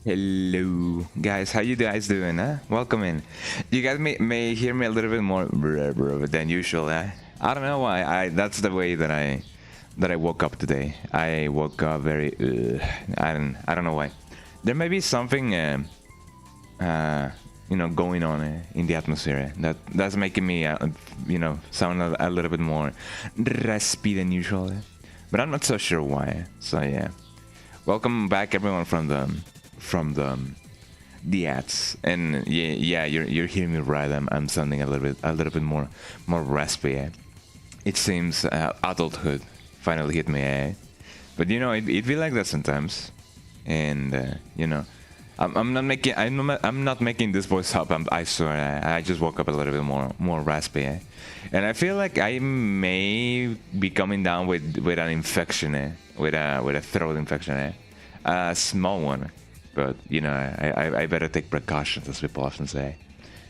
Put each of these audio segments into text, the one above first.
Hello, guys. How you guys doing? Huh? Welcome in. You guys may hear me a little bit more than usual. I don't know why. That's the way that I woke up today. I woke up very. I don't know why. There may be something going on in the atmosphere that's making me sound a little bit more raspy than usual. But I'm not so sure why. So yeah, welcome back everyone from the ads. And yeah, you're hearing me right. I'm sounding a little bit more raspy. It seems adulthood finally hit me. But it be like that sometimes. And I'm not making this voice up. I swear. I just woke up a little bit more raspy. And I feel like I may be coming down with an infection. With a throat infection. A small one. But I better take precautions, as people often say.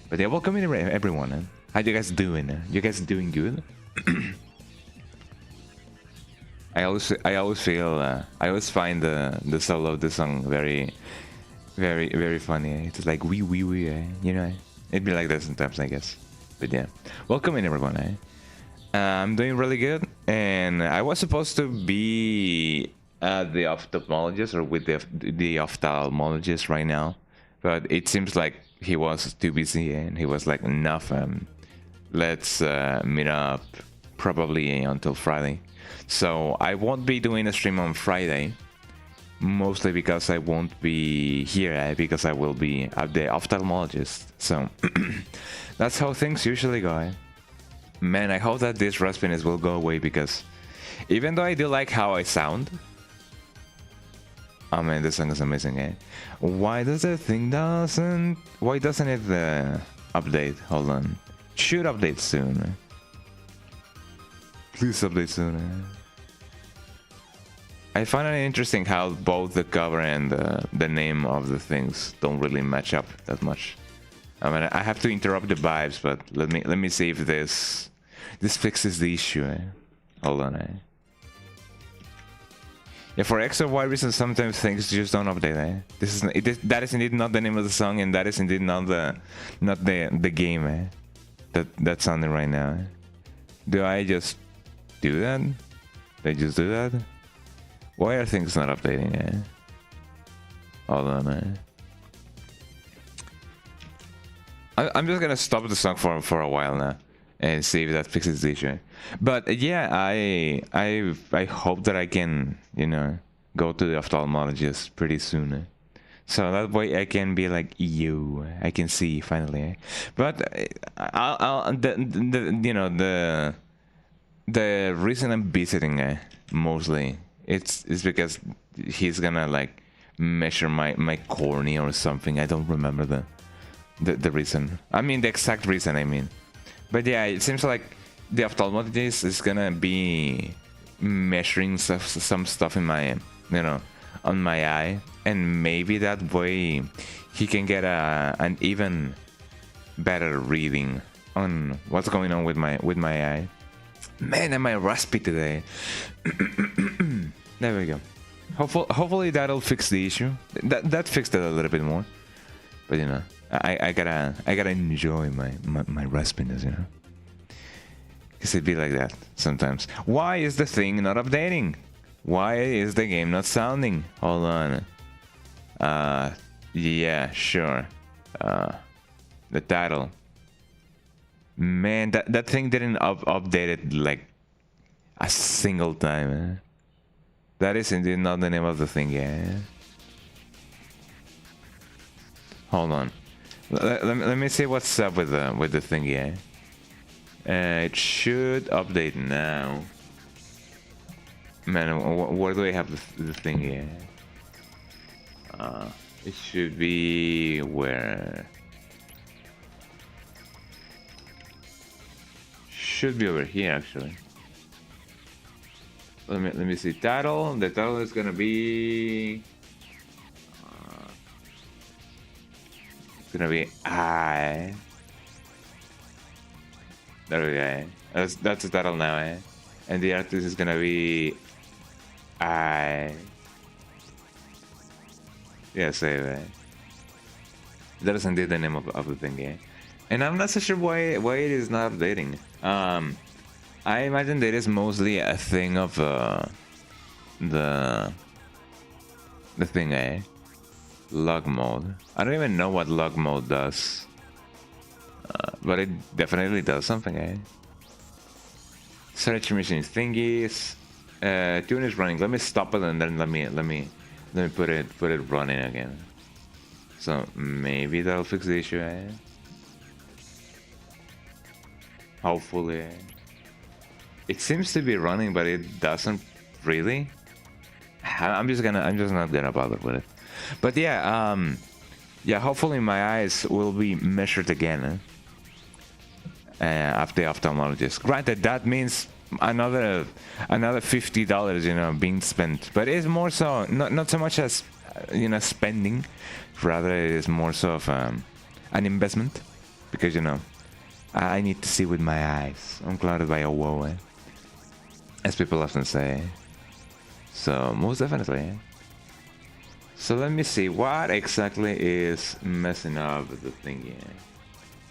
But yeah, welcome in everyone. How you guys doing? You guys doing good? I always find the solo of this song very, very, very funny. It's like wee. It'd be like that sometimes, I guess. But yeah, welcome in everyone. I'm doing really good, and I was supposed to be the ophthalmologist or with the ophthalmologist right now, but it seems like he was too busy and he was like, enough, let's meet up probably until Friday. So I won't be doing a stream on Friday, mostly because I won't be here, because I will be at the ophthalmologist. So that's how things usually go. Man, I hope that this raspiness will go away, because even though I do like how I sound, oh man, this song is amazing. Why doesn't it update? Hold on. Should update soon. Please update soon. I find it interesting how both the cover and the name of the things don't really match up that much. I mean, I have to interrupt the vibes, but let me see if this fixes the issue. Hold on. Yeah, for X or Y reasons, sometimes things just don't update. That is indeed not the name of the song, and that is indeed not the game. That's sounding right now. Do I just do that? They just do that? Why are things not updating? Hold on. I'm just gonna stop the song for a while now and see if that fixes the issue. But yeah, I hope that I can go to the ophthalmologist pretty soon. So that way I can be like, you, I can see finally. But the reason I'm visiting mostly it's because he's gonna like measure my cornea or something. I don't remember the reason. I mean the exact reason. I mean, but yeah, it seems like the ophthalmologist is gonna be measuring some stuff in my on my eye, and maybe that way he can get an even better reading on what's going on with my eye. Man, am I raspy today? There we go. Hopefully that'll fix the issue. That fixed it a little bit more. But I gotta enjoy my raspiness, Cause it'd be like that sometimes. Why is the thing not updating? Why is the game not sounding? Hold on. Yeah, sure. The title. Man, that thing didn't update it like a single time. That is indeed not the name of the thing. Hold on. Let me see what's up with the thing. It should update now. Man, where do I have the thing? It should be where. Should be over here actually. Let me see. Title. The title is gonna be. It's gonna be I. There we go. That's the title now. And the artist is gonna be I. Yeah, save it. That is indeed the name of the thing, yeah. And I'm not so sure why it is not updating. I imagine that is mostly a thing of the thing, eh? Log mode. I don't even know what log mode does, but it definitely does something, eh? Search machine thingies. Tune is running. Let me stop it and then let me put it running again. So maybe that'll fix the issue, eh? Hopefully. It seems to be running, but it doesn't really. I'm just not gonna bother with it. But yeah, yeah. Hopefully my eyes will be measured again after the ophthalmologist. Granted, that means another $50, you know, being spent. But it's more so not so much as you know spending, rather it is more so of an investment, because you know I need to see with my eyes, unclouded by a woe, as people often say. So most definitely. So let me see what exactly is messing up with the thing.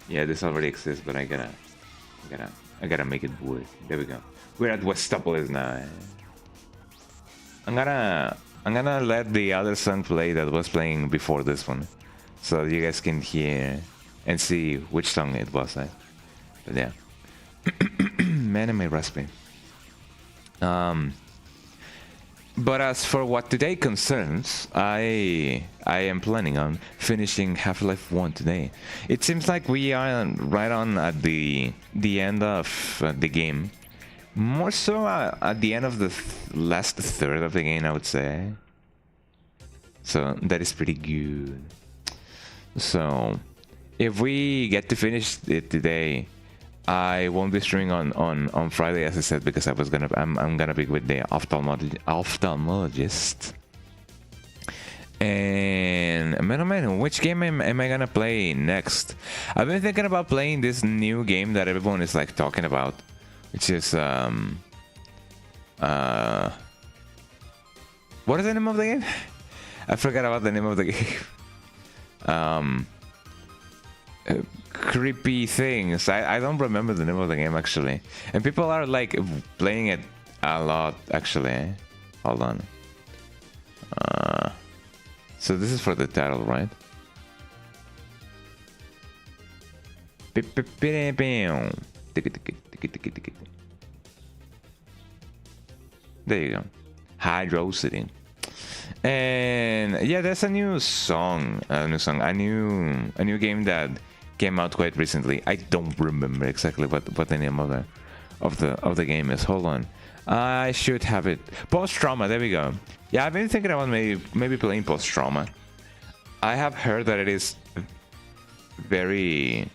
Yeah, this already exists, but I gotta make it work. There we go. We're at Westopolis now. I'm gonna let the other song play that was playing before this one, so you guys can hear and see which song it was. But yeah, man, my recipe. But as for what today concerns, I am planning on finishing Half-Life 1 today. It seems like we are right on at the end of the game. More so at the end of the last third of the game, I would say. So that is pretty good. So if we get to finish it today, I won't be streaming on Friday, as I said, because I'm gonna be with the ophthalmologist. And man, which game am I gonna play next? I've been thinking about playing this new game that everyone is like talking about, which is what is the name of the game? I forgot about the name of the game. Creepy things. I don't remember the name of the game actually, and people are like playing it a lot actually. Hold on. So this is for the title, right? There you go. Hydrocity. And yeah, there's a new game that came out quite recently. I don't remember exactly what the name of the game is. Hold on, I should have it. Post Trauma. There we go. Yeah, I've been thinking about maybe playing Post Trauma. I have heard that it is very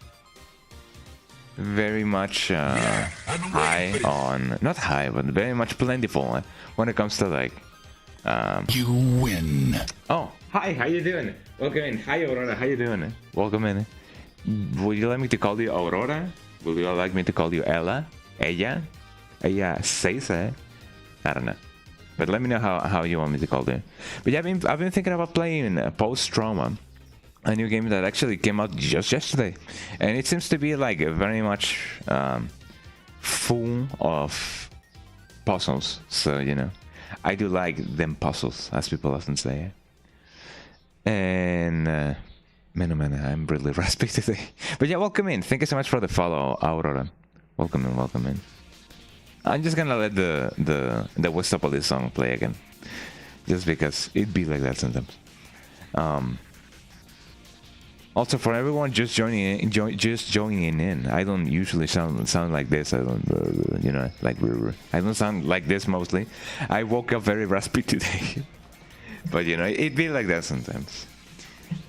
much high on, not high, but very much plentiful when it comes to like. You win. Oh, hi. How you doing? Welcome in. Hi, Aurora. How you doing? Welcome in. Would you like me to call you Aurora? Would you like me to call you Ella? Ella? César? I don't know. But let me know how you want me to call you. But yeah, I've been thinking about playing Post Trauma, a new game that actually came out just yesterday. And it seems to be like very much full of puzzles. So, you know, I do like them puzzles, as people often say. And... Man, oh man, I'm really raspy today. But yeah, welcome in. Thank you so much for the follow, Aurora. Welcome in, welcome in. I'm just gonna let the Westopolis song play again, just because it be like that sometimes. Also, for everyone just joining in, I don't usually sound like this. I don't, you know, like I don't sound like this mostly. I woke up very raspy today, but you know, it be like that sometimes.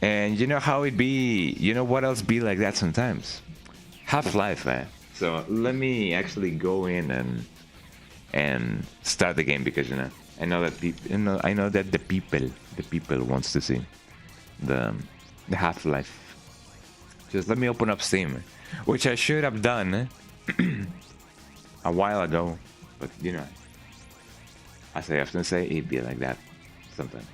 And you know how it be, you know what else be like that sometimes? Half-Life, man. So let me actually go in and start the game, because you know I know that the people wants to see the Half-Life. Just let me open up Steam, which I should have done a while ago, but you know, as I often say, it be like that sometimes.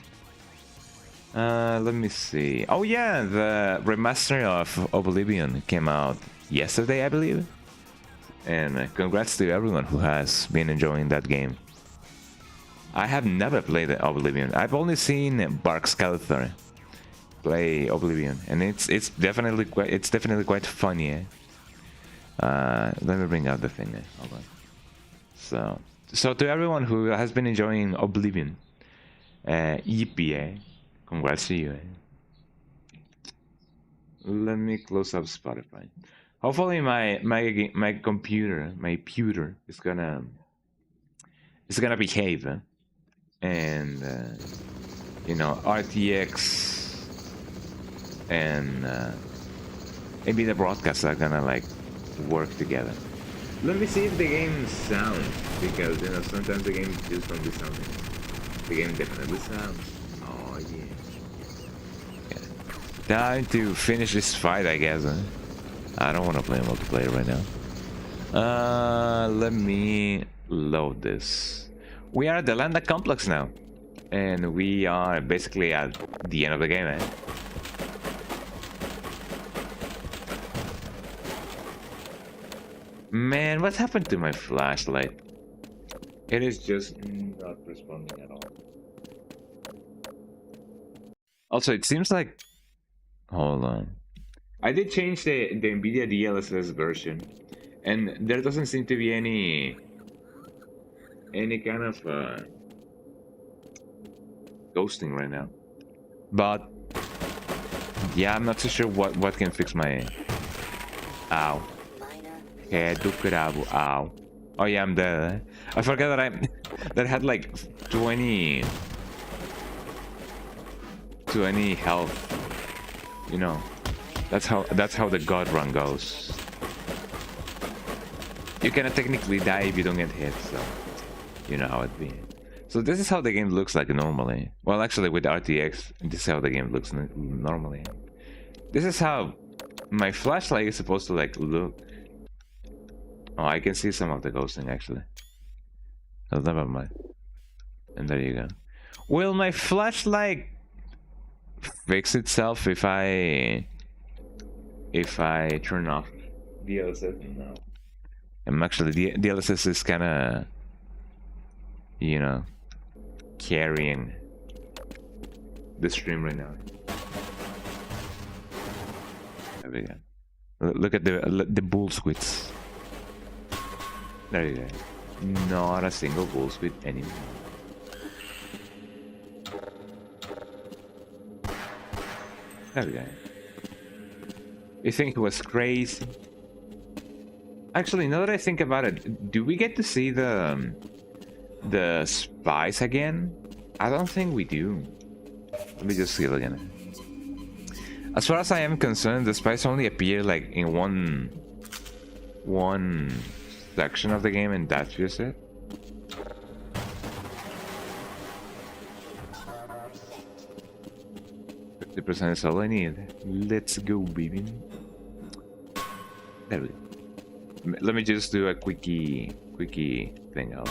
Let me see. Oh yeah, the remaster of Oblivion came out yesterday, I believe. And congrats to everyone who has been enjoying that game. I have never played Oblivion. I've only seen Bark Skeletor play Oblivion, and it's definitely quite funny. Let me bring out the thing. Hold on. So to everyone who has been enjoying Oblivion, yippee! Congrats to you. Let me close up Spotify. Hopefully my computer, my pewter is gonna behave, and you know, RTX and maybe the broadcasts are gonna like work together. Let me see if the game sounds, because you know sometimes the game just don't do something. The game definitely sounds. Oh yeah. Time to finish this fight, I guess. Huh? I don't want to play multiplayer right now. Let me load this. We are at the Landa complex now, and we are basically at the end of the game, eh? Man, what happened to my flashlight? It is just not responding at all. Also, it seems like... Hold on. I did change the NVIDIA DLSS version, and there doesn't seem to be any kind of ghosting right now. But yeah, I'm not so sure what can fix my... Ow. Ow. Oh yeah, I'm dead. I forgot that that had like 20 health. You know, that's how the god run goes. You cannot technically die if you don't get hit, so you know how it be. So this is how the game looks like normally. Well, actually with RTX, this is how the game looks normally. This is how my flashlight is supposed to like look. Oh, I can see some of the ghosting actually. Oh, never mind. And there you go. Will my flashlight fix itself if I turn off DLSS? No. Actually, the DLSS is kind of, you know, carrying the stream right now. There we go. Look at the bull squids. There you go. Not a single bull squid anymore. There we go. You think it was crazy? Actually, now that I think about it, do we get to see the spies again? I don't think we do. Let me just see it again. As far as I am concerned, the spies only appear like in one section of the game, and that's just it. %, is all I need. Let's go, baby. There we go. Let me just do a quickie thing out.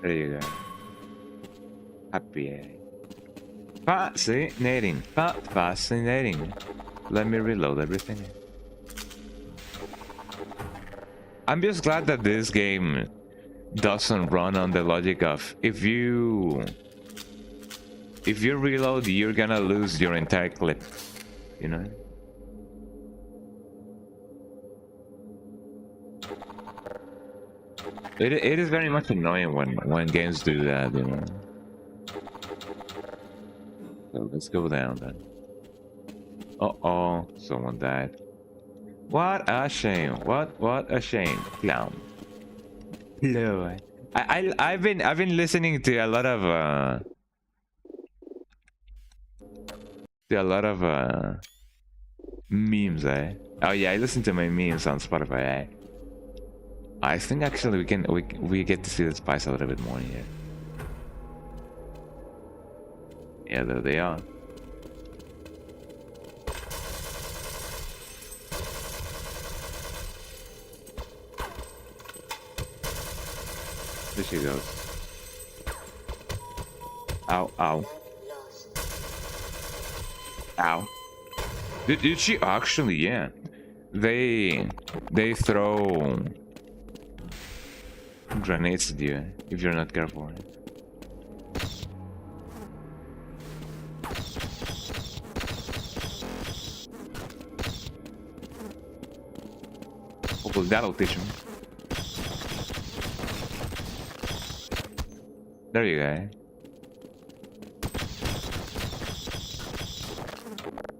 There you go. Happy. Fascinating. Fascinating. Let me reload everything. I'm just glad that this game doesn't run on the logic of if you reload, you're gonna lose your entire clip, you know. It is very much annoying when games do that, you know. So let's go down then. Uh-oh, someone died. What a shame. What a shame. Clown. Hello. I've been listening to a lot of memes, eh? Oh yeah, I listen to my memes on Spotify, eh? I think actually we get to see the spice a little bit more here. Yeah, there they are. There she goes. Ow, ow. Ow. Did she actually? Yeah. They throw grenades at you if you're not careful. Hopefully that'll teach him. There you go.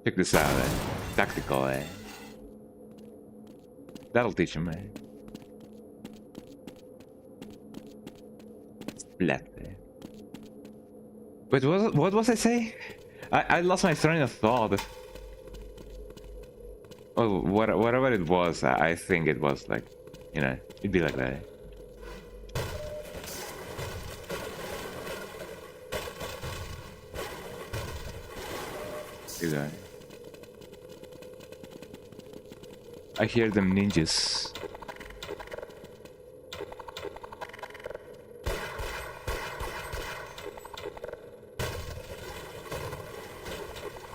Check this out, eh? Tactical, eh? That'll teach him, eh? Splat, eh? Wait, what was I saying? I lost my train of thought. Oh, whatever it was, I think it was like, you know, it'd be like that. Eh? I hear them ninjas.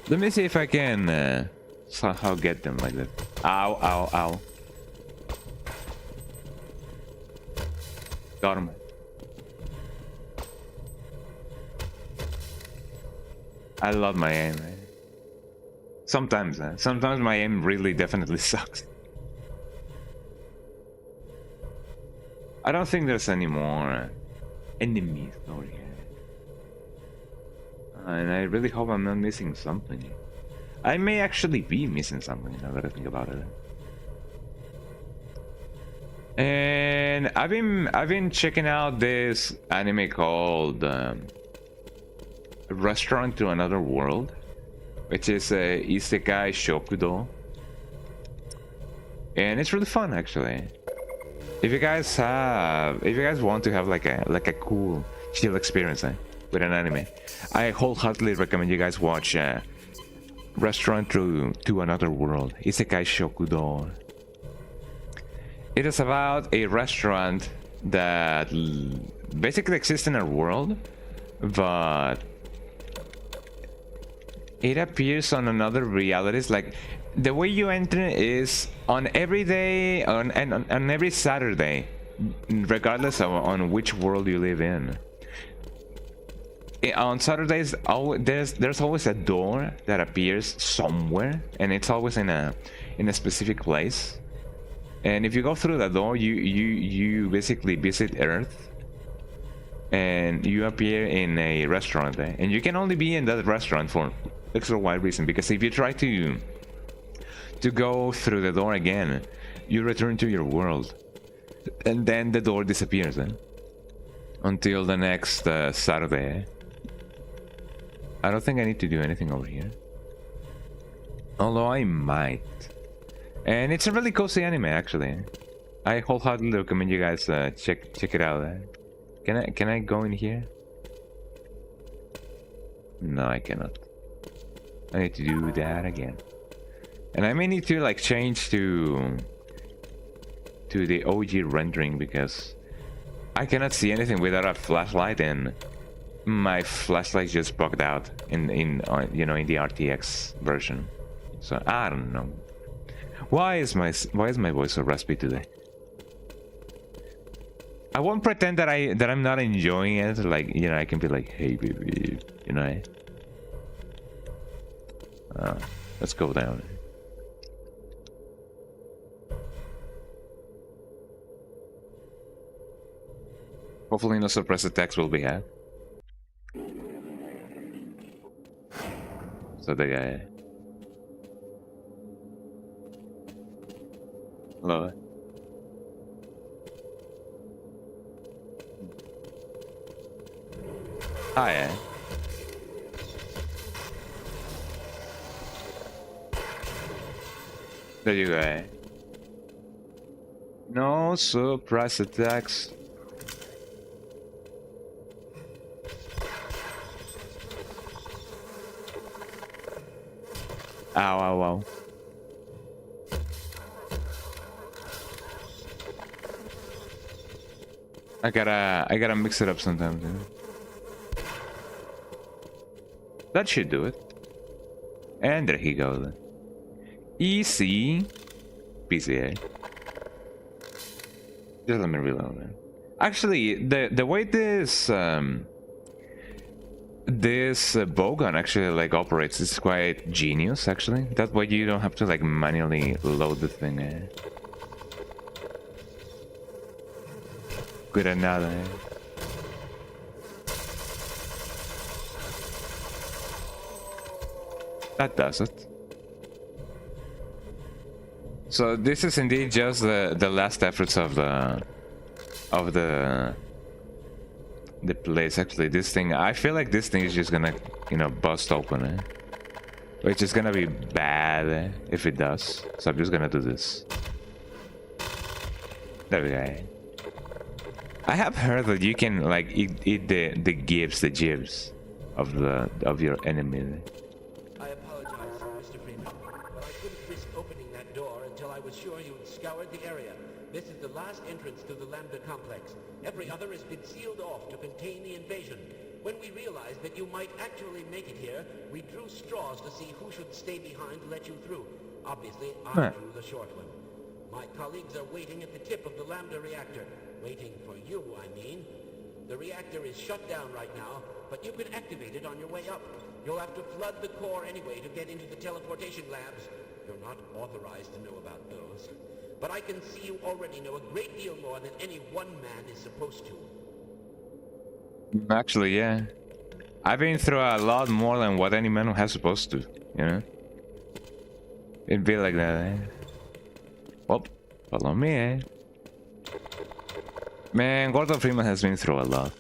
Let me see if I can somehow get them like that. Ow, ow, ow. Got him. I love my aim, man. Sometimes my aim really definitely sucks. I don't think there's any more enemies over here. And I really hope I'm not missing something. I may actually be missing something now that I think about it. And I've been checking out this anime called Restaurant to Another World, which is a Isekai Shokudo, and it's really fun actually. If you guys want to have like a cool chill experience with an anime, I wholeheartedly recommend you guys watch Restaurant to Another World, Isekai Shokudo. It is about a restaurant that basically exists in our world, but it appears on another realities. Like the way you enter is on every day on every Saturday, regardless of on which world you live in. On Saturdays, there's always a door that appears somewhere, and it's always in a specific place. And if you go through the door, you basically visit Earth, and you appear in a restaurant, and you can only be in that restaurant for X or Y reason, because if you try to go through the door again, you return to your world, and then the door disappears until the next Saturday. I don't think I need to do anything over here, although I might. And it's a really cozy anime actually. I wholeheartedly recommend you guys check it out. Can I go in here? No, I cannot. I need to do that again, and I may need to like change to the OG rendering because I cannot see anything without a flashlight, and my flashlight just bugged out in you know, in the RTX version. So I don't know. Why is my voice so raspy today? I won't pretend that I'm not enjoying it. Like, you know, I can be like, hey baby, you know. Let's go down. Hopefully no suppressed attacks will be had. So the guy. Hello. Hi. There you go. No surprise attacks. Ow, ow, ow. I gotta mix it up sometimes. You know? That should do it. And there he goes. EC PCA. Just let me reload it. Actually, the way this bowgun actually like operates is quite genius. Actually, that way you don't have to like manually load the thing. Good another. That does it. So this is indeed just the last efforts of the place. Actually, this thing, I feel like this thing is just gonna, you know, bust open. Which is gonna be bad if it does. So I'm just gonna do this. There we go. I have heard that you can like eat the gibs of your enemy. I apologize, Mr. Freeman, but I couldn't risk opening that door until I was sure you'd scoured the area. This is the last entrance to the Lambda complex. Every other has been sealed off to contain the invasion. When we realized that you might actually make it here, we drew straws to see who should stay behind to let you through. Obviously, I drew the short one. My colleagues are waiting at the tip of the Lambda reactor. Waiting for you, I mean. The reactor is shut down right now, but you can activate it on your way up. You'll have to flood the core anyway to get into the teleportation labs. You're not authorized to know about those. But I can see you already know a great deal more than any one man is supposed to. Actually, yeah. I've been through a lot more than what any man has supposed to, you know? It'd be like that, Well, follow me, Man, Gordon Freeman has been through a lot.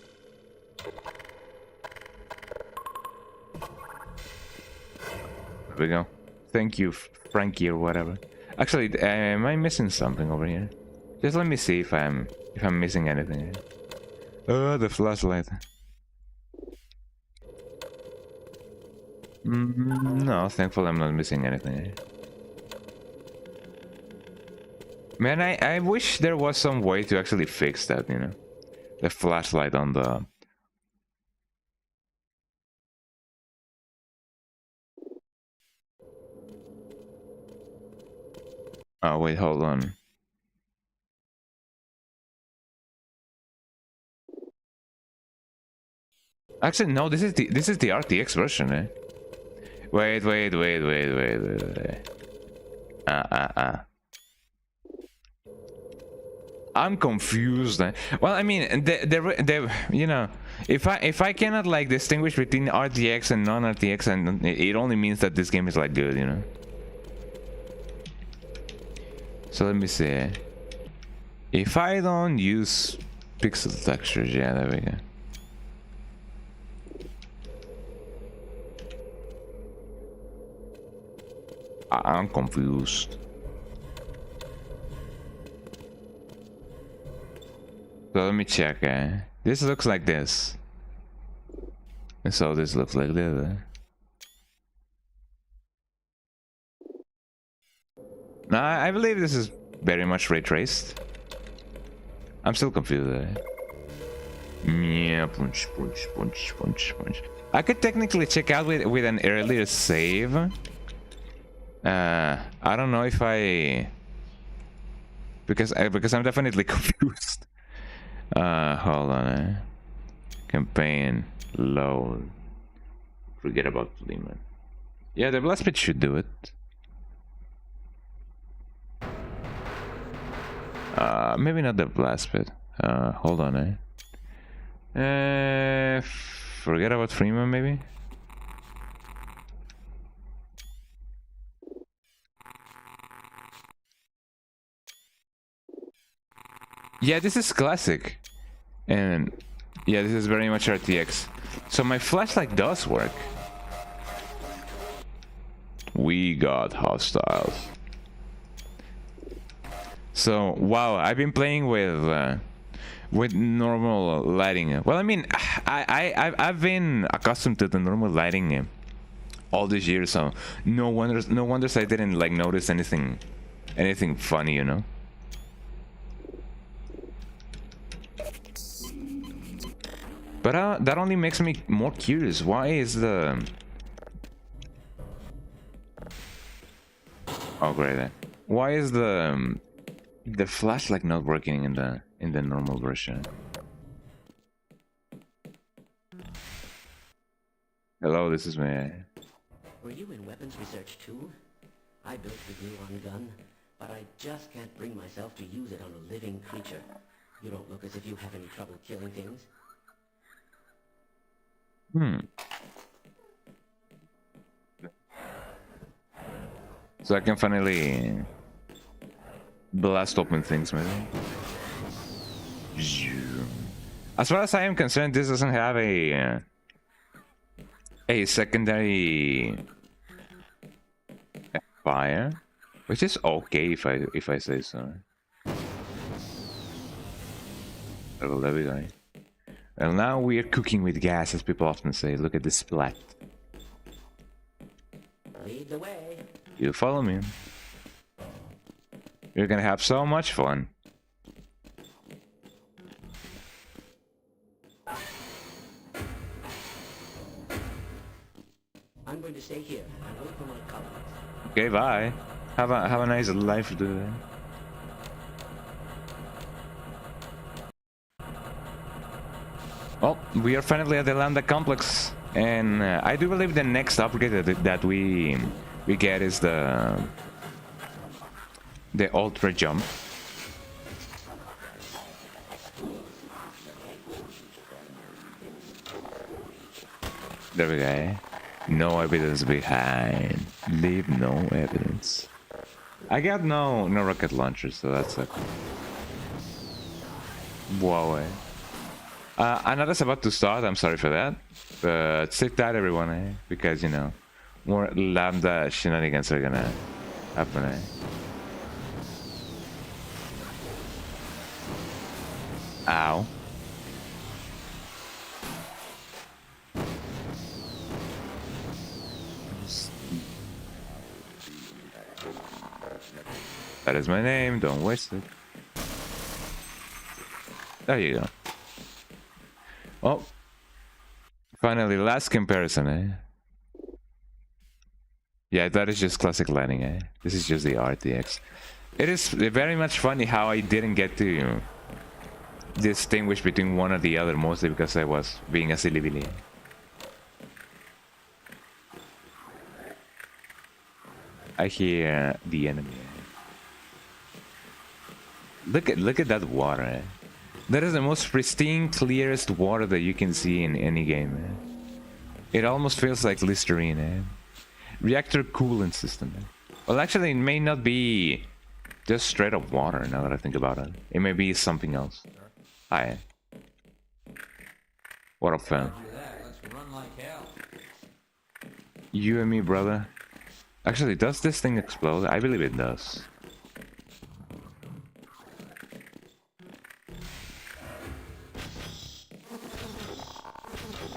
There we go. Thank you, Frankie, or whatever. Actually, am I missing something over here? Just let me see if I'm missing anything. Oh, the flashlight. No, thankfully I'm not missing anything. Man, I wish there was some way to actually fix that, you know? The flashlight on the... Oh, wait, hold on. Actually, no, this is the RTX version, Wait. I'm confused. Well, I mean, you know, if I cannot like distinguish between RTX and non-RTX, and it only means that this game is like good, you know. So let me see. If I don't use pixel textures, yeah, there we go. I'm confused. So let me check. This looks like this. And so this looks like this. Now I believe this is very much ray traced. I'm still confused. Yeah, punch. I could technically check out with an earlier save. I don't know if because I'm definitely confused. Hold on. Campaign load. Forget about Lehman. Yeah, the blast pit should do it. Maybe not the blast pit. Hold on. Forget about Freeman, maybe. Yeah, this is classic. And yeah, this is very much RTX. So my flashlight does work. We got hostiles. So wow, I've been playing with normal lighting. Well, I mean, I've been accustomed to the normal lighting all these years, so no wonders I didn't like notice anything funny, you know. But that only makes me more curious. Why is the... Oh, great. Why is the flashlight not working in the normal version? Hello, this is me. Were you in weapons research too? I built the gluon gun, but I just can't bring myself to use it on a living creature. You don't look as if you have any trouble killing things. So I can finally blast open things, maybe. As far as I am concerned, this doesn't have a secondary fire, which is okay if I say so. Oh, there we go. Well, now we are cooking with gas, as people often say. Look at this splat. Lead the way. You follow me. You're gonna have so much fun. I'm going to stay here and wait for my colleagues. Okay, bye. Have a nice life, dude. Well, we are finally at the Lambda complex, and I do believe the next upgrade that we get is the ultra jump. There we go. No evidence behind. Leave no evidence. I got no rocket launcher, so that's okay. Whoa. Another's about to start. I'm sorry for that, but sit tight, everyone, because you know more Lambda shenanigans are gonna happen. Ow. That is my name, don't waste it. There you go. Oh, finally, last comparison, Yeah, that is just classic lighting, This is just the RTX. It is very much funny how I didn't get to distinguish between one or the other, mostly because I was being a silly billy. I hear the enemy. Look at that water. That is the most pristine, clearest water that you can see in any game. It almost feels like Listerine. Reactor coolant system. Well, actually, it may not be just straight up water. Now that I think about it, it may be something else. Hi. What up, fam? You and me, brother. Actually, does this thing explode? I believe it does.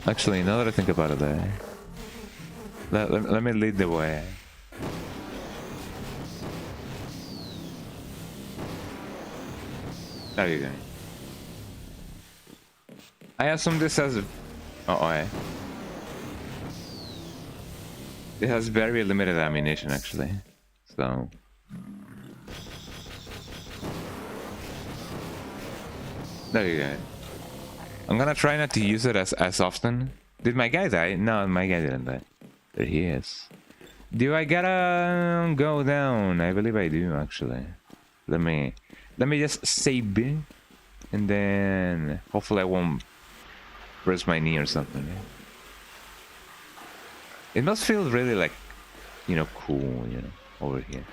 Actually, now that I think about it, let me lead the way. There you go. I assume this has... It has very limited ammunition, actually. So... There you go. I'm gonna try not to use it as often. Did my guy die? No, my guy didn't die. There he is. Do I gotta go down? I believe I do, actually. Let me just save it, and then hopefully I won't press my knee or something. It must feel really like, you know, cool, you know, over here.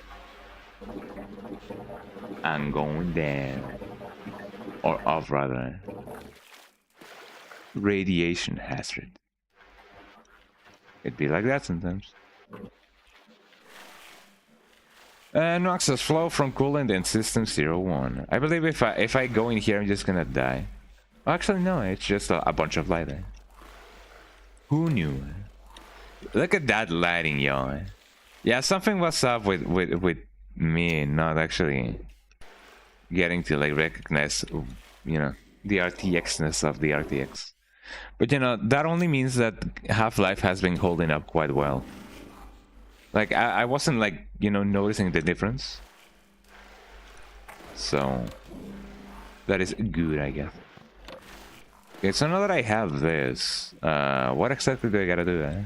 I'm going down, or off rather. Radiation hazard. It'd be like that sometimes. No access flow from coolant in system 01. I believe if I go in here, I'm just gonna die. Oh, actually, no, it's just a bunch of light. Who knew? Look at that lighting, y'all. Yeah, something was up with me not actually getting to like recognize, you know, the RTX-ness of the RTX. But you know, that only means that Half-Life has been holding up quite well. Like, I wasn't like, you know, noticing the difference. So, that is good, I guess. Okay, so now that I have this, what exactly do I gotta do, eh?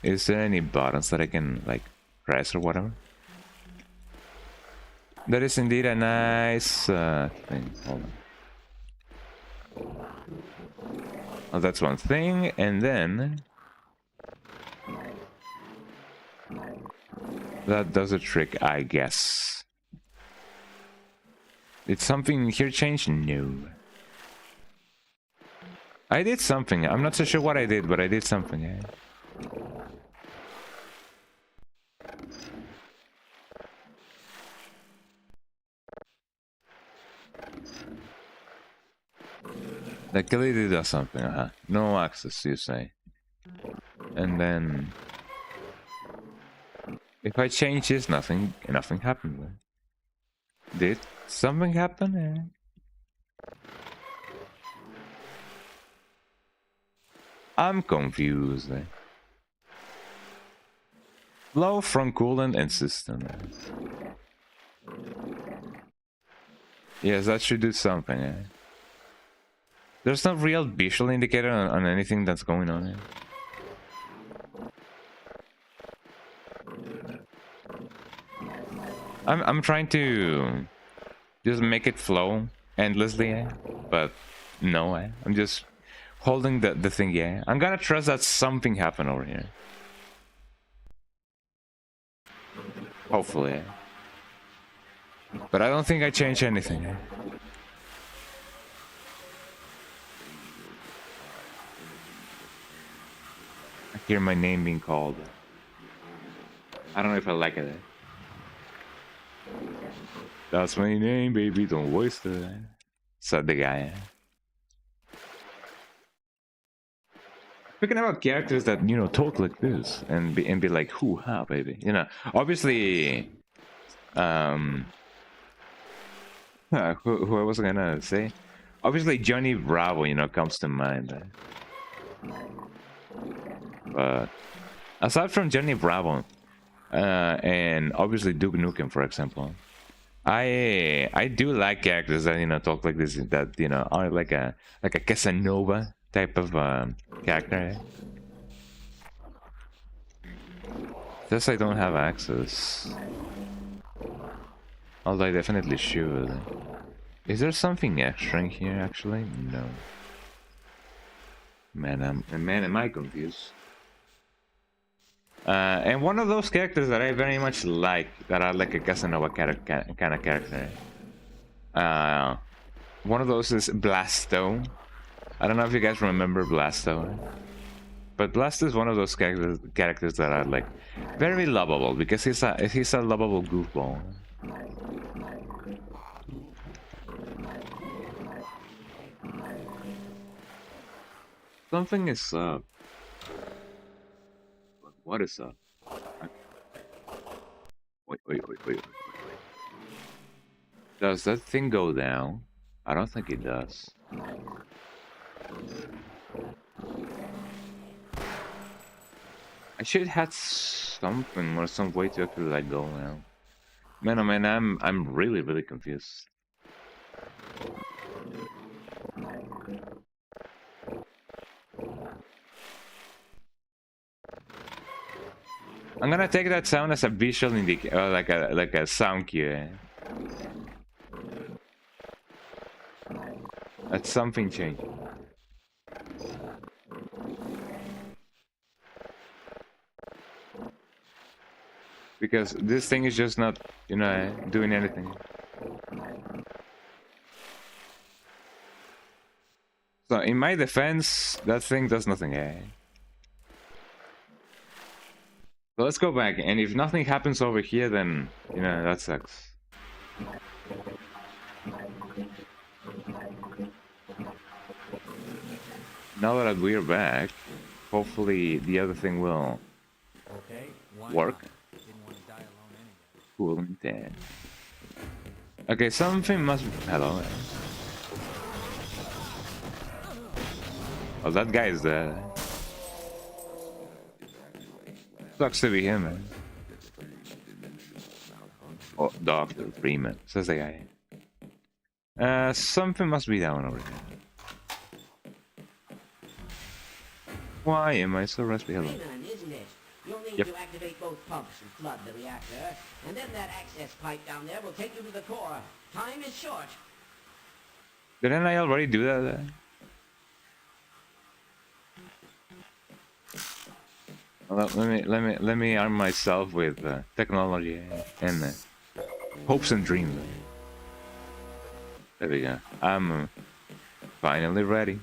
Is there any buttons that I can, like, press or whatever? That is indeed a nice thing. Hold on. Oh, that's one thing, and then... that does a trick, I guess. Did something here change? No. I did something. I'm not so sure what I did, but I did something. Yeah. Like, clearly does something, No access, you say. And then... if I change this, nothing happened. Did something happen? Yeah. I'm confused. Flow from coolant and system. Yes, that should do something. Yeah. There's no real visual indicator on anything that's going on here. I'm trying to just make it flow endlessly, but no, I'm just holding the thing. Yeah, I'm gonna trust that something happened over here. Hopefully, but I don't think I changed anything. I hear my name being called. I don't know if I like it. That's my name, baby, don't waste it. Said the guy. Speaking about characters that, you know, talk like this and be like, hoo-ha, baby. You know, obviously, who I was gonna say? Obviously, Johnny Bravo, you know, comes to mind. But aside from Johnny Bravo, and obviously Duke Nukem, for example, I do like characters that, you know, talk like this, that, you know, are like a Casanova type of character. Just I don't have access. Although I definitely should. Is there something extra in here actually? No. Man, am I confused. And one of those characters that I very much like, that are like a Casanova kind of character. One of those is Blasto. I don't know if you guys remember Blasto. But Blasto is one of those characters that are like very lovable, because he's a lovable goofball. Something is up. What is up? Wait. Does that thing go down? I don't think it does. I should have something or some way to actually let go now. Man, oh man, I'm really confused. I'm gonna take that sound as a visual indicator, like a sound cue. That's something changed. Because this thing is just not, you know, doing anything. So in my defense, that thing does nothing. So let's go back, and if nothing happens over here, then, you know, that sucks. Now that we're back, hopefully the other thing will work. Cool and dead. Okay, something must be... Hello. Well, that guy is dead. Sucks to be him, man. Oh, Dr. Freeman, says the guy. Something must be down over here. Why am I so rusty? Hello. Freeman, isn't it? You'll need Yep. to activate both pumps and flood the reactor, and then that access pipe down there will take you to the core. Time is short. Didn't I already do that? Well, let me arm myself with technology and hopes and dreams. There we go. I'm finally ready.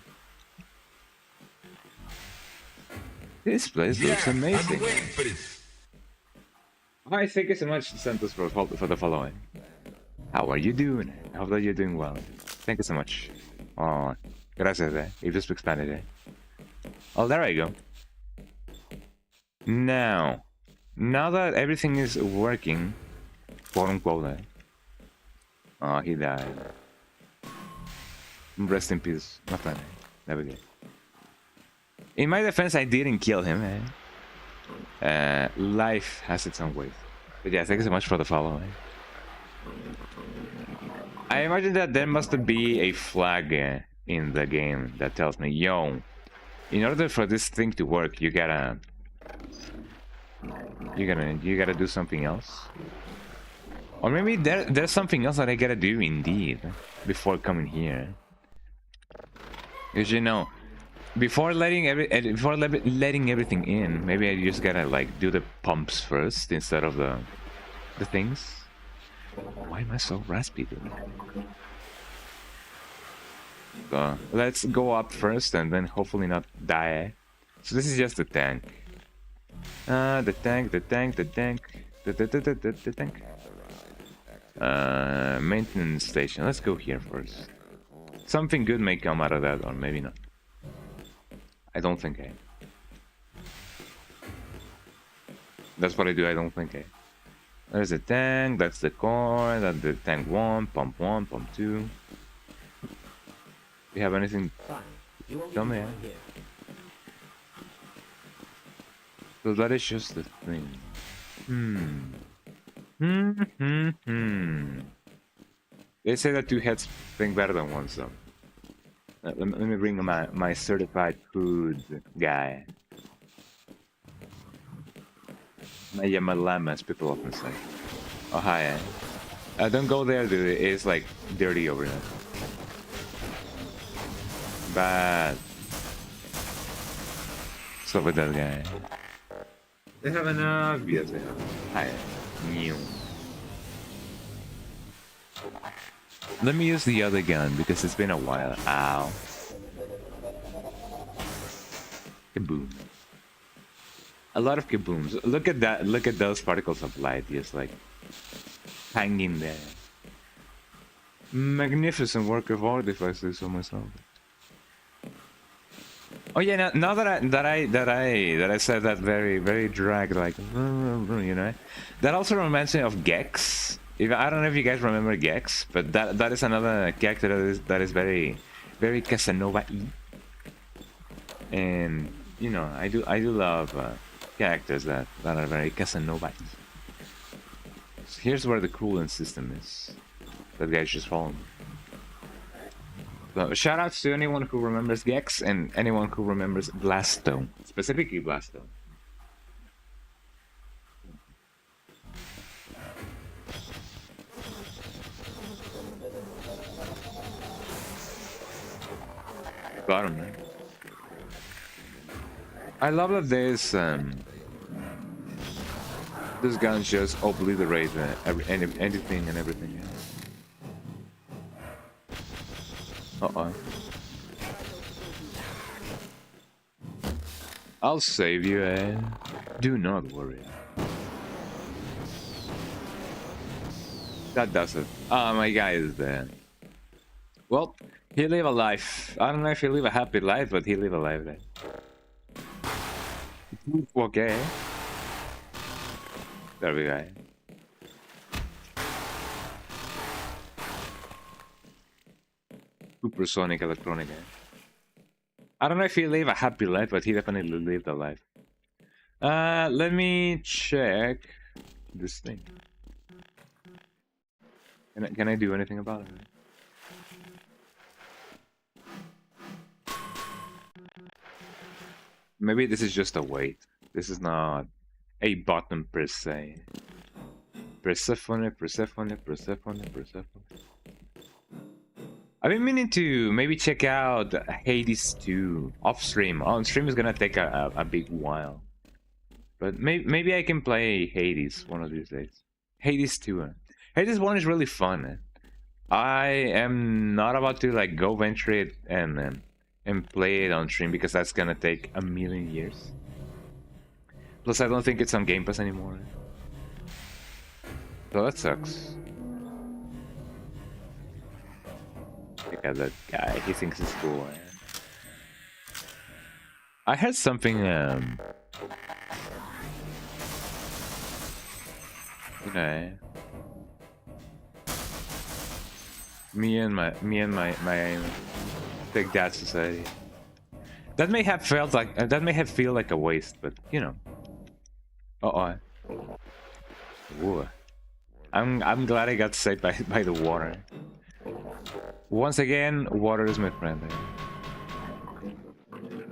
This place looks amazing. Hi, thank you so much, Santos, for the following. How are you doing? I hope that you're doing well. Thank you so much. Oh, gracias, if you speak Spanish, Oh, there I go. Now that everything is working, quote unquote, oh, he died. Rest in peace, my friend. There we go. In my defense, I didn't kill him. Life has its own ways. But yeah, thank you so much for the follow. I imagine that there must be a flag in the game that tells me, yo, in order for this thing to work, you gotta do something else. Or maybe there's something else that I gotta do indeed before coming here. Because you know, before letting everything in, maybe I just gotta like do the pumps first instead of the things. Why am I so raspy, dude? So let's go up first and then hopefully not die. So this is just the tank. The tank. Maintenance station. Let's go here first. Something good may come out of that, or maybe not. I don't think, That's what I do, I don't think, There's the tank, that's the core, that's the tank 1, pump 2. Do you have anything? Tell me, So that is just the thing. They say that 2 heads think better than 1, so... Let me bring my certified food guy. My Yamalama, as people often say. Oh, hi, don't go there, dude. It's like dirty over there. Bad. What's up with that guy? They have enough. Yes, they have. Hi. New. Let me use the other gun because it's been a while. Ow. Kaboom. A lot of kabooms. Look at that. Look at those particles of light just like hanging there. Magnificent work of art, if I say so myself. Oh yeah, now that I said that very dragged, like, you know, that also reminds me of Gex. I don't know if you guys remember Gex, but that is another character that is very Casanova-y. And you know, I do love characters that are very Casanova-y. So here's where the coolant system is. That guy's just following me. So, shout outs to anyone who remembers Gex and anyone who remembers Blaststone, specifically Blaststone. Got him, man. I love that these guns just obliterate anything and everything. Uh-oh. I'll save you, do not worry. That does it. Oh, my guy is there. Well, he live a life. I don't know if he live a happy life, but he live a life there. Okay. There we go. Supersonic electronic. I don't know if he lived a happy life, but he definitely lived a life. Let me check this thing. Can I do anything about it? Maybe this is just a weight. This is not a button per se. Persephone, Persephone, Persephone, Persephone. I've been meaning to maybe check out Hades 2 off stream. On stream is gonna take a big while. But maybe I can play Hades one of these days. Hades 2. Hades 1 is really fun. I am not about to like go venture it and play it on stream because that's gonna take a million years. Plus I don't think it's on Game Pass anymore. So that sucks. Look at that guy, he thinks it's cool. I had something you know, me and my Big Dad Society. That may have felt like feel like a waste, but you know. Ooh. I'm glad I got saved by the water. Once again, water is my friend.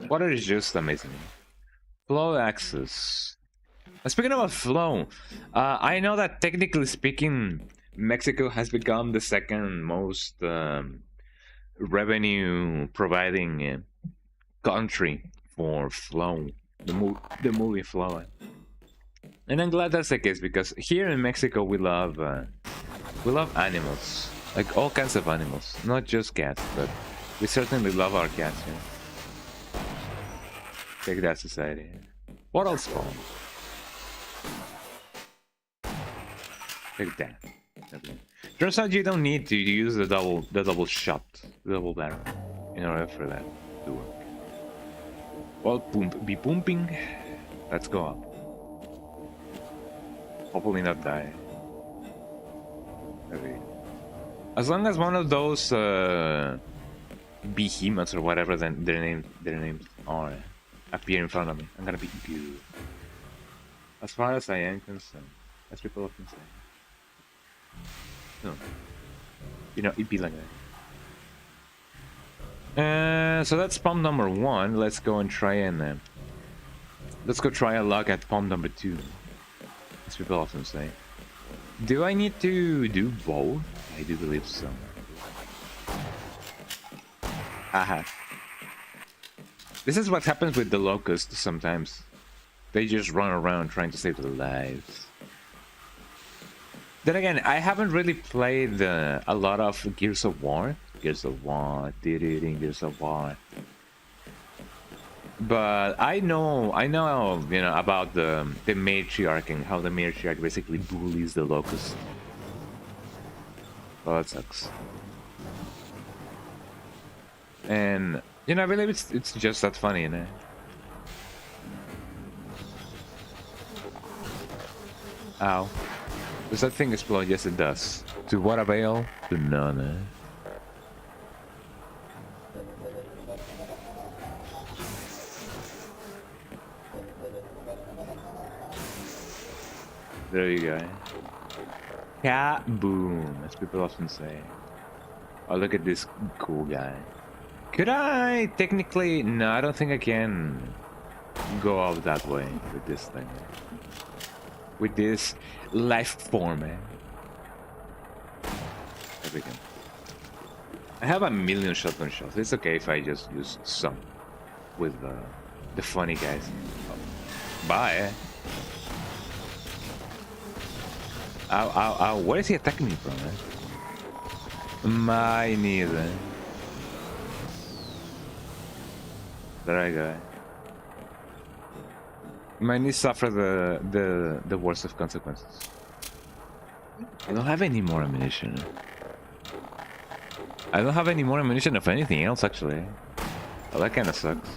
Water is just amazing. Flow access. Speaking about flow, I know that technically speaking, Mexico has become the second most revenue providing country for Flow, the movie Flow. And I'm glad that's the case because here in Mexico we love animals, like all kinds of animals, not just cats, but we certainly love our cats. Yeah. Take that, society. What else, Paul? Take that. Okay. Turns out you don't need to use the double shot, the double barrel, in order for that to work. Well, be pumping. Let's go up. Hopefully not die. Okay. As long as one of those behemoths or whatever their names are appear in front of me, I'm gonna be good. As far as I am concerned, as people often say. No. You know, it'd be like that. So that's pump number 1. Let's go and try and let's go try a luck at pump number 2. As people often say. Do I need to do both? I do believe so. Haha. This is what happens with the locusts sometimes. They just run around trying to save their lives. Then again, I haven't really played a lot of Gears of War. Gears of War, Gears of War. But I know, you know, about the matriarch and how the matriarch basically bullies the locust. Oh, that sucks. And you know, I believe it's just that funny, you know. Ow. Does that thing explode? Yes, it does. To what avail? To none. There you go. Kaboom, as people often say. Oh, look at this cool guy. Could I technically... No, I don't think I can go out that way with this thing. With this life form, man. There we go. I have a million shotgun shells. It's okay if I just use some with the funny guys. Oh. Bye. Ow, ow, ow. Where is he attacking me from, man? My neither. There I go. My knees suffer the worst of consequences. I don't have any more ammunition. I don't have any more ammunition of anything else, actually. Well, that kind of sucks.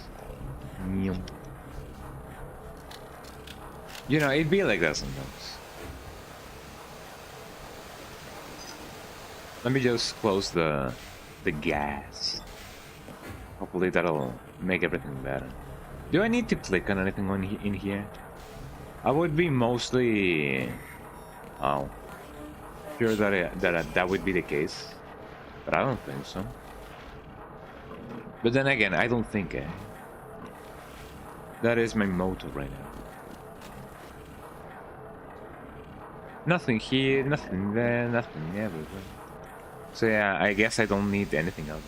You know, it'd be like that sometimes. Let me just close the gas. Hopefully that'll make everything better. Do I need to click on anything in here? I would be mostly sure that would be the case, but I don't think so. But then again, I don't think that is my motto right now. Nothing here, nothing there, nothing everywhere. So yeah, I guess I don't need anything else.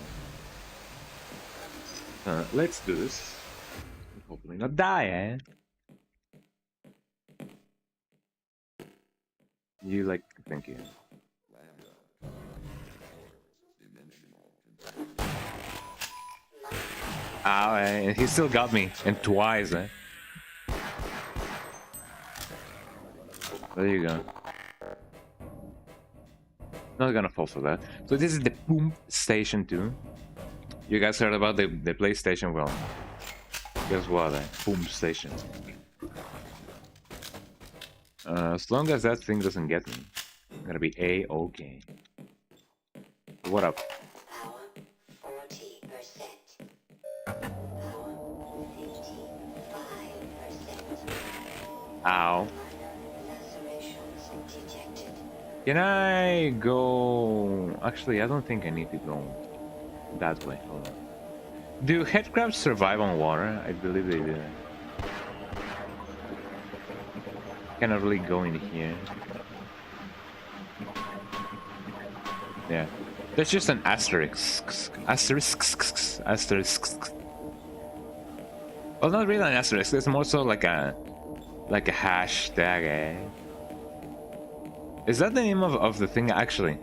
Let's do this. Hopefully not die, You like, thank you. Ow, and he still got me, and twice, There you go. Not gonna fall for that. So this is the Boom Station 2. You guys heard about the PlayStation? Well, guess what? Boom Station. As long as that thing doesn't get me, I'm gonna be A-okay. What up? Ow. Can I go... Actually, I don't think I need to go that way. Hold on. Do headcrabs survive on water? I believe they do. Cannot really go in here. Yeah. That's just an asterisk. Asterisk. Well, not really an asterisk. It's more so like a hashtag. Is that the name of the thing? Actually,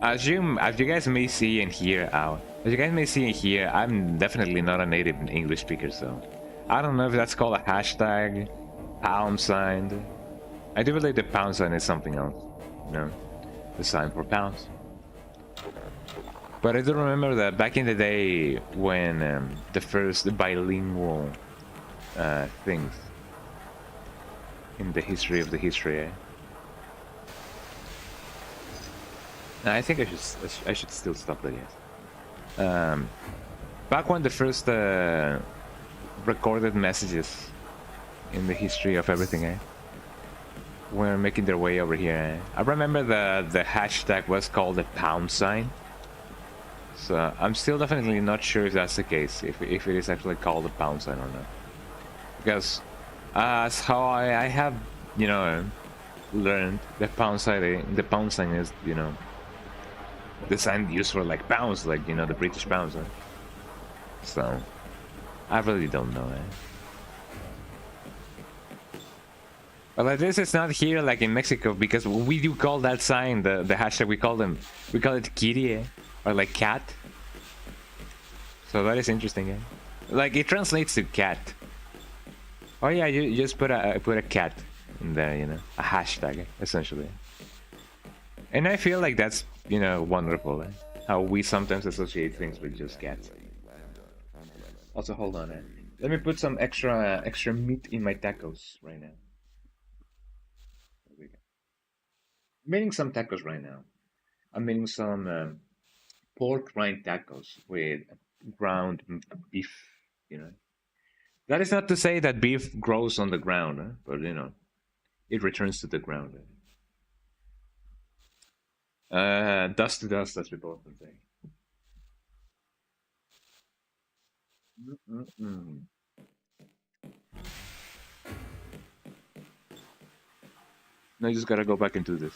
as you guys may see and hear I'm definitely not a native English speaker, so I don't know if that's called a hashtag, pound sign. I do believe the pound sign is something else. No, the sign for pounds. But I do remember that back in the day when the first bilingual things in the history of the history. I think I should still stop there. Yes. Back when the first recorded messages in the history of everything were making their way over here. I remember the hashtag was called the pound sign. So I'm still definitely not sure if that's the case, if it is actually called a pound sign or not. Because as how I have, learned the pound sign is, the sign used for like pounds, like, the British pounds. So I really don't know. But at least it's not here like in Mexico, because we do call that sign, the hashtag, we call it kitty, or like cat. So that is interesting. Like it translates to cat. Oh yeah, you just put a cat in there, a hashtag essentially. And I feel like that's wonderful. How we sometimes associate things with just cats. Also, hold on. Let me put some extra meat in my tacos right now. I'm making some tacos right now. I'm making some pork rind tacos with ground beef. That is not to say that beef grows on the ground, but it returns to the ground. Dust to dust, as we both would say. Now I just gotta go back into this.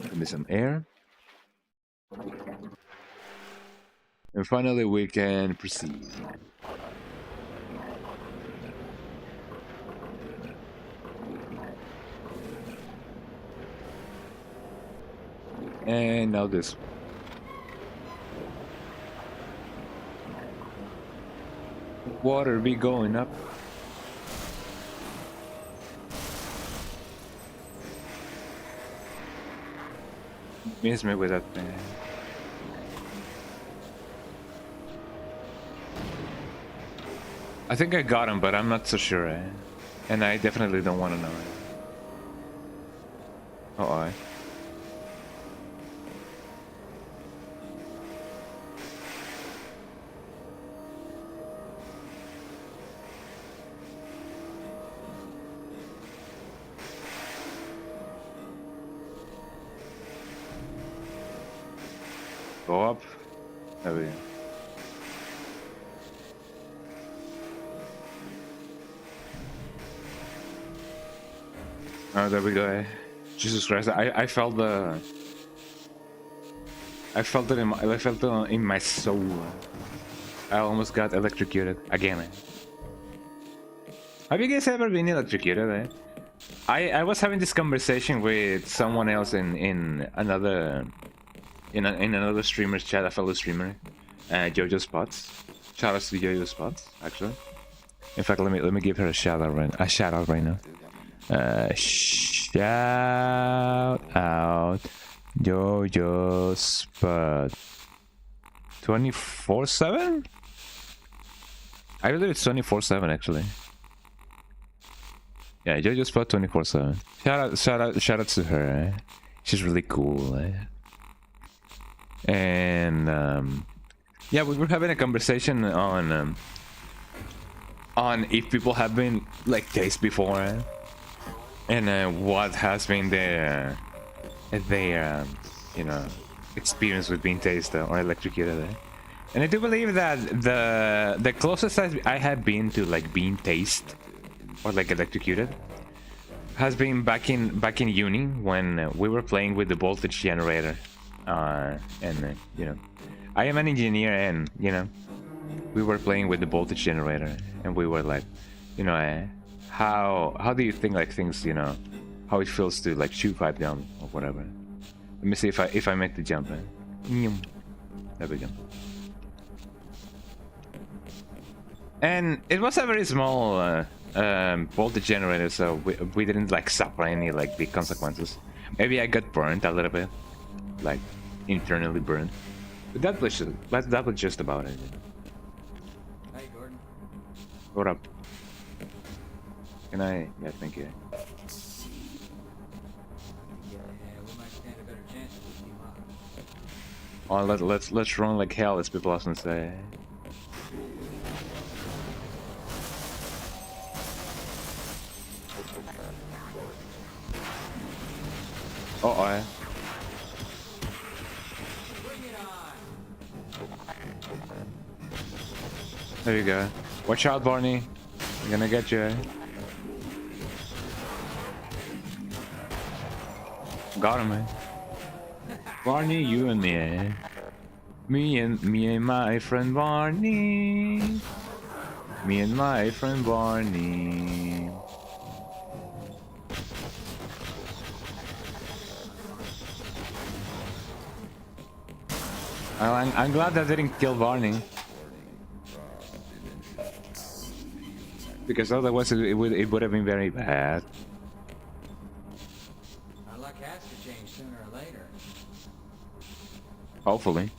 Give me some air. And finally we can proceed. And now this. Water be going up. Miss me with that thing. I think I got him, but I'm not so sure. And I definitely don't want to know. Uh-oh. Go up. There we go. Oh, there we go. Jesus Christ! I felt the. I felt it in my soul. I almost got electrocuted again. Have you guys ever been electrocuted? I was having this conversation with someone else in another another streamer's chat, a fellow streamer, Jojo Spots. Shout out to Jojo Spots, actually. In fact, let me give her a shout out right now. Shout out Jojo Spot 24/7. I believe it's 24/7 actually. Yeah, Jojo Spot 24/7. Shout out to her. She's really cool. And yeah, we were having a conversation on if people have been like tased before, and what has been their you know, experience with being tased or electrocuted. And I do believe that the closest I have been to like being tased or like electrocuted has been back in uni when we were playing with the voltage generator. And you know, I am an engineer, and you know, we were playing with the voltage generator, and we were like, you know, how do you think like things, you know, how it feels to like shoot pipe down or whatever. Let me see if I make the jump. There we go. And it was a very small voltage generator, so we didn't like suffer any like big consequences. Maybe I got burned a little bit, like internally burned, but that was just about it. Hey, Gordon. What up? Can I? Yeah, thank you. Yeah, we might stand a better chance if we team up. Oh, let's run like hell, as people often say. Uh-oh. There you go. Watch out, Barney. I'm gonna get you. Got him, man. Barney, you and me. Me and my friend Barney. Me and my friend Barney. I'm glad that didn't kill Barney. Because otherwise it would have been very bad. Our luck has to change sooner or later. Hopefully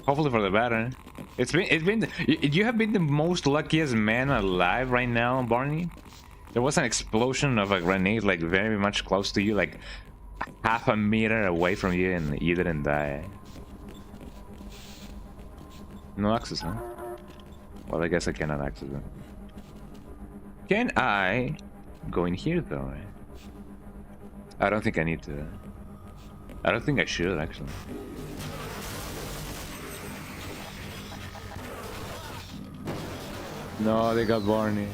for the better. You have been the most luckiest man alive right now, Barney. There was an explosion of a grenade like very much close to you, like half a meter away from you, and you didn't die. No access, huh? Well, I guess I cannot access it. Can I go in here though? I don't think I need to. I don't think I should actually. No, they got Barney.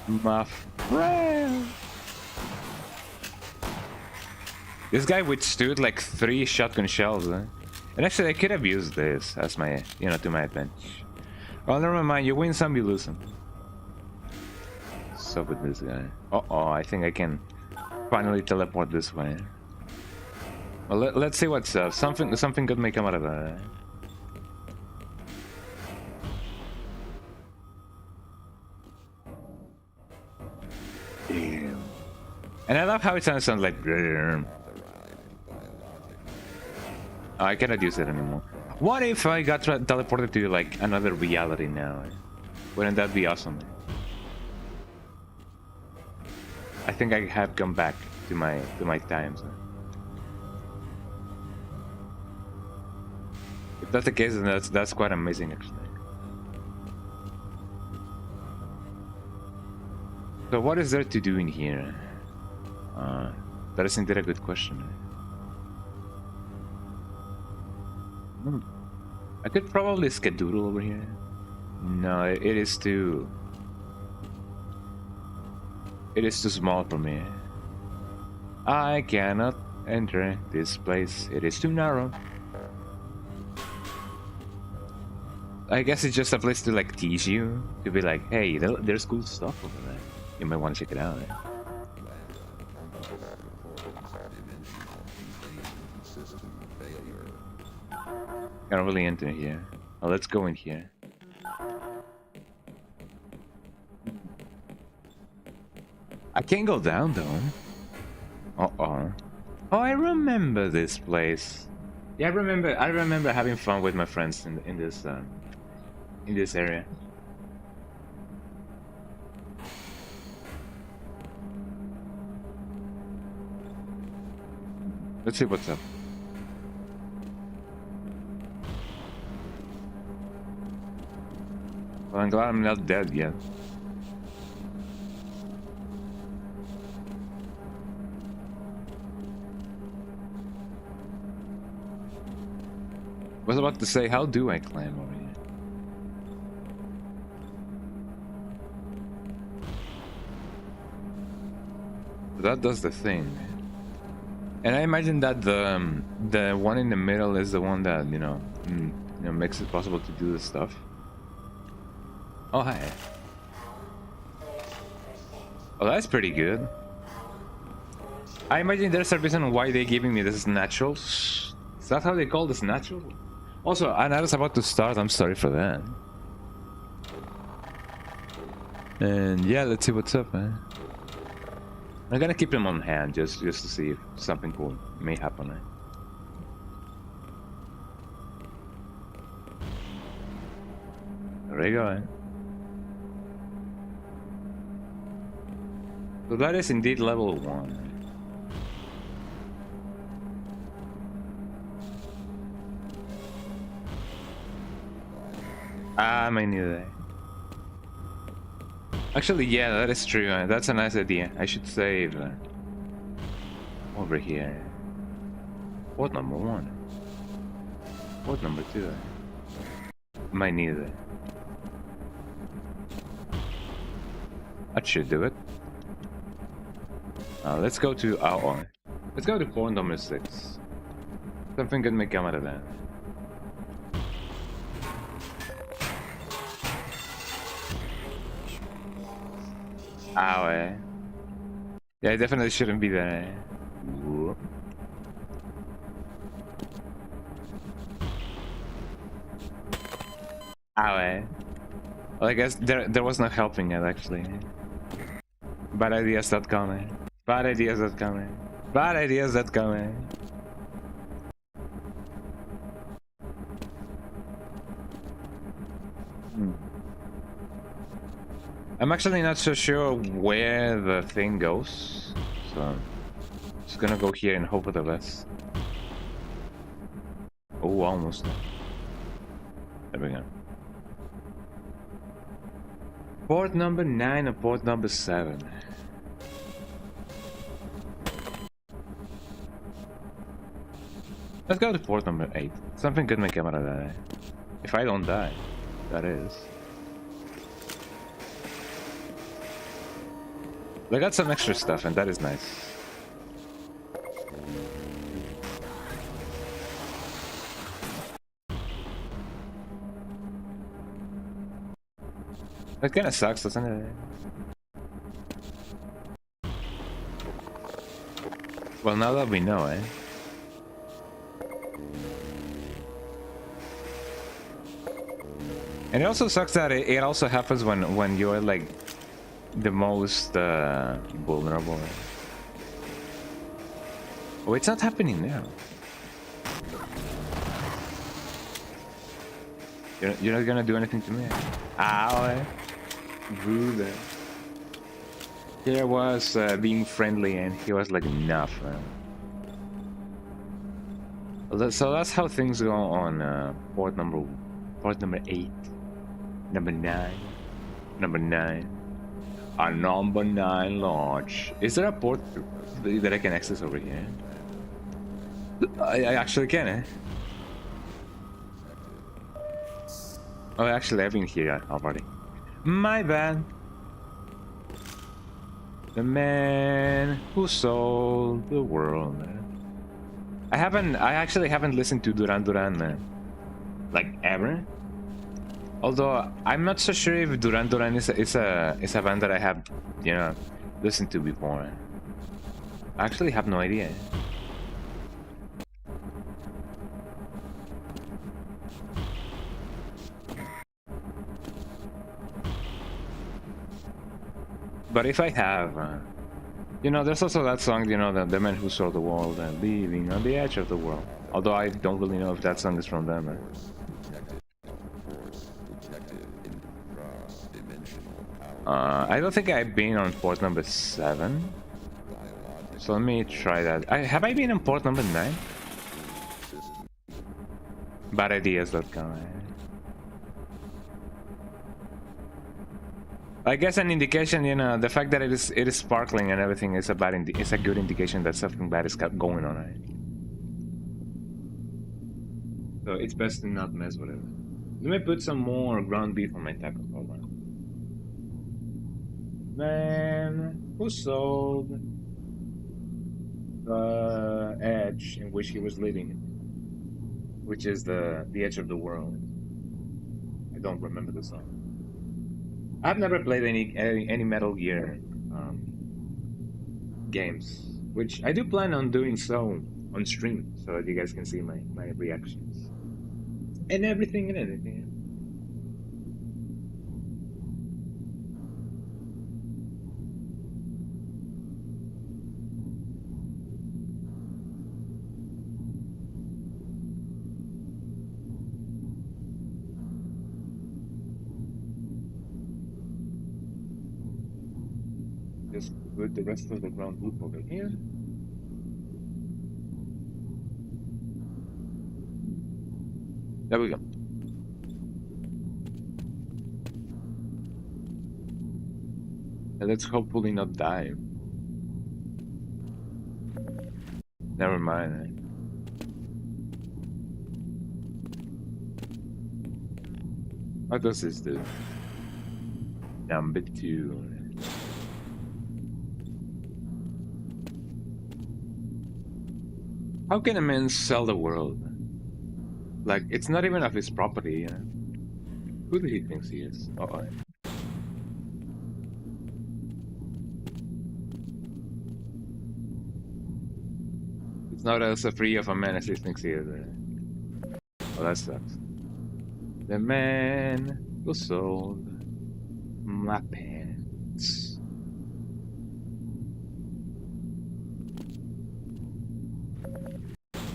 My friend. This guy withstood like 3 shotgun shells, huh? And actually, I could have used this as my, you know, to my advantage. Well, never mind. You win some, you lose some. What's up with this guy? Uh-oh, I think I can finally teleport this way. Well, let's see what's up. Something good may come out of that. Damn. And I love how it sounds like. Oh, I cannot use it anymore. What if I got teleported to like another reality now? Wouldn't that be awesome? I think I have come back to my times. If that's the case, then that's quite amazing actually. So what is there to do in here? That is indeed a good question. I could probably skedoodle over here. No, it is too small for me. I cannot enter this place. It is too narrow. I guess it's just a place to like tease you, to be like, hey, there's cool stuff over there. You might want to check it out. Can't really enter here. Oh, let's go in here. I can't go down though. Uh-oh. Oh, I remember this place. Yeah, I remember having fun with my friends in this area. Let's see what's up. Well, I'm glad I'm not dead yet. I was about to say, how do I climb over here? That does the thing. And I imagine that the one in the middle is the one that, you know, makes it possible to do this stuff. Oh, hi. Oh, that's pretty good. I imagine there's a reason why they're giving me this natural. Is that how they call this natural? Also, I was about to start. I'm sorry for that. And yeah, let's see what's up, man. I'm gonna keep him on hand just to see if something cool may happen. Right? There we go. Eh? So that is indeed level 1. I knew that. Actually, yeah, that is true. That's a nice idea. I should save over here. Port number 1. Port number 2. Might need it. That should do it. Let's go to let's go to port number 6. Something good may come out of that. Ow, eh? Yeah, I definitely shouldn't be there. Eh? Ow, eh? Well, I guess there was no helping it, actually. Badideas.com, eh? Badideas.com, eh? Badideas.com, eh? I'm actually not so sure where the thing goes, so I'm just gonna go here and hope for the best. Oh, almost. There we go. Port number 9 or port number 7? Let's go to port number 8. Something good may come out of that. If I don't die, that is. They got some extra stuff, and that is nice. That kinda sucks, doesn't it? Well, now that we know, eh? And it also sucks that it also happens when you're like the most vulnerable. Oh, it's not happening now. You're not gonna do anything to me. Ow, eh? Rude. Here I was being friendly, and he was like, enough. So that's how things go on port number 8, number 9, number 9, a number 9 launch. Is there a port that I can access over here? I actually can, eh? Oh, actually, I've been here already. My bad. The man who sold the world. I actually haven't listened to Duran Duran, like ever. Although I'm not so sure if Duran Duran is a band that I have, you know, listened to before. I actually have no idea. But if I have, you know, there's also that song, you know, the man who saw the world and living on the edge of the world. Although I don't really know if that song is from them. I don't think I've been on port number 7. So let me try that. Have I been on port number 9? Badideas.com. I guess an indication, you know, the fact that it is sparkling and everything is a good indication that something bad is going on, right? So it's best to not mess with it. Let me put some more ground beef on my taco. Hold on. Man who sold the edge in which he was living, which is the edge of the world. I don't remember the song. I've never played any Metal Gear games, which I do plan on doing so on stream, so that you guys can see my reactions and everything and anything. Just put the rest of the ground loop over here. There we go. And let's hopefully not die. Never mind. What does this do? Number 2. How can a man sell the world? Like, it's not even of his property, you know? Who do he thinks he is? Uh-oh. It's not as free of a man as he thinks he is. Oh, that sucks. The man who sold my pants.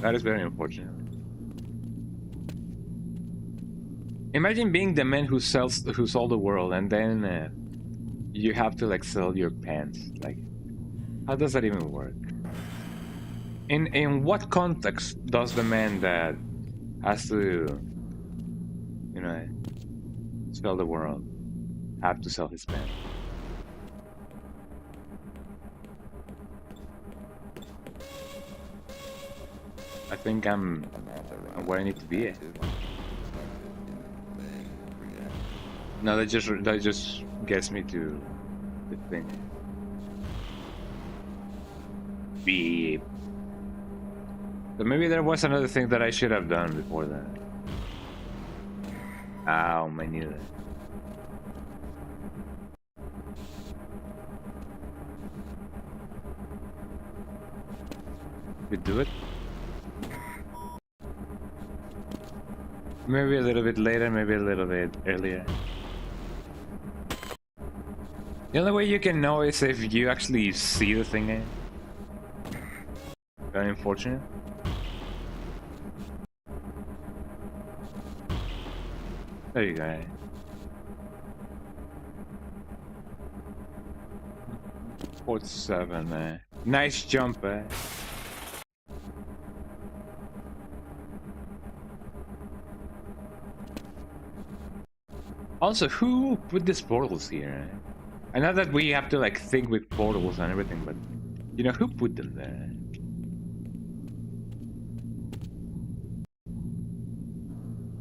That is very unfortunate. Imagine being the man who sold the world, and then you have to like sell your pants. Like, how does that even work? In what context does the man that has to, you know, sell the world have to sell his pants? I think I'm where I need to be. No, that just gets me to the thing. Beep. So maybe there was another thing that I should have done before that. Ow, my knee. You do it? Maybe a little bit later, maybe a little bit earlier. The only way you can know is if you actually see the thing. Very unfortunate. There you go. Port 7, nice jump, Also, who put these portals here? I know that we have to like think with portals and everything, but you know, who put them there?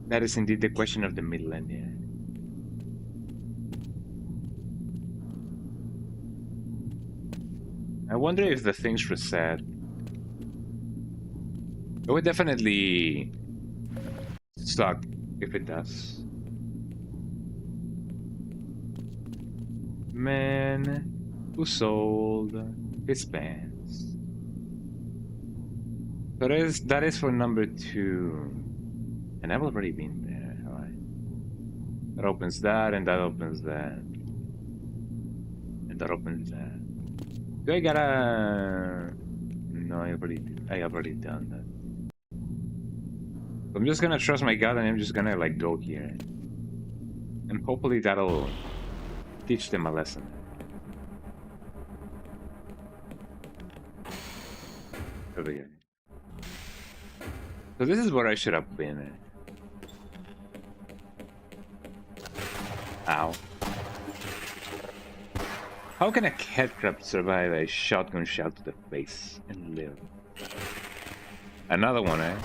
That is indeed the question of the millennia. I wonder if the things reset. It would definitely suck if it does. Man who sold his pants. So that is for number 2. And I've already been there, alright. That opens that, and that opens that. And that opens that. Do I gotta... No, I already done that. I'm just gonna trust my gut and I'm just gonna like go here. And hopefully that'll teach them a lesson. Over here. So this is where I should have been. Ow. How can a headcrab survive a shotgun shot to the face and live? Another one, eh?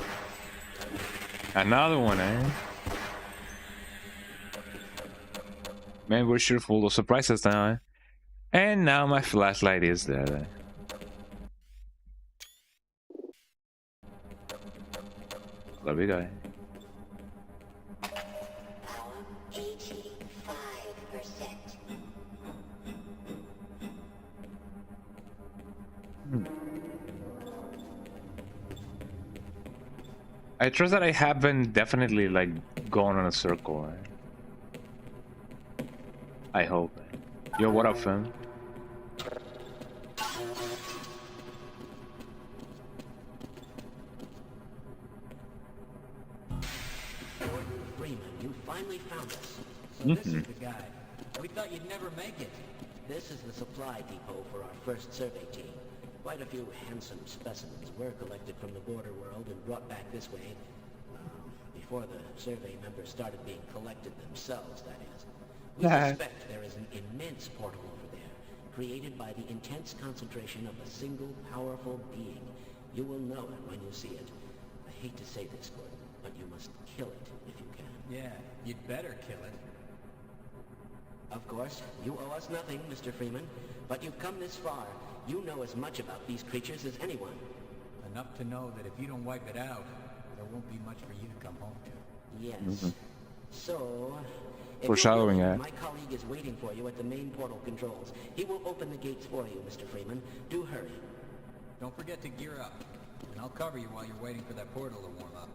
Another one, eh? Man, we're sure full of surprises now, eh? And now my flashlight is there. There we go. I trust that I haven't definitely like gone on a circle. Eh? I hope. Yo, what up, fam? Freeman, you finally found us. So this is the guy. We thought you'd never make it. This is the supply depot for our first survey team. Quite a few handsome specimens were collected from the border world and brought back this way. Before the survey members started being collected themselves, that is. We suspect there is an immense portal over there, created by the intense concentration of a single powerful being. You will know it when you see it. I hate to say this, Gordon, but you must kill it if you can. Yeah, you'd better kill it. Of course, you owe us nothing, Mr. Freeman, but you've come this far. You know as much about these creatures as anyone. Enough to know that if you don't wipe it out, there won't be much for you to come home to. Yes. So... Foreshadowing, My colleague is waiting for you at the main portal controls. He will open the gates for you, Mr. Freeman. Do hurry. Don't forget to gear up, and I'll cover you while you're waiting for that portal to warm up.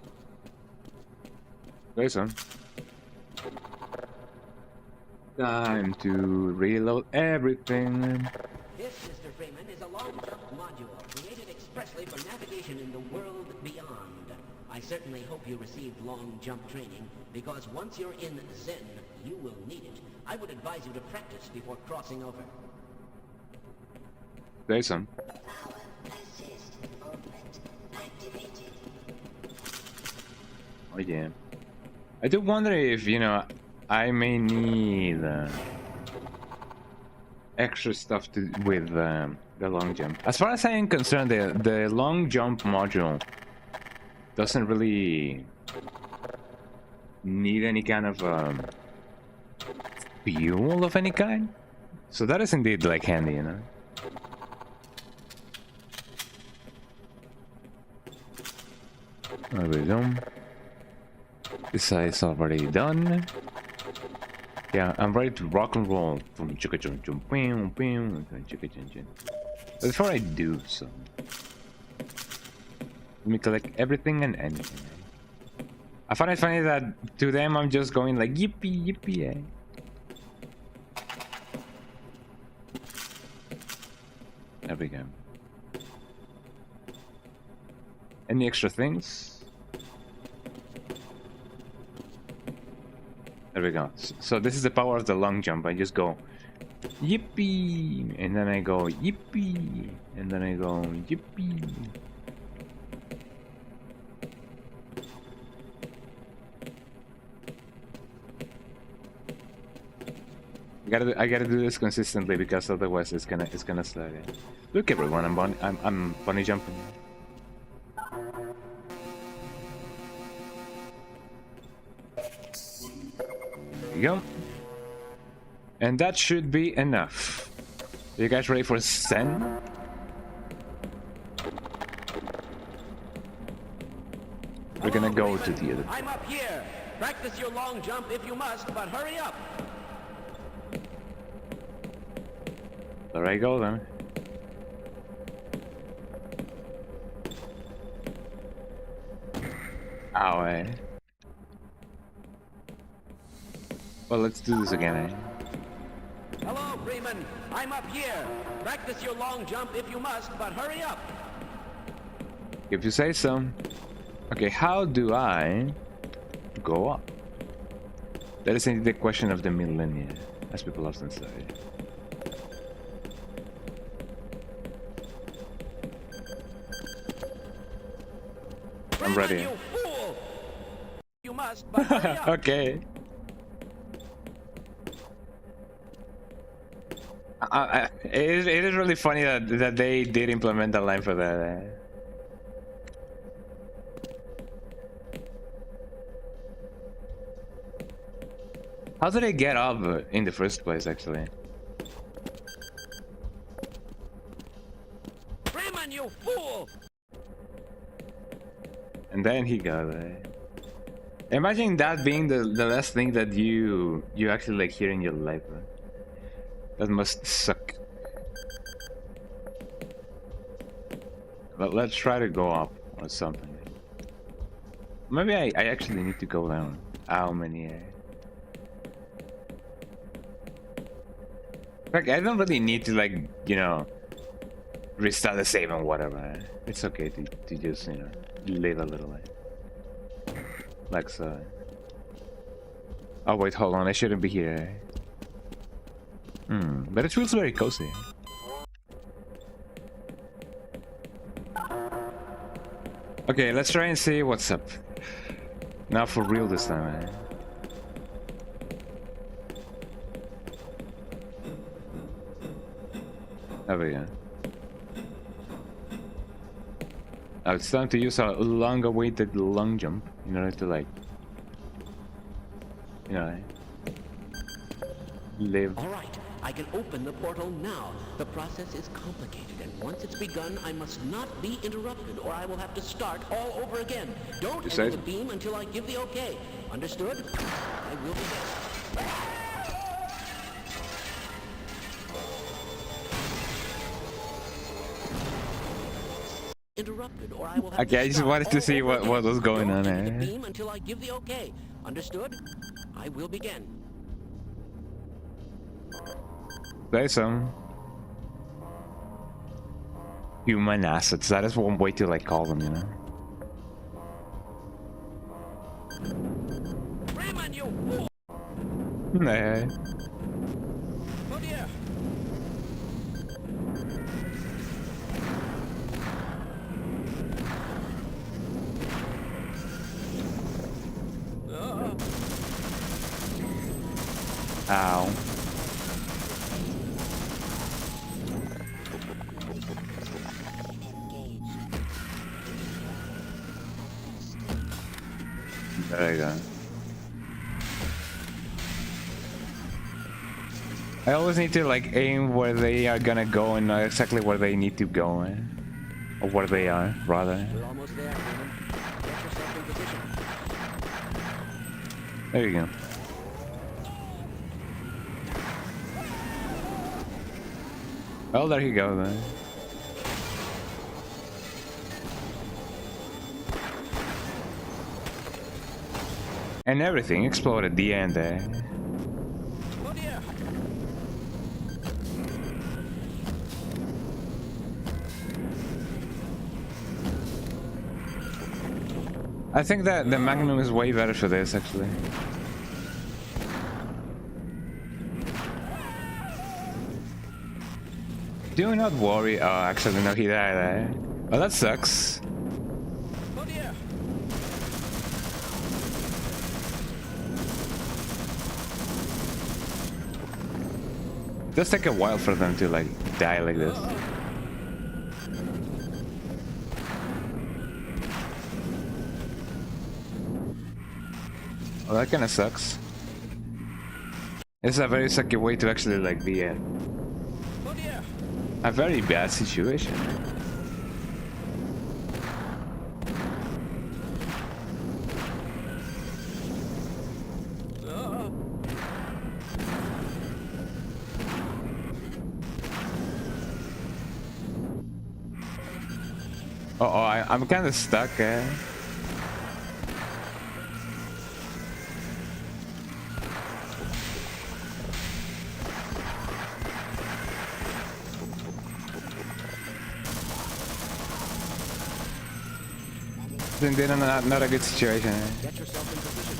Okay, son. Time to reload everything. This, Mr. Freeman, is a long jump module created expressly for navigation in the world beyond. I certainly hope you received long jump training, because once you're in Zen, you will need it. I would advise you to practice before crossing over. Okay, son. Oh yeah. I do wonder if, you know, I may need extra stuff to with the long jump. As far as I am concerned, the long jump module doesn't really need any kind of fuel of any kind. So that is indeed like handy, you know. There we go. This side is already done. Yeah, I'm ready to rock and roll. But before I do so, let me collect everything and anything. I find it funny that to them I'm just going like yippee yippee. Eh? There we go. Any extra things? There we go. So this is the power of the long jump. I just go yippee, and then I go yippee, and then I go yippee. I gotta do this consistently because otherwise it's gonna slide. Look everyone, I'm bunny jumping. There you go. And that should be enough. Are you guys ready for Zen? We're gonna go to the other. I'm up here. Practice your long jump if you must, but hurry up. There I go then. Ow, eh? Well, let's do this again, eh? Hello, Freeman. I'm up here. Practice your long jump if you must, but hurry up. If you say so. Okay, how do I go up? That is indeed the question of the millennia, as people often say. I'm ready. You fool! You must, but hurry up. Okay. It is really funny that they did implement a line for that. How did I get up in the first place, actually? Freeman, you fool! And then he got it. Imagine that being the last thing that you actually like hear in your life. Right? That must suck. But let's try to go up or something. Maybe I actually need to go down. How many? Like I don't really need to like, you know, restart the save and whatever. It's okay to just, you know, live a little like so. Oh wait, hold on, I shouldn't be here. But it feels very cozy. Okay, let's try and see what's up. Now for real this time, eh? There we go. Now it's time to use a long-awaited long jump in order to, like, you know, live. All right, I can open the portal now. The process is complicated, and once it's begun, I must not be interrupted, or I will have to start all over again. Don't enter the beam until I give the okay. Understood? I will begin. Interrupted, or I will have Okay, I just wanted to see what was going on there. Beam until I give the okay. Understood? I will begin. There's some human assets. That is one way to like call them, you know. Freeman, you fool! Nah. Oh dear. Ow. There you go. I always need to like aim where they are gonna go and not exactly where they need to go, eh? Or where they are, rather. We're almost there, Freeman. Get yourself in position. There you go. Well, there you go then. And everything exploded at the end there. Oh dear. I think that the Magnum is way better for this, actually. Do not worry. Oh, actually, no, he died. Oh, that sucks. Oh dear! It does take a while for them to like die like this. Well, that kind of sucks. It's a very sucky way to actually like be a very bad situation. I'm kind of stuck. Then not a good situation. Get yourself in position.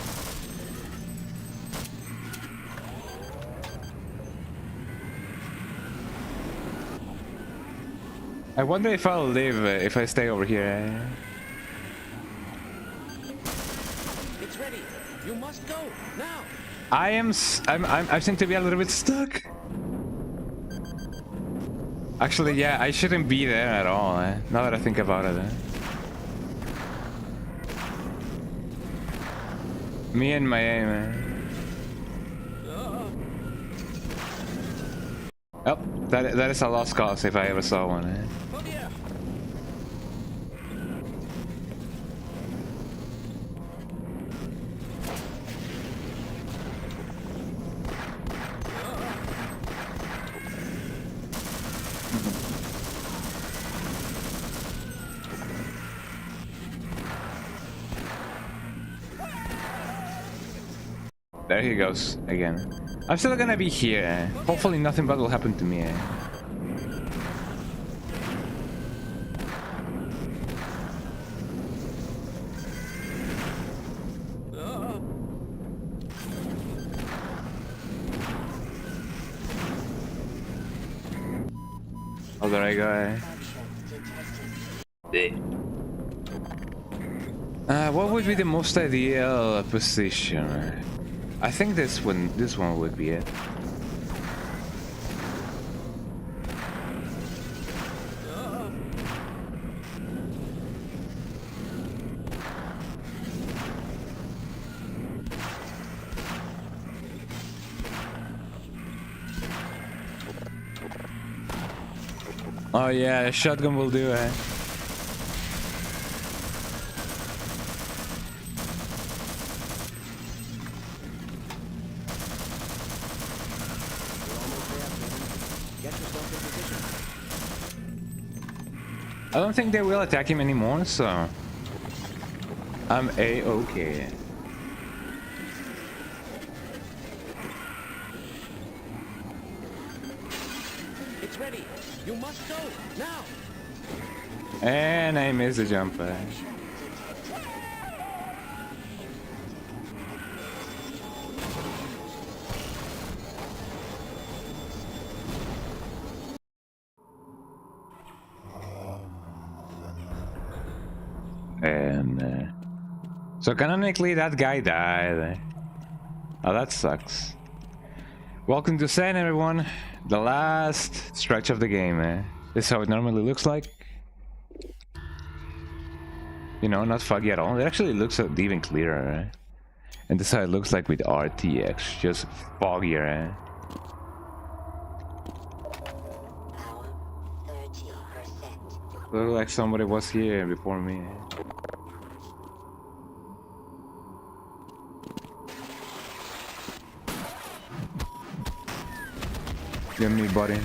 I wonder if I'll live if I stay over here. It's ready. You must go now. I seem to be a little bit stuck. Actually, yeah, I shouldn't be there at all. Now that I think about it. Me and my aim. Oh, that is a lost cause if I ever saw one. Oh dear! There he goes again. I'm still gonna be here. Hopefully nothing bad will happen to me. Oh, there I go. What would be the most ideal position? I think this one would be it. Oh yeah, a shotgun will do it. I don't think they will attack him anymore, so I'm A-okay. It's ready. You must go now. And I missed the jump. And so canonically that guy died. Oh, that sucks. Welcome to Sen, everyone. The last stretch of the game. This is how it normally looks like. You know, not foggy at all. It actually looks even clearer. And this is how it looks like with RTX, just foggier. Looks like somebody was here before me. Give me, buddy.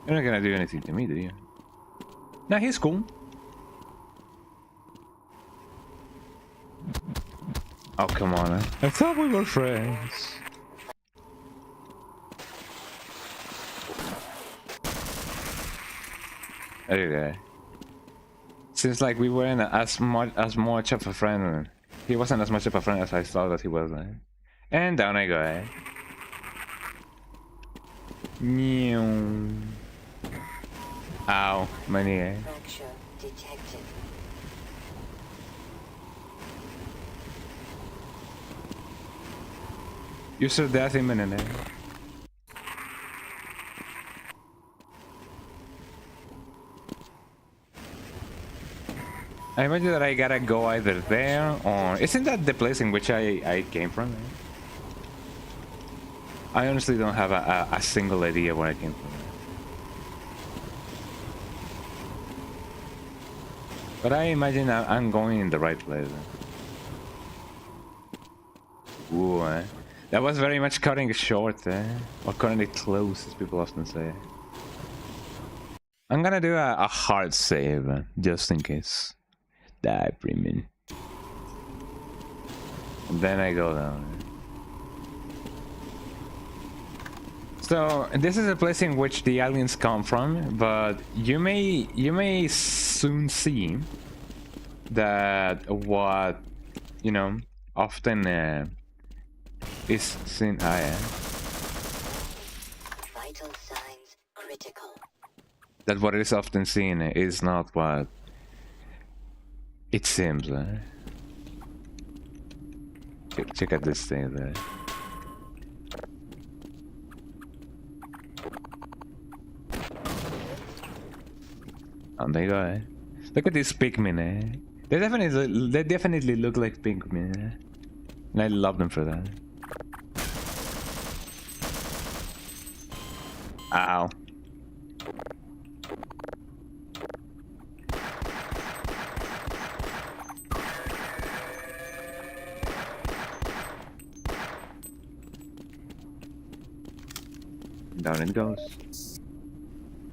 You're not gonna do anything to me, do you? Nah, he's cool. Oh, come on. I thought we were friends. Okay. Seems like we weren't as much of a friend He wasn't as much of a friend as I thought that he was. And down I go. Ow, my knee. Fracture detected. User death imminent. I imagine that I gotta go either there or... Isn't that the place in which I came from? I honestly don't have a single idea where I came from. But I imagine I'm going in the right place. Ooh, that was very much cutting it short, or cutting it close, as people often say. I'm gonna do a hard save, just in case. Die, Freeman. And then I go down. So this is a place in which the aliens come from, but you may soon see that what often is seen. Vital signs critical. That what is often seen is not what it seems. Check out this thing there. And there you go. Look at this Pikmin. They definitely look like Pikmin. And I love them for that. Ow. Down it goes.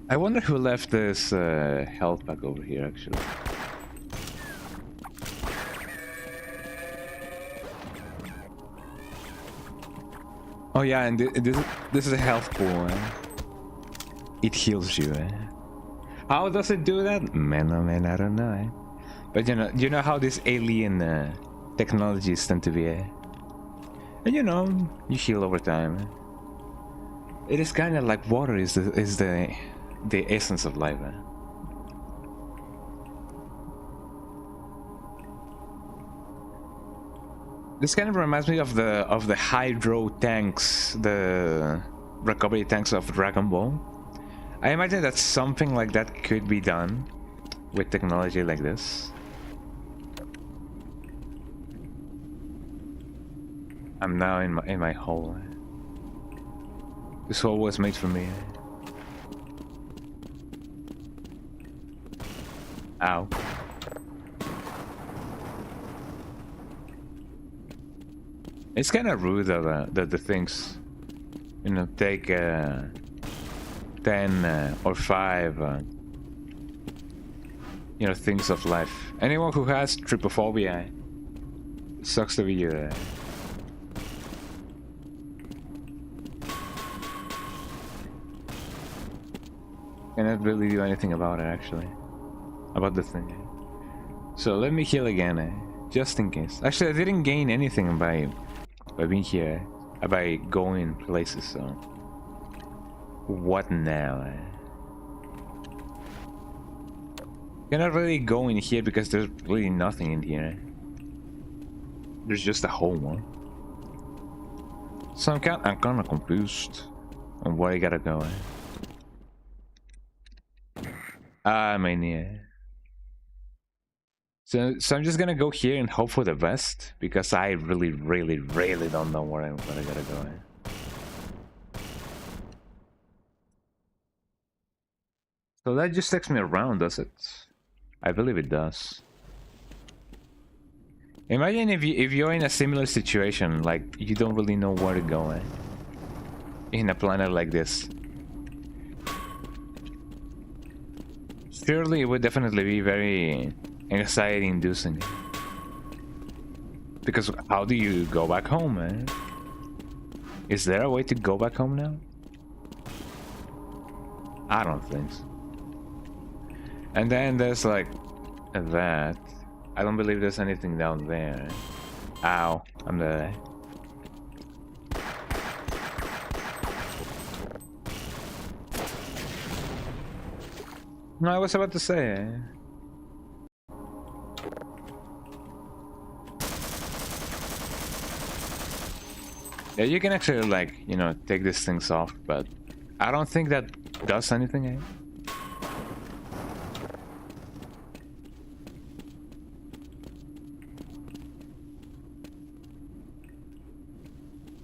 I wonder who left this health pack over here, actually. Oh yeah, and this is a health pool. It heals you. How does it do that? Man, oh man, I don't know. But you know how these alien technologies tend to be. And you heal over time. It is kind of like water is the essence of life. This kind of reminds me of the hydro tanks, the recovery tanks of Dragon Ball. I imagine that something like that could be done with technology like this. I'm now in my hole. This hole was made for me. Ow. It's kind of rude that the things, take 10 or 5, things of life. Anyone who has trypophobia, sucks to be you. Cannot really do anything about it, actually. About the thing. So let me heal again, just in case. Actually, I didn't gain anything by being here, by going places, so... What now? Cannot really go in here because there's really nothing in here. There's just a hole. So I'm kind of confused on where I gotta go. My knee. So I'm just gonna go here and hope for the best, because I really don't know where I gotta go. So that just takes me around, does it? I believe it does. Imagine if you're in a similar situation, like you don't really know where to go, in a planet like this. Surely it would definitely be very anxiety-inducing. Because how do you go back home, man? Is there a way to go back home now? I don't think so. And then there's like that. I don't believe there's anything down there. Ow, I'm dead. No, I was about to say. Yeah, you can actually, like, you know, take these things off, but I don't think that does anything, eh?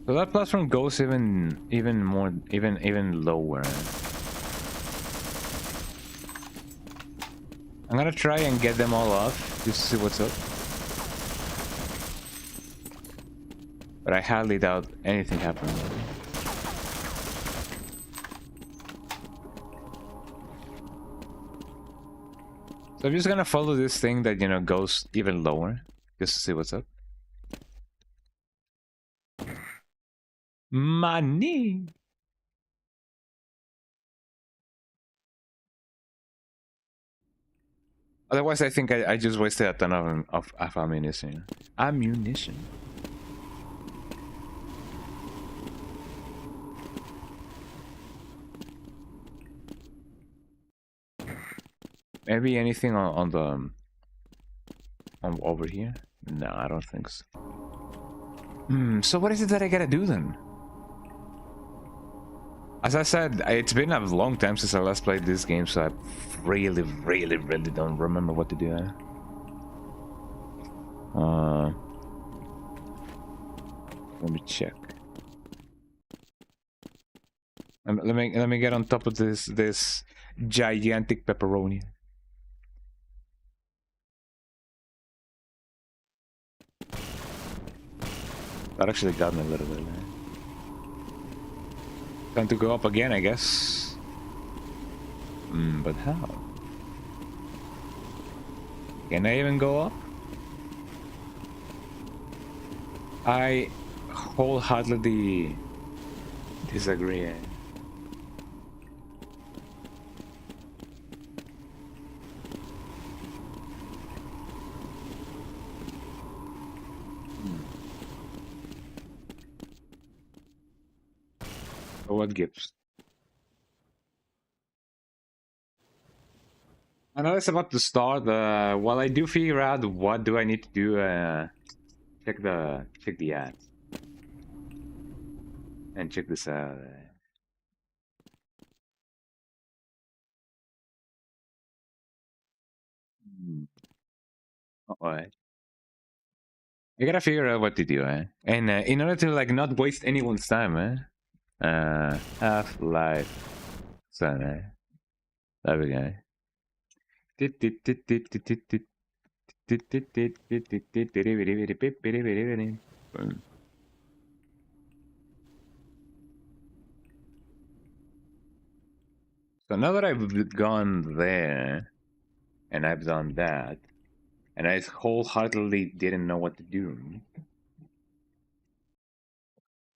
So that platform goes even more, even lower. I'm gonna try and get them all off just to see what's up. But I highly doubt anything happened. So I'm just gonna follow this thing that, you know, goes even lower just to see what's up. Money! Otherwise, I think I just wasted a ton of ammunition. Ammunition. Maybe anything on the over here? No, I don't think so. So what is it that I gotta do then? As I said, it's been a long time since I last played this game, so I really don't remember what to do. Let me check. Let me get on top of this gigantic pepperoni. That actually got me a little bit. Time to go up again, I guess. But how? Can I even go up? I wholeheartedly disagree. What gives? I know it's about to start. While I do figure out what do I need to do, check the ads and check this out. Alright. I gotta figure out what to do, and in order to like not waste anyone's time, Half-Life, son, there we go. So now that I've gone there, and I've done that, and I wholeheartedly didn't know what to do,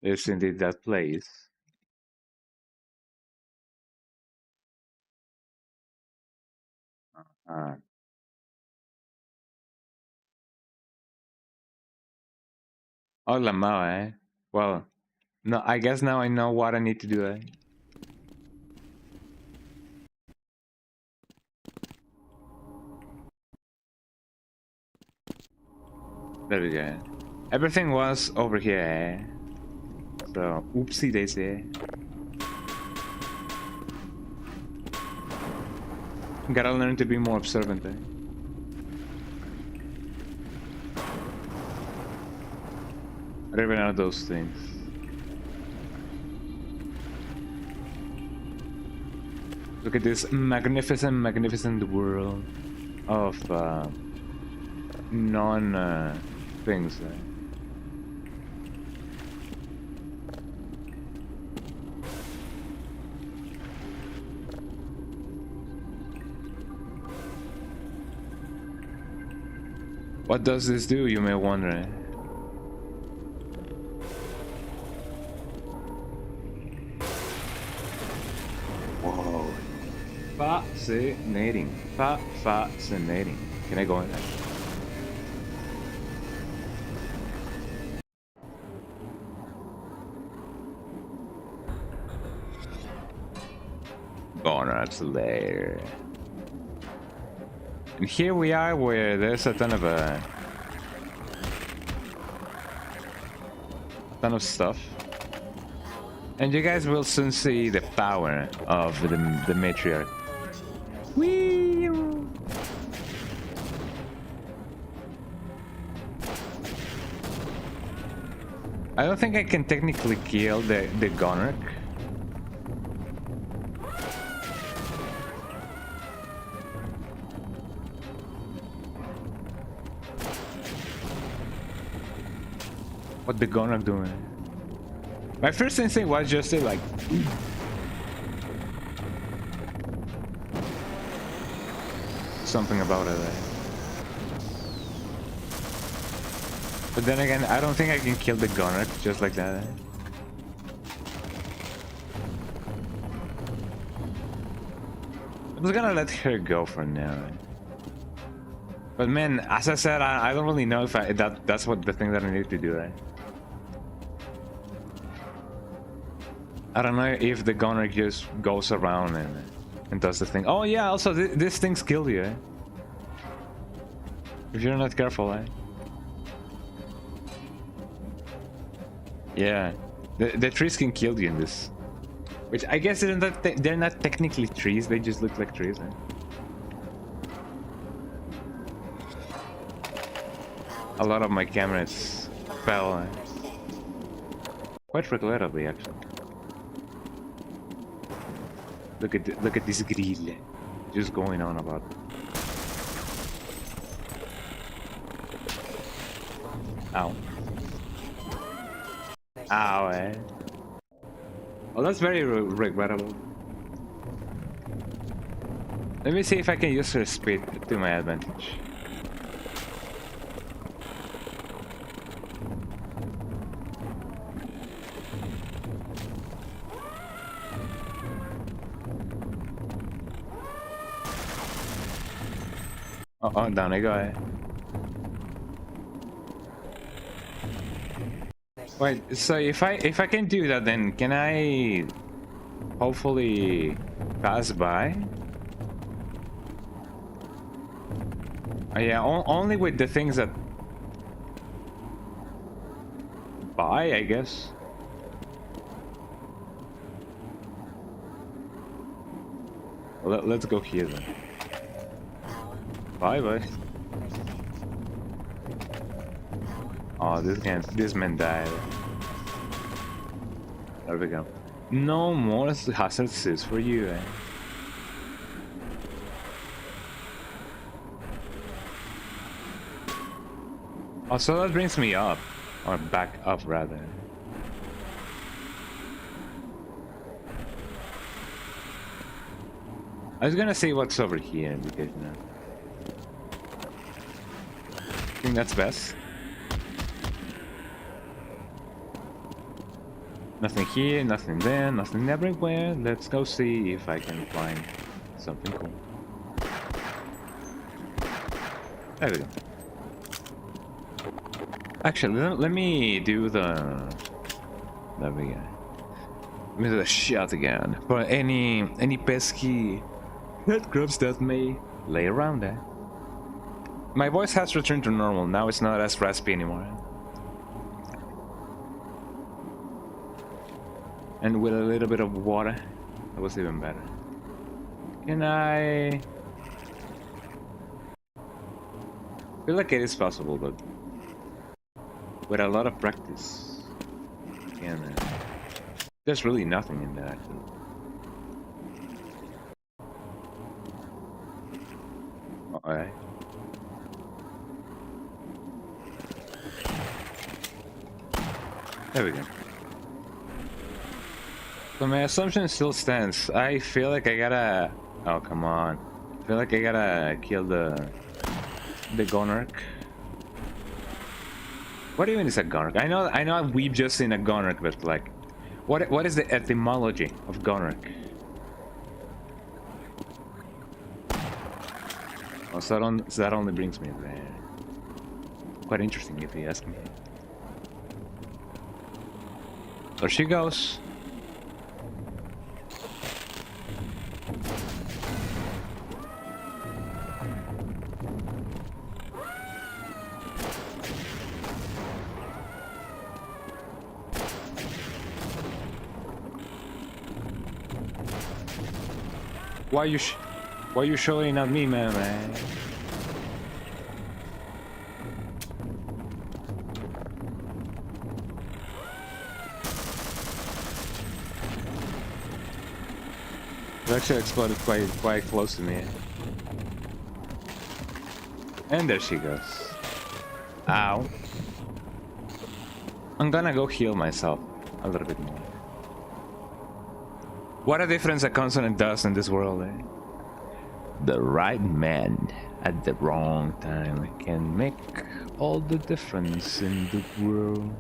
it's indeed that place. Oh, Lamau, Well, no, I guess now I know what I need to do, There we go. Everything was over here, So, oopsie daisy. Gotta learn to be more observant, I don't even know those things. Look at this magnificent, magnificent world of non-things. What does this do, you may wonder? Whoa. Fascinating. Fascinating. Can I go in there? Gonarch's lair. And here we are where there's a ton of stuff. And you guys will soon see the power of the matriarch. Whee! I don't think I can technically kill the Gonarch. What the Gonarch doing? My first instinct was just to like... something about it. But then again, I don't think I can kill the Gonarch just like that. I'm just gonna let her go for now. But man, as I said, I don't really know if that's what the thing that I need to do, right? I don't know if the Gonarch just goes around and does the thing. Oh yeah, also this thing's kill you, eh? If you're not careful, eh? Yeah, the trees can kill you in this. Which I guess they're not technically trees, they just look like trees, eh? A lot of my cameras fell, eh? Quite regrettably, actually. Look at this grill, just going on about. Ow. Ow, eh? Well, that's very regrettable. Let me see if I can use her speed to my advantage. Oh, down I go, eh? Wait, so if I can do that, then can I hopefully pass by? Oh, yeah, only with the things that buy, I guess. Let's go here then. Bye bye. Oh, this man died. There we go. No more hazard assist for you, eh? Oh, so that brings me up. Or back up, rather. I was gonna see what's over here, because, you know. I think that's best. Nothing here, nothing there, nothing everywhere. Let's go see if I can find something cool. There we go. Actually, let me do the... There we go. Let me do the shotgun for any pesky headcrabs that may lay around there. My voice has returned to normal. Now it's not as raspy anymore. And with a little bit of water, it was even better. Can I... feel like it is possible, but with a lot of practice, there's really nothing in there, actually. Alright. There we go. So my assumption still stands. I feel like I gotta... Oh, come on. I feel like I gotta kill the Gonarch. What even is a Gonarch? I know we've just seen a Gonarch, but like... What is the etymology of Gonarch? Oh, so that only brings me there. Quite interesting if you ask me. There she goes. Why you showing at me, man? It actually exploded quite close to me. And there she goes. Ow. I'm gonna go heal myself a little bit more. What a difference a consonant does in this world, eh? The right man at the wrong time can make all the difference in the world.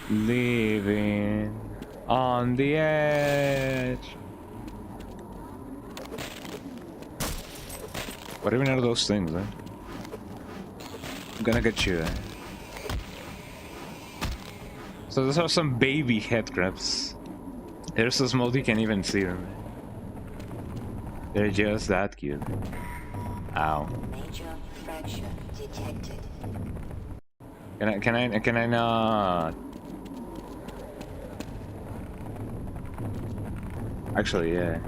Living on the edge. What even are those things, eh? I'm gonna get you, eh? So those are some baby head crabs. They're so small you can't even see them. They're just that cute. Ow. Major fracture detected. Can I not? Actually, yeah.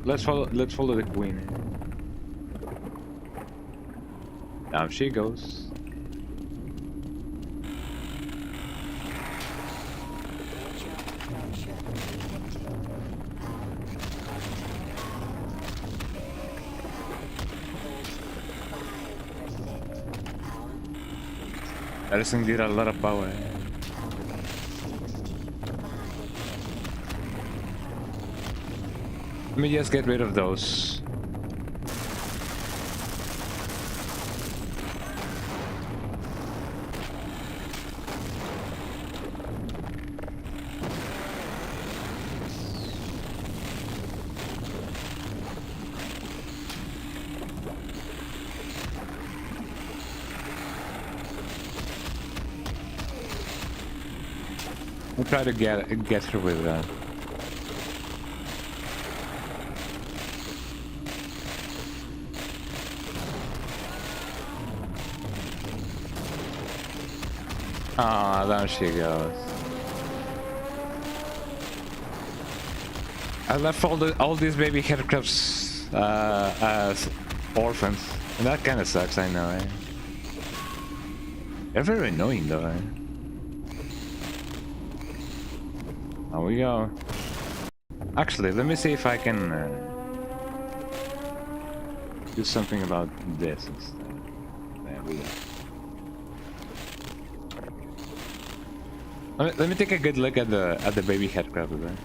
Let's follow the queen. Down she goes. Major fracture detected. That thing did a lot of power. Let me just get rid of those. We'll try to get through with that. Ah, down she goes. I left all these baby headcrabs as orphans, and that kind of sucks. I know. Eh? They're very annoying, though. Eh? Here we go. Actually, let me see if I can do something about this instead. There we go. Let me take a good look at the baby headcrab. Right?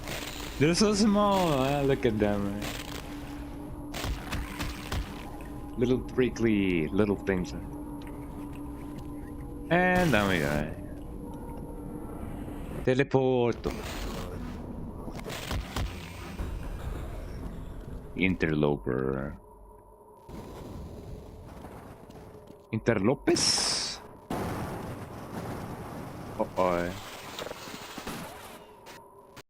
They're so small. Look at them. Right? Little prickly little things. Right? And down we go. Right? Teleporto. Interloper. Interlopes? Uh-oh.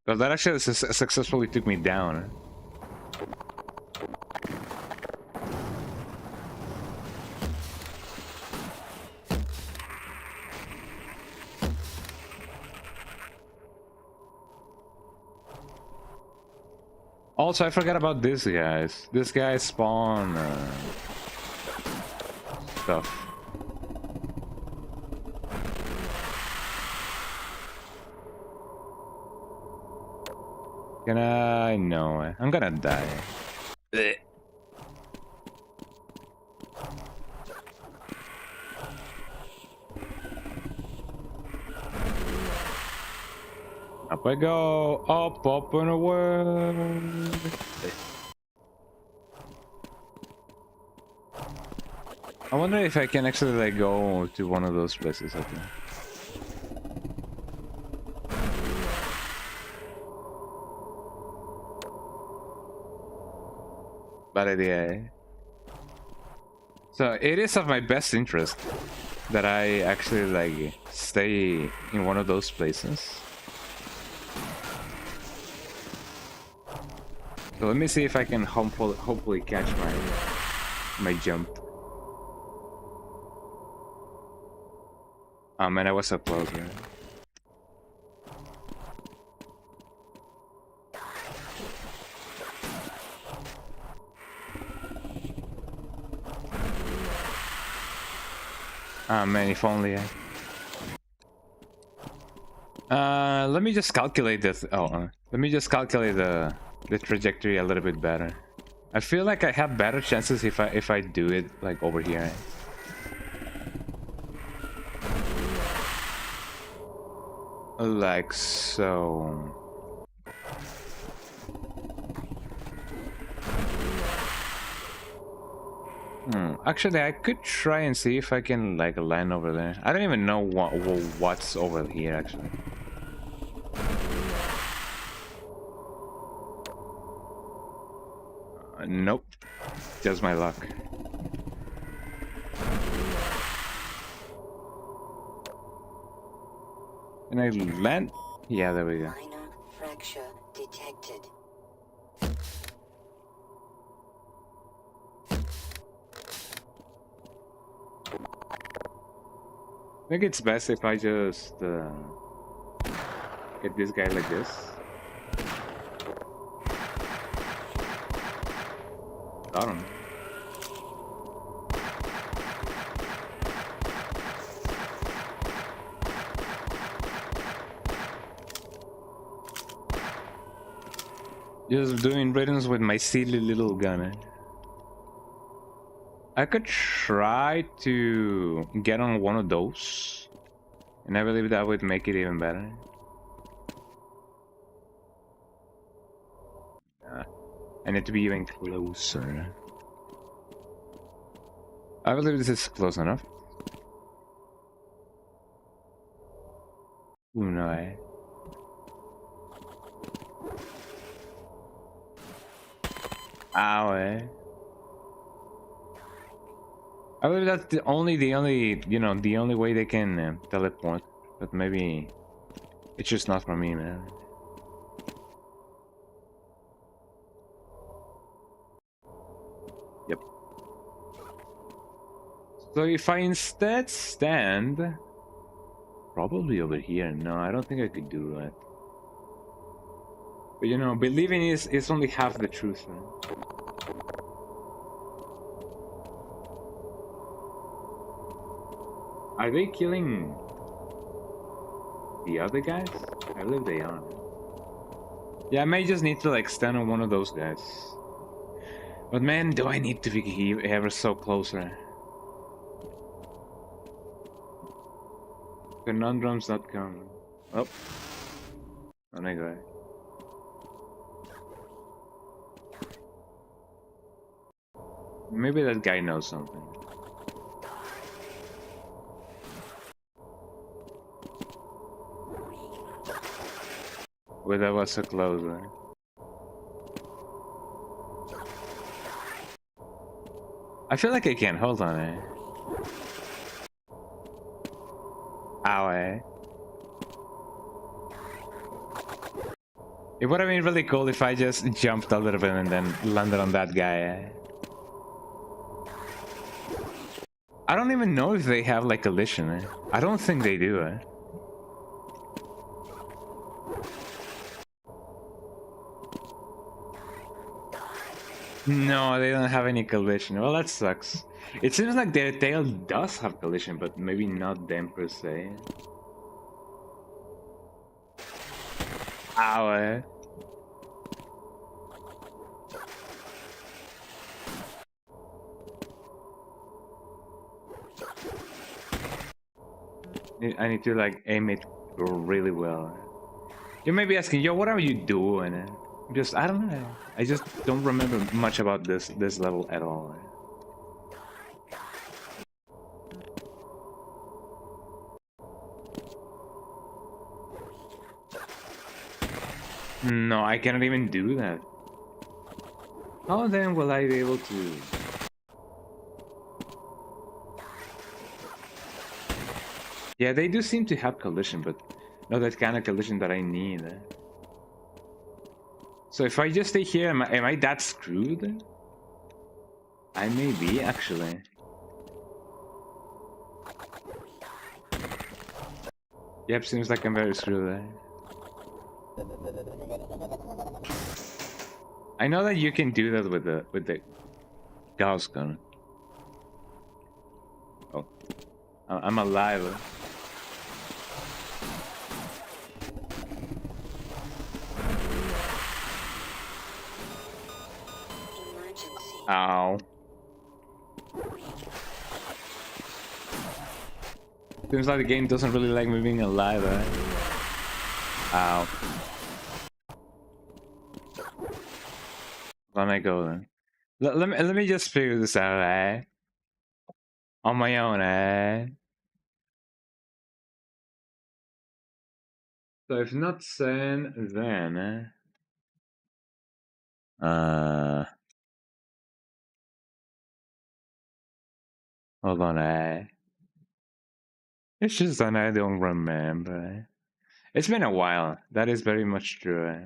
Well, that actually successfully took me down. Also, I forgot about this guys. This guy spawn stuff. Can I? No, I'm gonna die. Blech. Up I go, up and away. I wonder if I can actually like go to one of those places. I think. Bad idea. Eh? So it is of my best interest that I actually like stay in one of those places. So let me see if I can hopefully catch my jump. Oh man, I was so close, man. Ah man, if only. Let me just calculate this. Let me just calculate the trajectory a little bit better. I feel like I have better chances if I do it like over here. Like so. Actually, I could try and see if I can like land over there. I don't even know what's over here actually. Nope, just my luck. Can I land? Yeah, there we go. Minor fracture detected. I think it's best if I just get this guy like this. I don't know. Just doing riddance with my silly little gun. I could try to get on one of those, and I believe that would make it even better. I need to be even closer. I believe this is close enough. Ooh, no. Ow, I believe that's the only way they can teleport. But maybe it's just not for me, man. Yep. So if I instead stand, probably over here. No, I don't think I could do that. But you know, believing is only half the truth, man. Are they killing the other guys? I believe they are. Yeah, I may just need to like stand on one of those guys. But man, do I need to be ever so closer. Conundrums.com. Oh. Oh my god. Maybe that guy knows something. Well, that was so close, right? I feel like I can. Hold on, Ow, It would have been really cool if I just jumped a little bit and then landed on that guy, I don't even know if they have like collision, I don't think they do, No, they don't have any collision. Well, that sucks. It seems like their tail does have collision, but maybe not them per se. Ow, I need to like aim it really well. You may be asking, yo, what are you doing? I don't know. I just don't remember much about this level at all. No, I cannot even do that. How then will I be able to? Yeah, they do seem to have collision, but not that kind of collision that I need. So if I just stay here, am I that screwed? I may be, actually. Yep, seems like I'm very screwed. I know that you can do that with the Gauss gun. Oh, I'm alive. Emergency. Ow. Seems like the game doesn't really like me being alive, eh? Ow. Let me go then. Let me just figure this out, eh? On my own, eh? So if not Sen, then hold on, eh? It's just that I don't remember. It's been a while. That is very much true. Eh?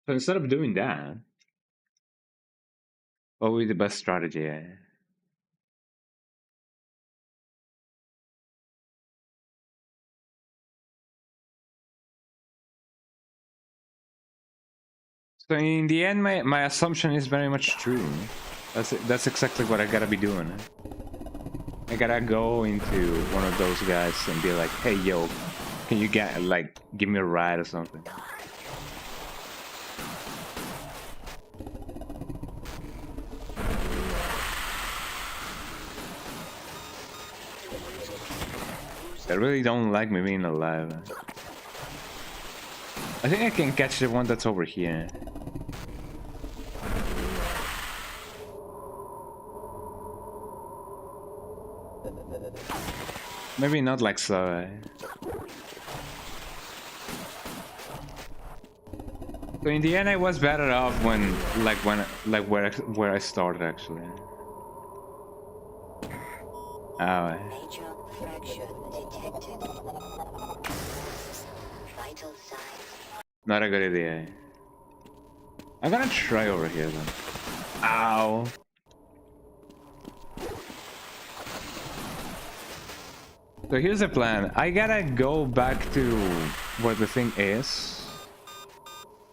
So instead of doing that, what would be the best strategy? Eh? So in the end, my assumption is very much true. That's exactly what I gotta be doing. I gotta go into one of those guys and be like, "Hey, yo, can you get like give me a ride or something?" They really don't like me being alive. I think I can catch the one that's over here. Maybe not like so. Eh? So in the end, I was better off when where I started actually. Oh. Eh? Major fracture detected. Vital signs. Not a good idea. I'm gonna try over here then. Ow. So here's the plan. I gotta go back to where the thing is.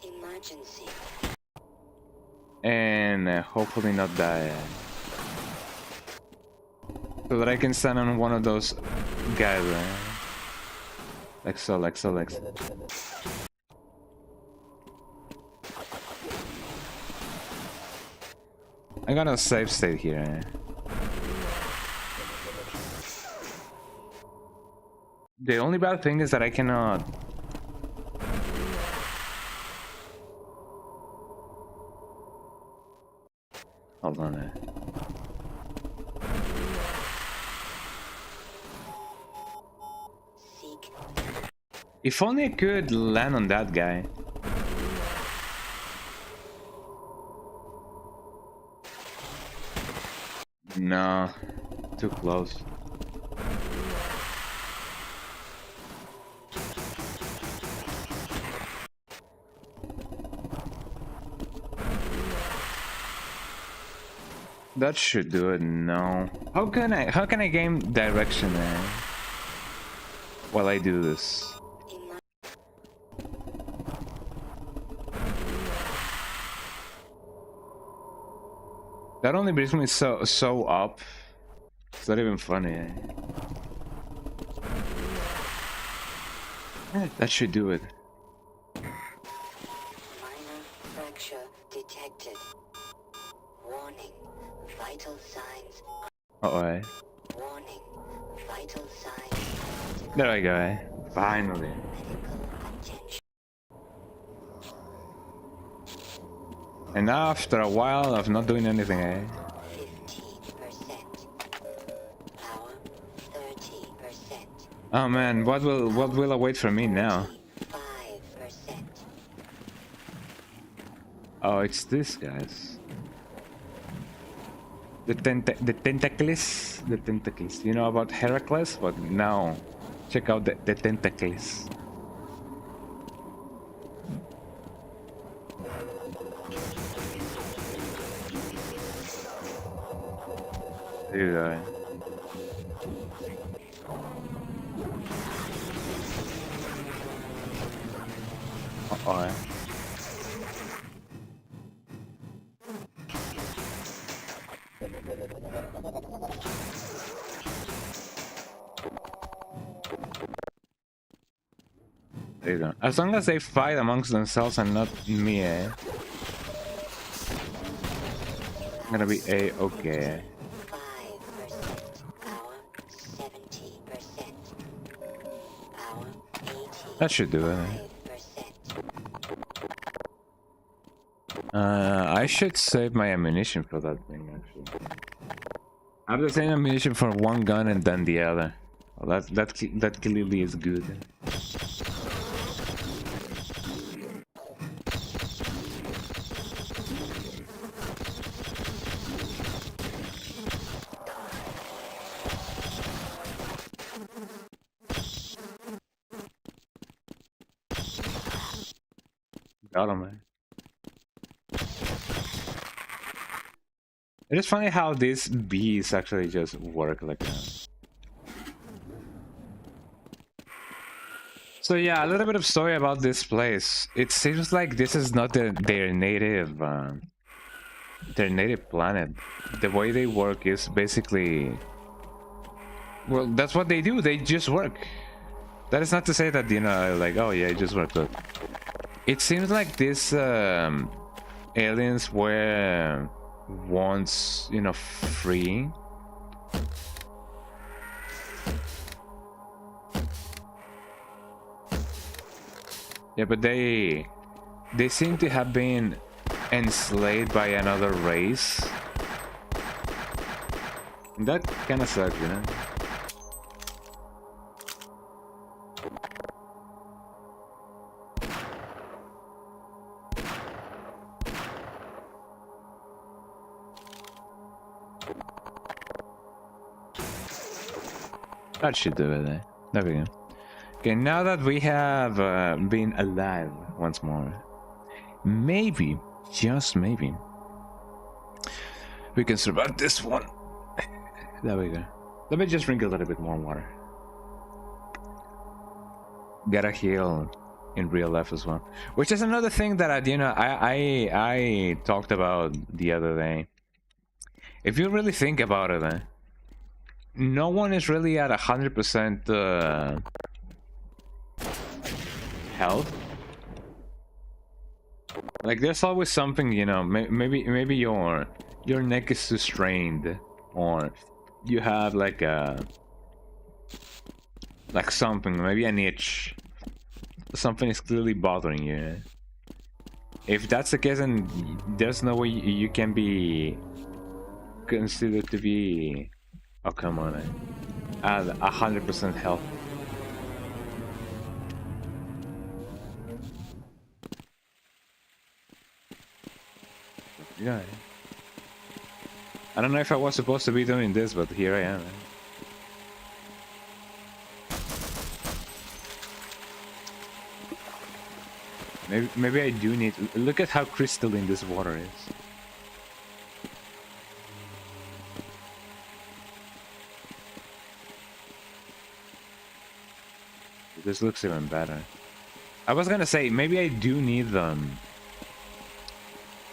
Emergency. And hopefully not die. So that I can stand on one of those guys. Like so, like so, like so. I got a safe state here. The only bad thing is that I cannot. Hold on. Seek. If only I could land on that guy. No, too close. That should do it. No. How can I gain direction while I do this? That only brings me so up. It's not even funny. That should do it. Minor fracture detected. Warning. Vital signs. Uh-oh. Warning. Vital signs. There I go. Finally. Medical attention. And now after a while of not doing anything, 15%. Power 30%. Oh man, what will await for me now? 5%. Oh, it's this guys. The tentacles. The tentacles. You know about Heracles? But now, check out the tentacles. There you go. Uh-oh. There you go. As long as they fight amongst themselves and not me, eh? I'm gonna be A-okay. 5% power, 70% power, 80%. That should do it. I should save my ammunition for that thing, actually. I have the same ammunition for one gun and then the other. Well, that clearly is good. Got him, man. It is funny how these bees actually just work like that. So yeah, a little bit of story about this place. It seems like this is not their native planet. The way they work is basically, well, that's what they do. They just work. That is not to say that, you know, like, oh yeah, it just worked. But it seems like these aliens were once, you know, free. Yeah, but they seem to have been enslaved by another race. And that kind of sucks, you know. That should do it, eh? There we go. Okay, now that we have been alive once more, maybe, just maybe, we can survive this one. There we go. Let me just drink a little bit more water. Gotta heal in real life as well, which is another thing that I talked about the other day. If you really think about it, no one is really at 100% health. Like, there's always something, you know. Maybe your neck is too strained, or you have like something, maybe an itch. Something is clearly bothering you. If that's the case, then there's no way you can be considered to be, oh come on, at 100% health. Yeah. I don't know if I was supposed to be doing this, but here I am. Maybe I do need. Look at how crystalline this water is. This looks even better. I was gonna say maybe I do need them.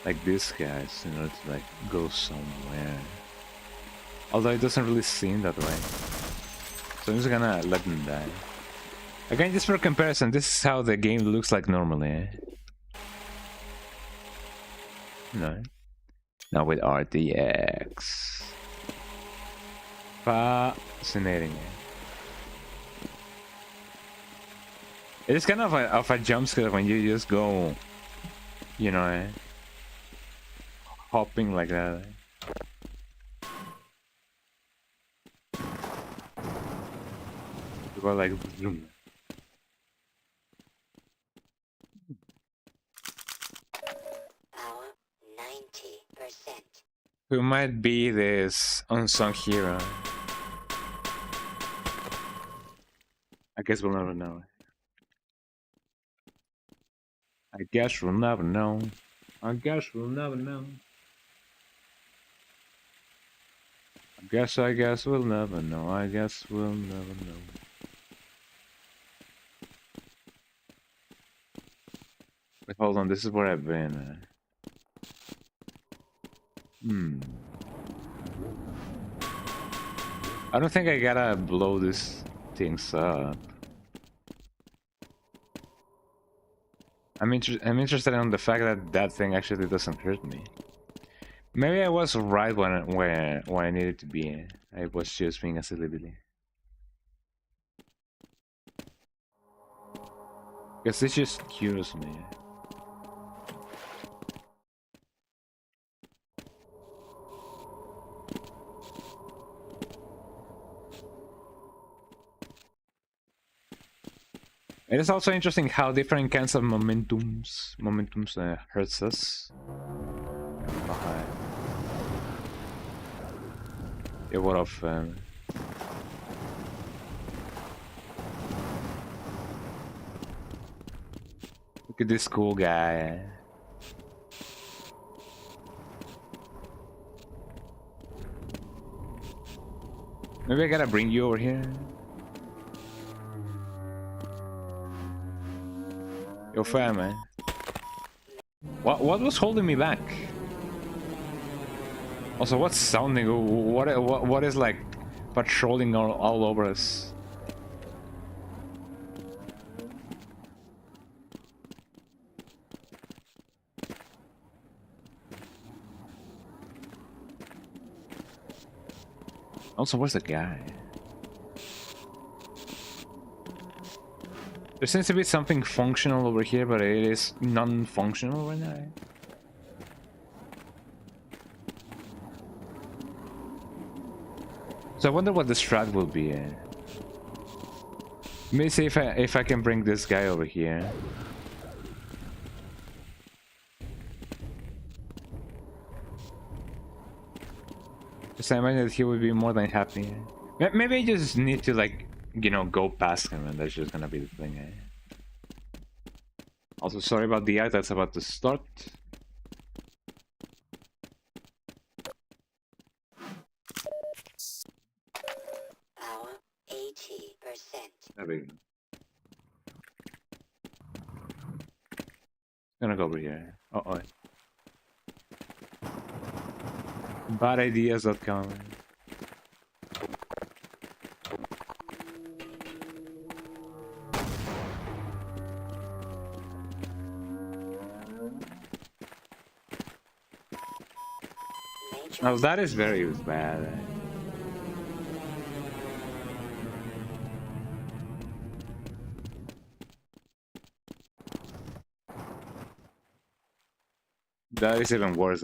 Like these guys, in order to like go somewhere. Although it doesn't really seem that way. So I'm just gonna let them die. Again, just for comparison, this is how the game looks like normally. No. Now with RTX. Fascinating. It is kind of a jump scare when you just go, you know, hopping like that. You go like zoom. Power 90%. Who might be this unsung hero? I guess we'll never know. I guess we'll never know. I guess we'll never know. I guess we'll never know. I guess we'll never know. Wait, hold on, this is where I've been. I don't think I gotta blow these things up. I'm interested in the fact that that thing actually doesn't hurt me. Maybe I was right when I needed to be. I was just being a silly billy. Guess this just cures me. It is also interesting how different kinds of momentums hurts us. Yeah, what of look at this cool guy. Maybe I gotta bring you over here. Yo, fam, man. What was holding me back? Also, what's sounding? What is like patrolling all over us? Also, where's the guy? There seems to be something functional over here, but it is non-functional right now. So I wonder what the strat will be. Let me see if I can bring this guy over here. Because I imagine that he would be more than happy. Maybe I just need to, like, you know, go past him, and that's just gonna be the thing. Also, sorry about the ad that's about to start. Hour 80%. There we go. Gonna go over here. Uh-oh. Badideas.com. Now that is very bad. That is even worse.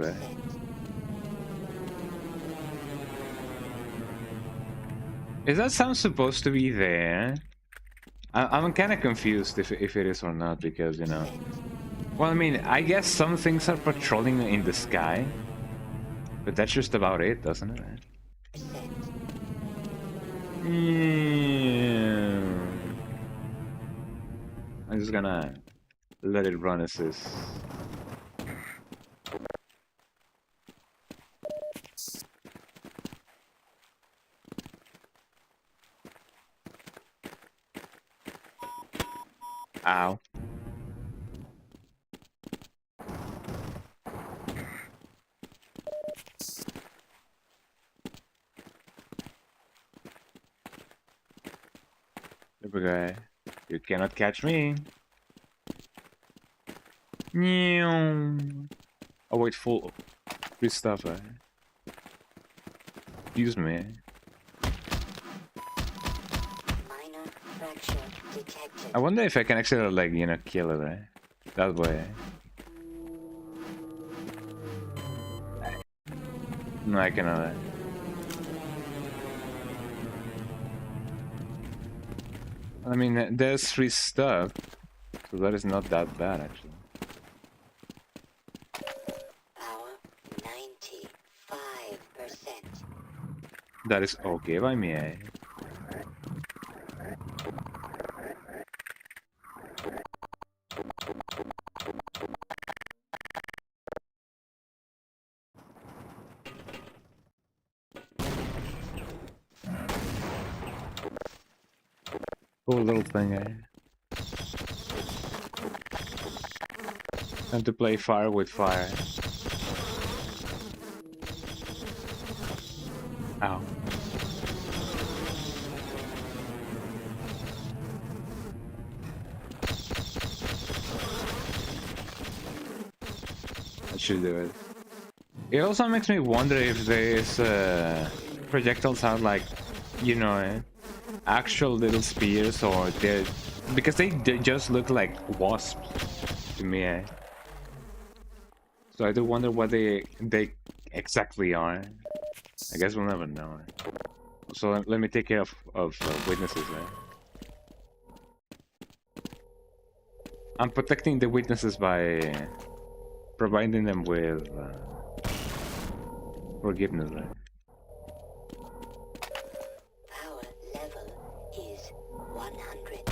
Is that sound supposed to be there? I'm kind of confused if it is or not, because, you know... Well, I mean, I guess some things are patrolling in the sky. But that's just about it, doesn't it? Yeah. I'm just gonna let it run as is. Ow. Guy, you cannot catch me. Oh wait, full free stuff. Excuse me. Minor fracture detected. I wonder if I can actually, like, you know, kill it that way. No, I cannot. I mean, there's free stuff, so that is not that bad, actually. Hour 95%. That is okay by me, eh? Cool little thing, eh? Time to play fire with fire. Ow. should do it. It also makes me wonder if these projectiles are like, you know, actual little spears, or they're, because they just look like wasps to me. So I do wonder what they exactly are. I guess we'll never know. So let me take care of witnesses. I'm protecting the witnesses by providing them with forgiveness. Power level is 100.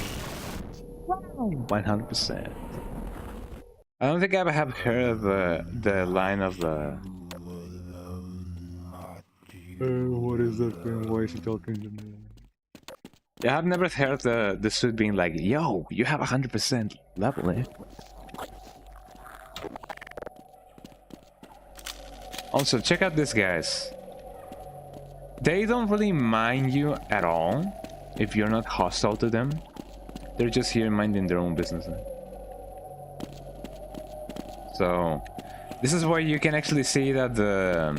100%. I don't think I have heard the line of the. What is that thing? Why is he talking to me? Yeah, I've never heard the suit being like, "Yo, you have 100% level, eh?" Also, check out these guys. They don't really mind you at all if you're not hostile to them. They're just here minding their own business. So, this is where you can actually see that the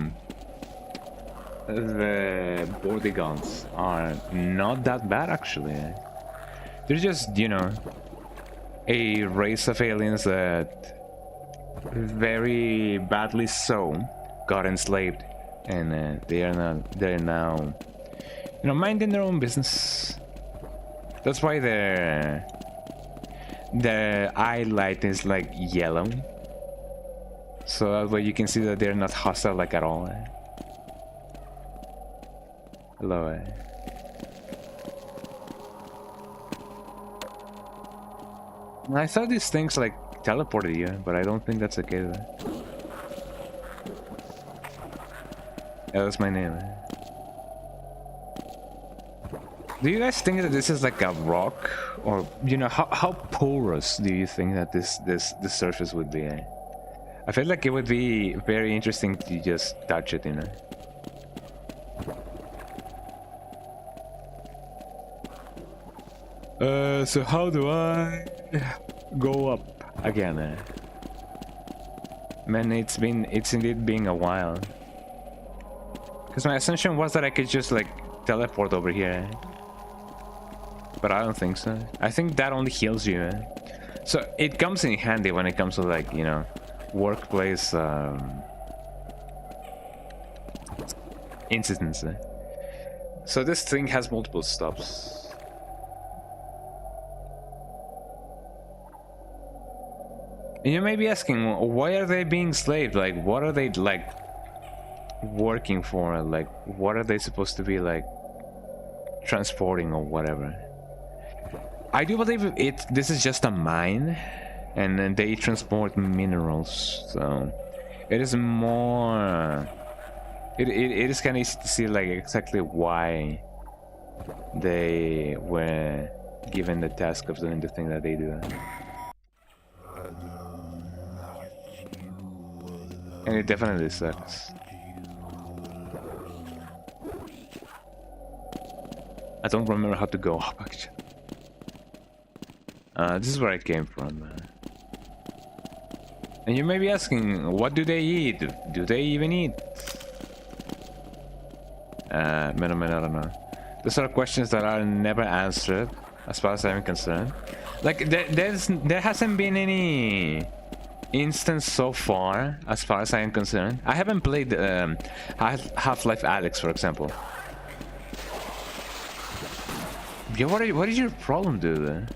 bodyguards are not that bad, actually. They're just, you know, a race of aliens that very badly so got enslaved, and they're now, you know, minding their own business. That's why their eye light is like yellow, so that way you can see that they're not hostile like at all. Hello. I thought these things like teleported you, but I don't think that's the case. Yeah, that's my name. Do you guys think that this is like a rock, or you know, how porous do you think that this surface would be? I feel like it would be very interesting to just touch it, you know. So how do I go up again? Man, it's indeed been a while. Because my assumption was that I could just like teleport over here, but I don't think so. I think that only heals you. So it comes in handy when it comes to like, you know, workplace incidents. So this thing has multiple stops. And you may be asking, why are they being slaved? Like, what are they like working for? Like, what are they supposed to be like transporting or whatever? I do believe this is just a mine, and then they transport minerals, so it is more it is kind of easy to see like exactly why they were given the task of doing the thing that they do. And it definitely sucks. I don't remember how to go up, actually. This is where I came from. And you may be asking, what do they eat? Do they even eat? Man, I don't know. Those are questions that are never answered, as far as I'm concerned. Like, there hasn't been any instance so far, as far as I am concerned. I haven't played Half-Life Alyx, for example. Yeah, what is your problem, dude?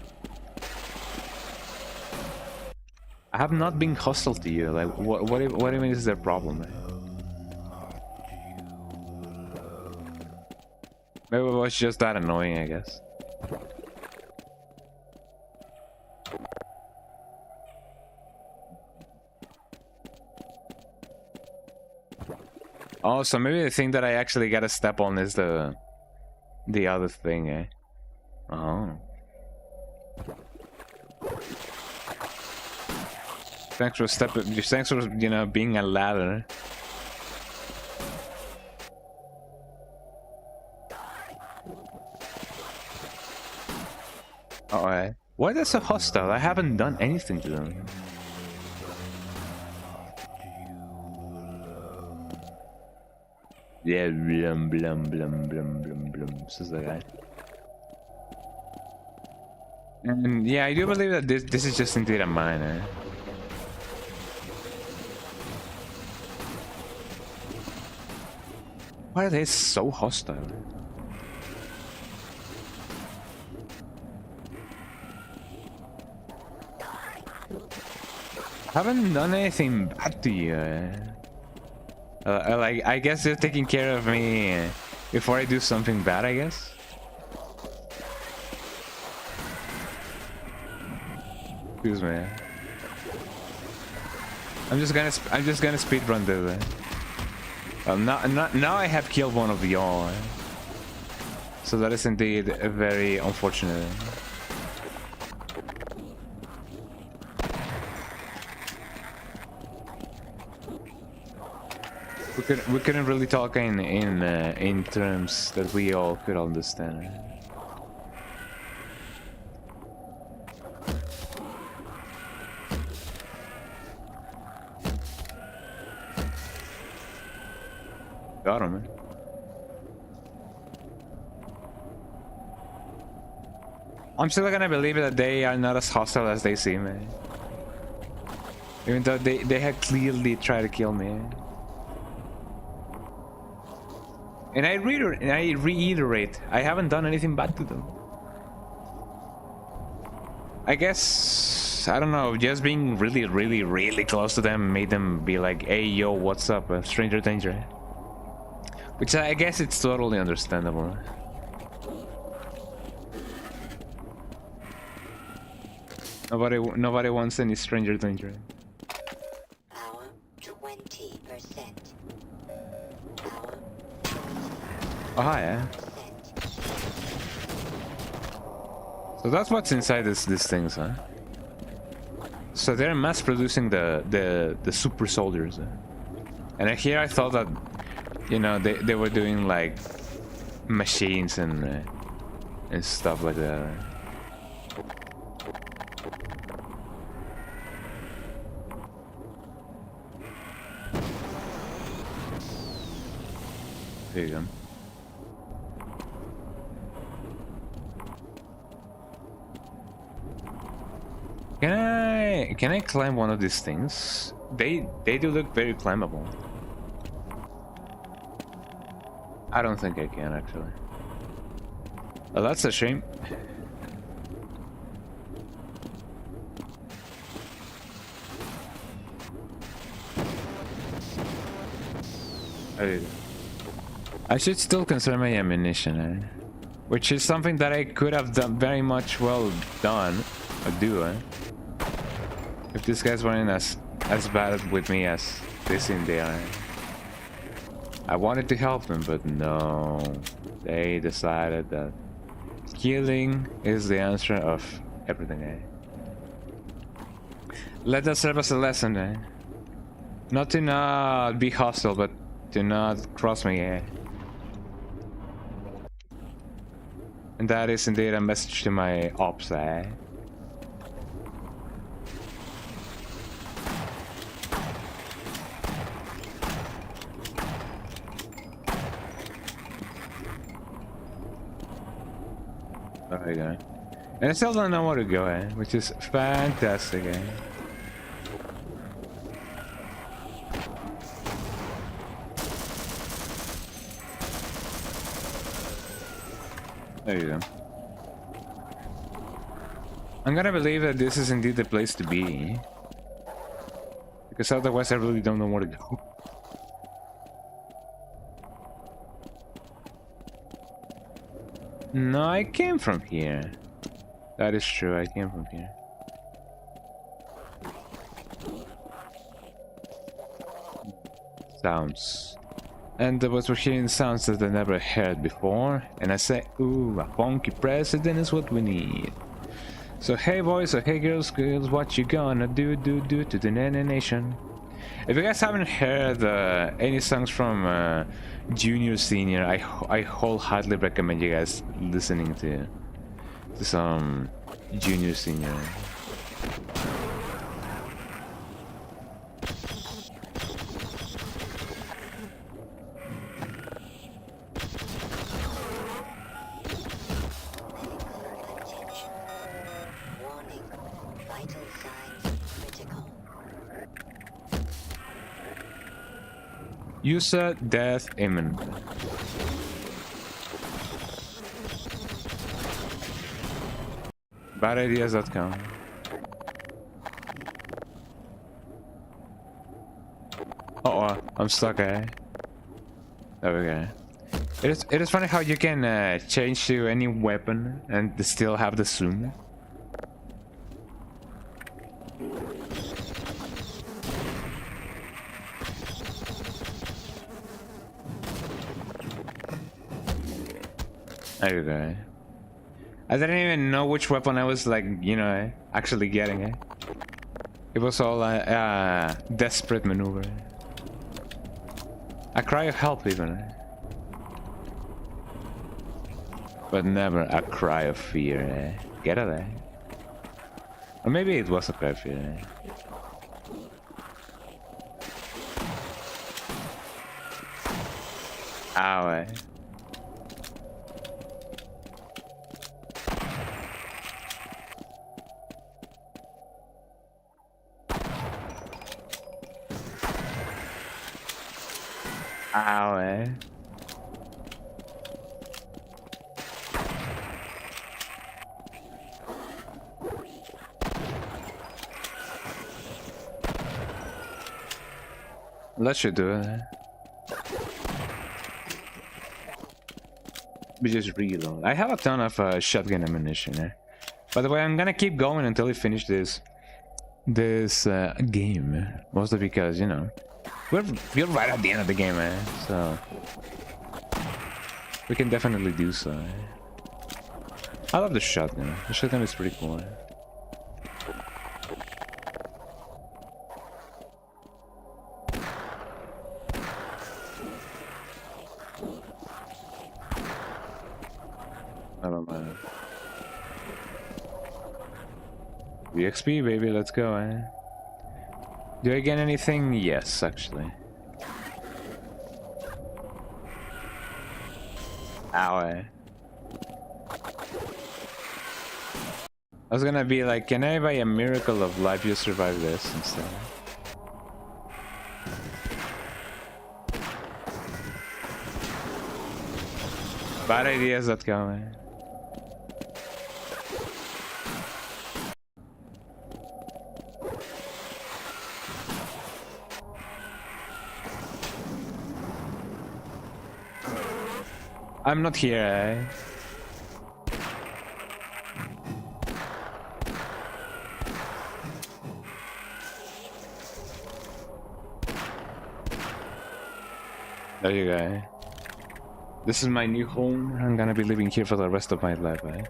I have not been hostile to you. Like, what even is their problem? Maybe it was just that annoying, I guess. Oh, so maybe the thing that I actually gotta step on is the other thing, eh? Oh. Thanks for you know, being a ladder. Oh, why are they so hostile? I haven't done anything to them. Yeah, blum blum blum blum blum blum. Says the guy. And yeah, I do believe that this is just indeed a mine. Why are they so hostile? Haven't done anything bad to you. Like, I guess they're taking care of me before I do something bad, I guess. Excuse me. I'm just gonna speed run this. Well, now I have killed one of y'all. So that is indeed very unfortunate. We couldn't really talk in terms that we all could understand. Got him, man. I'm still gonna believe that they are not as hostile as they seem, man. Even though they had clearly tried to kill me. And I reiterate, I haven't done anything bad to them. I guess, I don't know, just being really close to them made them be like, hey yo, what's up, stranger danger. Which I guess it's totally understandable. Nobody wants any stranger danger. Power 20%. Power Oh hi, yeah. So that's what's inside these things, huh? So they're mass producing the super soldiers, and here I thought that, you know, they were doing like machines and stuff like that. There you go. Can I climb one of these things? They do look very climbable. I don't think I can actually. Well, that's a shame. I should still conserve my ammunition, which is something that I could have done very much well done, or do, if these guys weren't as bad with me as they seem they are. I wanted to help them, but no, they decided that killing is the answer of everything. Let that serve as a lesson. Not to not be hostile, but to not cross me. And that is indeed a message to my ops. There you go. And I still don't know where to go, which is fantastic. There you go. I'm gonna believe that this is indeed the place to be, because otherwise I really don't know where to go. No, I came from here. That is true, I came from here. Sounds. And I was hearing sounds that I never heard before, and I say, ooh, a funky president is what we need. So hey boys, or hey girls, what you gonna do to the nation? If you guys haven't heard any songs from Junior Senior, I wholeheartedly recommend you guys listening to some Junior Senior. User death imminent. Badideas.com. Oh, I'm stuck, eh? There we go. It is funny how you can change to any weapon and still have the zoom. There you go. I didn't even know which weapon I was like, you know, actually getting it. It was all a desperate maneuver. A cry of help even. But never a cry of fear, eh? Get it, eh? Or maybe it was a cry of fear, eh? Ow, eh? Ow, eh? That should do it. We just reload. I have a ton of shotgun ammunition. Eh? By the way, I'm gonna keep going until we finish this game. Mostly because, you know, we're right at the end of the game, eh? So we can definitely do so. Eh? I love the shotgun. The shotgun is pretty cool. Eh? I don't know. EXP, baby, let's go, eh? Do I get anything? Yes, actually. Ow, eh? I was gonna be like, can I by a miracle of life you survive this instead? Badideas.com, eh? I'm not here, eh? There you go. Eh? This is my new home. I'm gonna be living here for the rest of my life, eh?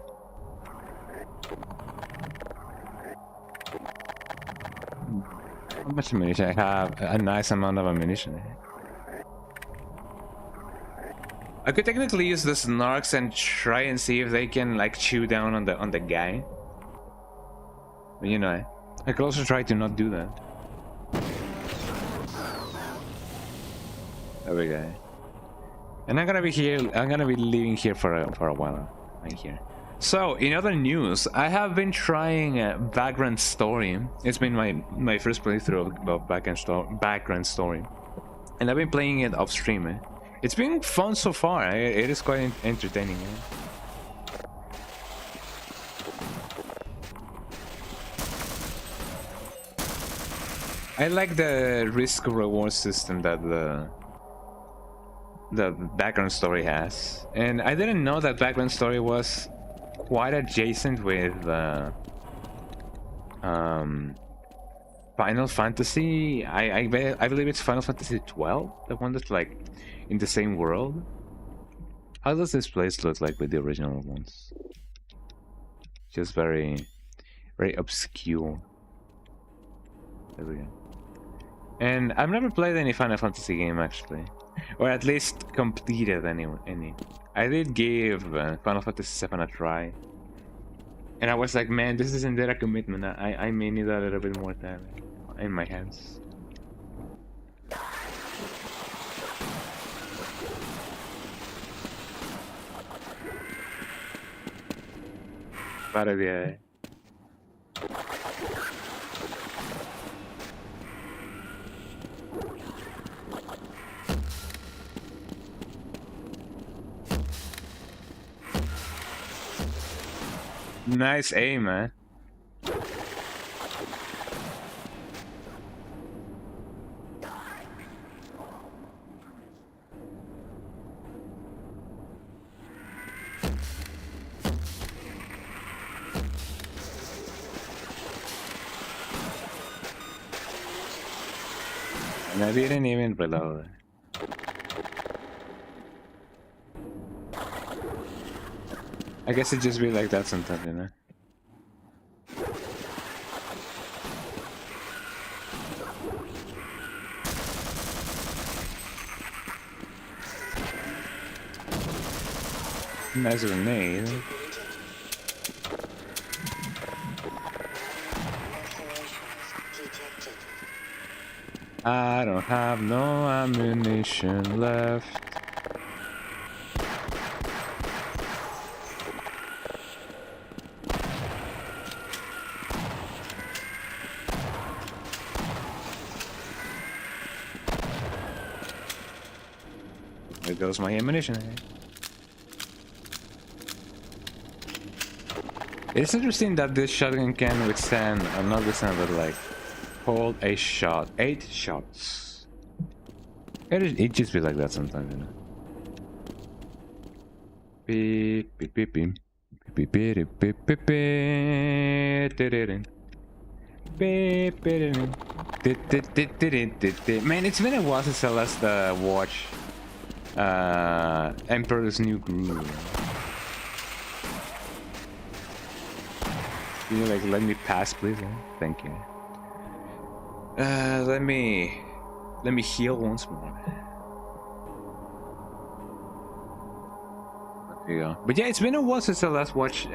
How much ammunition? I have a nice amount of ammunition, eh? I could technically use the snarks and try and see if they can like chew down on the guy. But you know, I could also try to not do that. There we go. And I'm gonna be here. I'm gonna be living here for a while. Right here. So, in other news, I have been trying Background Story. It's been my first playthrough of Background Story, and I've been playing it off stream. Eh? It's been fun so far. It is quite entertaining. Eh? I like the risk-reward system that the Background Story has, and I didn't know that Background Story was quite adjacent with Final Fantasy. I believe it's Final Fantasy 12, the one that's like in the same world. How does this place look like with the original ones? Just very obscure. There we go. And I've never played any Final Fantasy game actually, or at least completed any. I did give Final Fantasy VII a try, and I was like, man, this isn't that a commitment. I may need a little bit more time in my hands. Para Nice aim, man. Maybe I didn't even reload. I guess it just be like that sometimes, you know? Nice grenade. I don't have no ammunition left. There goes my ammunition. It's interesting that this shotgun can withstand, or not withstand, but like hold a shot, 8 shots. It just be like that sometimes, you know. Beep beep beep beep beep beep beep beep beep beep. Man, it's been a while since I last watched Emperor's New Groove. Can you like let me pass, please? Thank you. Let me heal once more. There you go. But yeah, it's been a while since I last watched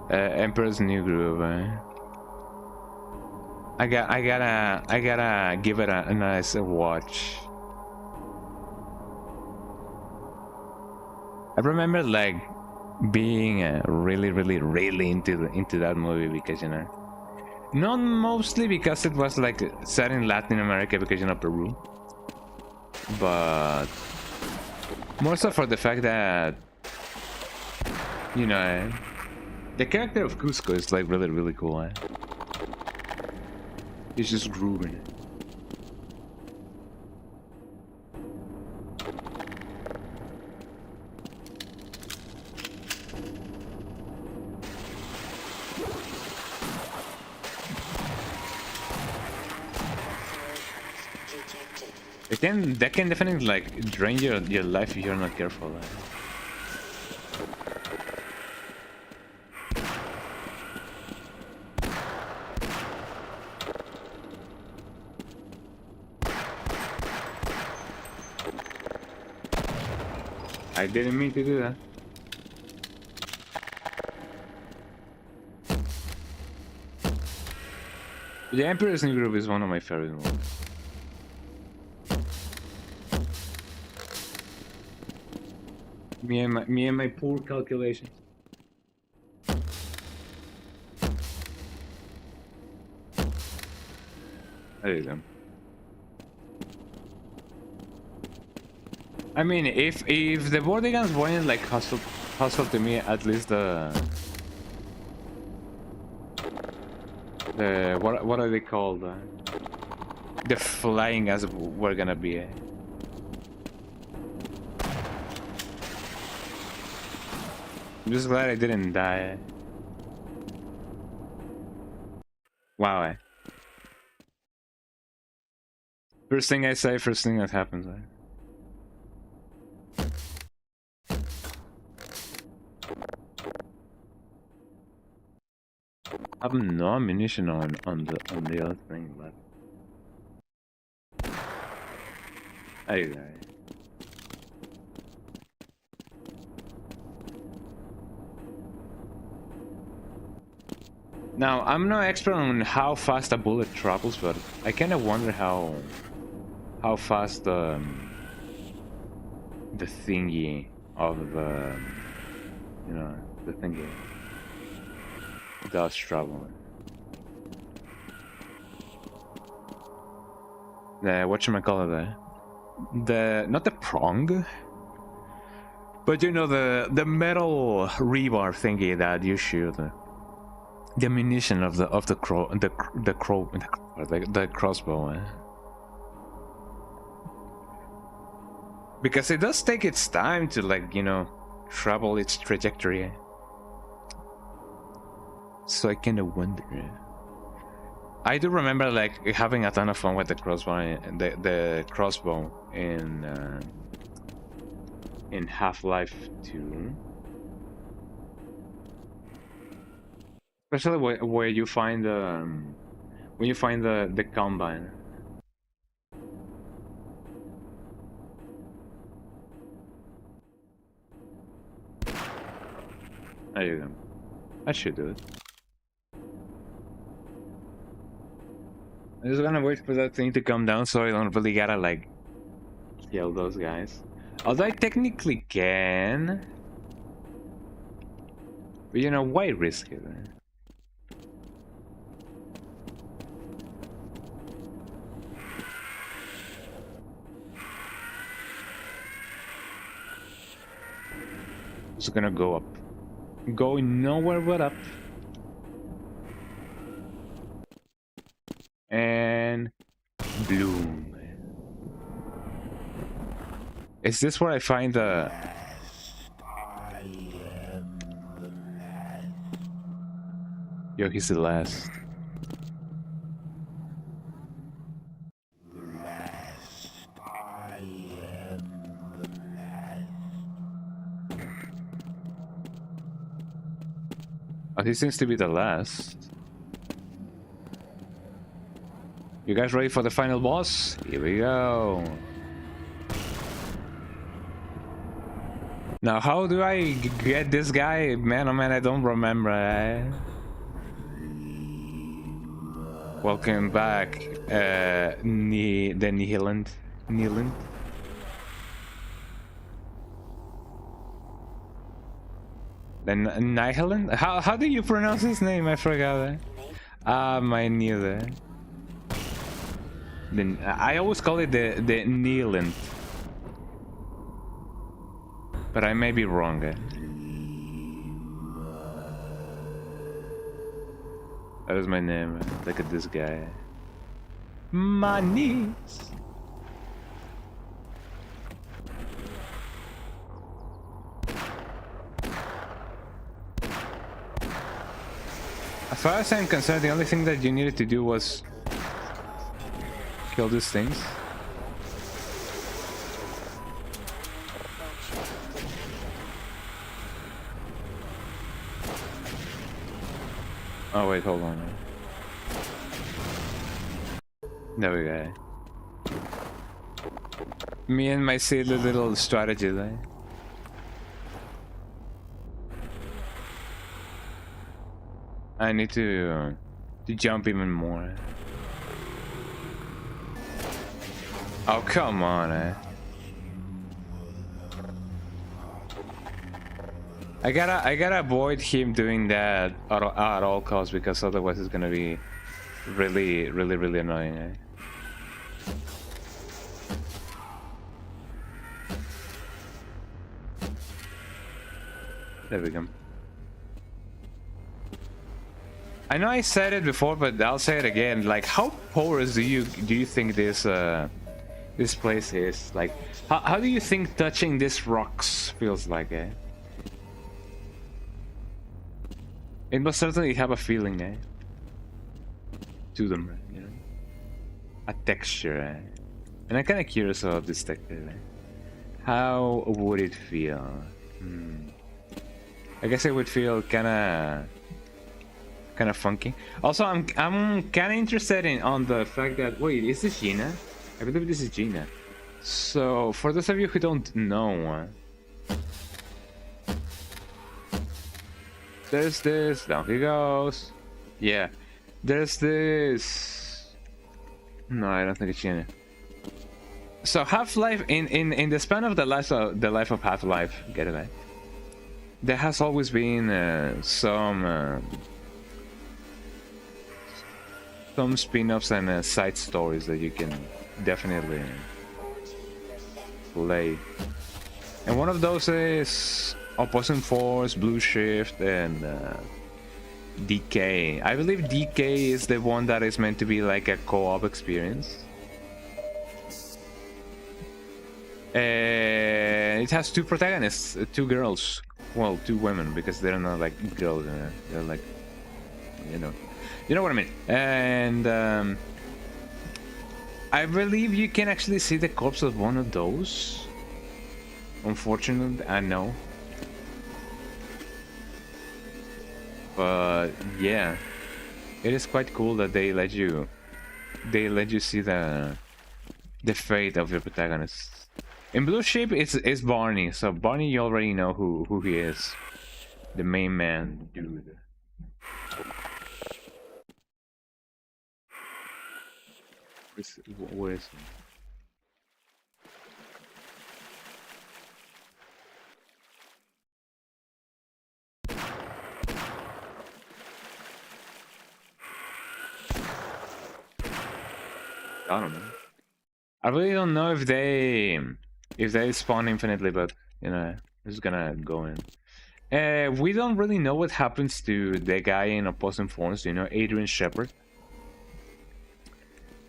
Emperor's New Groove. I gotta give it a nice watch. I remember like being really into that movie because, you know, not mostly because it was like set in Latin America, because, you know, Peru, but more so for the fact that, you know, the character of Cusco is like really cool. He's just grooving. That can definitely like drain your life if you're not careful. I didn't mean to do that. The Emperor's New Groove is one of my favorite movies. Me and my poor calculations. There you go. I mean, if the bodyguns weren't like hostile to me, at least the what are they called? The flying guys were gonna be. I'm just glad I didn't die. Wow. First thing I say, first thing that happens. I have no ammunition on the other thing, but hey. Now, I'm no expert on how fast a bullet travels, but I kind of wonder how fast the thingy of the, you know, the thingy does travel. The whatchamacallit, the not the prong, But you know the metal rebar thingy that you shoot, the ammunition of the crossbow, because it does take its time to, like, you know, travel its trajectory. So I kind of wonder. I do remember like having a ton of fun with the crossbow, the crossbow in Half-Life 2, especially where you find when you find the combine. There you go. I should do it. I'm just gonna wait for that thing to come down so I don't really gotta like kill those guys. Although I technically can. But you know, why risk it? It's gonna go up. Going nowhere but up. And bloom. Is this where I find the... Yo, he's the last. Oh, he seems to be the last. You guys ready for the final boss? Here we go. Now, how do I get this guy? Man, oh man, I don't remember. Welcome back, the Neeland. The Nihiland? How do you pronounce his name? I forgot. My neither. Then I always call it the Neeland, but I may be wrong. That is my name. Look at this guy. My knees. As far as I'm concerned, the only thing that you needed to do was kill these things. Oh wait, hold on. There we go. Me and my silly little strategy there. I need to jump even more. Oh, come on, I gotta avoid him doing that at all costs, because otherwise it's gonna be really annoying. There we go. I know I said it before, but I'll say it again. Like, how porous do you think this this place is? Like, how do you think touching these rocks feels like? It must certainly have a feeling, to them, you know, a texture. And I'm kind of curious about this texture. How would it feel? I guess it would feel kind of funky. Also, I'm kind of interested on the fact that, wait, is this Gina? I believe this is Gina. So for those of you who don't know, there's this, down he goes. Yeah, there's this. No, I don't think it's Gina. So Half-Life, in the span of the life of Half-Life, get it right? There has always been some spin-offs and side stories that you can definitely play. And one of those is Opposing Force, Blue Shift, and DK. I believe DK is the one that is meant to be like a co-op experience. It has two protagonists, two girls. Well, two women, because they're not like girls. They're like, you know what I mean. And I believe you can actually see the corpse of one of those. Unfortunately, I know. But yeah, it is quite cool that they let you see the fate of your protagonists. In Blue Sheep, it's Barney. So Barney, you already know who he is, the main man, dude. Where is he? I don't know. I really don't know if they spawn infinitely, but you know, I'm just gonna go in. We don't really know what happens to the guy in Opposing Force, you know, Adrian Shepard.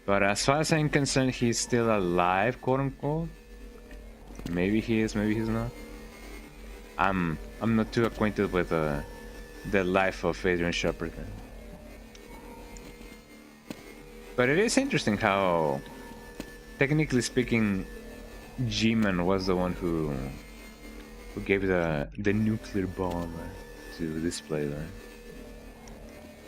But as far as I'm concerned, he's still alive, quote unquote. Maybe he is, maybe he's not. I'm not too acquainted with the life of Adrian Shepard. But it is interesting how, technically speaking, G-Man was the one who gave the nuclear bomb to this player.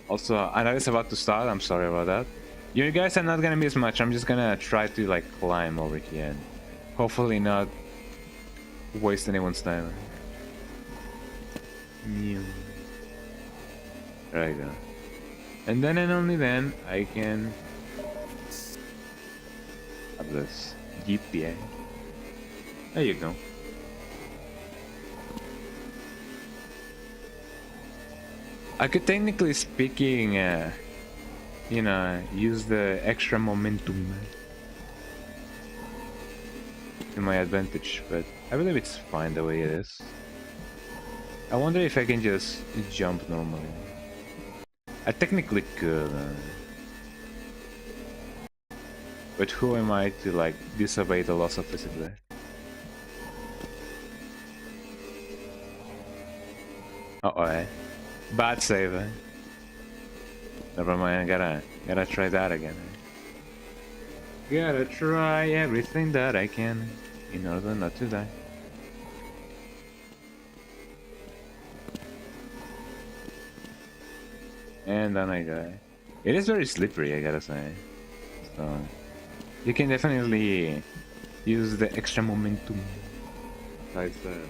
Also, I know it's about to start. I'm sorry about that. You guys are not gonna miss much. I'm just gonna try to like climb over here and hopefully not waste anyone's time. There you go. And then and only then I can have this GPA. There you go. I could technically speaking, you know, use the extra momentum to my advantage, but I believe it's fine the way it is. I wonder if I can just jump normally. I technically could, but who am I to like disobey the laws of physics? Uh-oh, bad save, Never mind, I gotta try that again. Gotta try everything that I can in order not to die. And then I die. It is very slippery, I gotta say. So you can definitely use the extra momentum. Like that.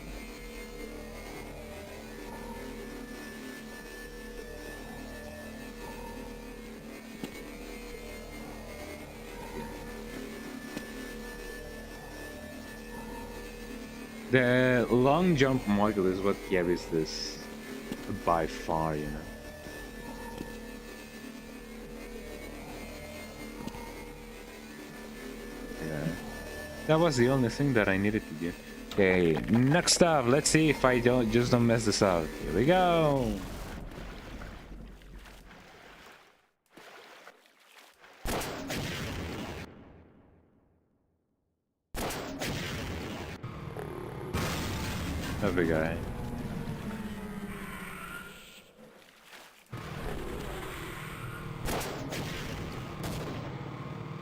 The long jump module is what carries this by far, you know. Yeah. That was the only thing that I needed to do. Okay, next up, let's see if I don't mess this up. Here we go. There we go.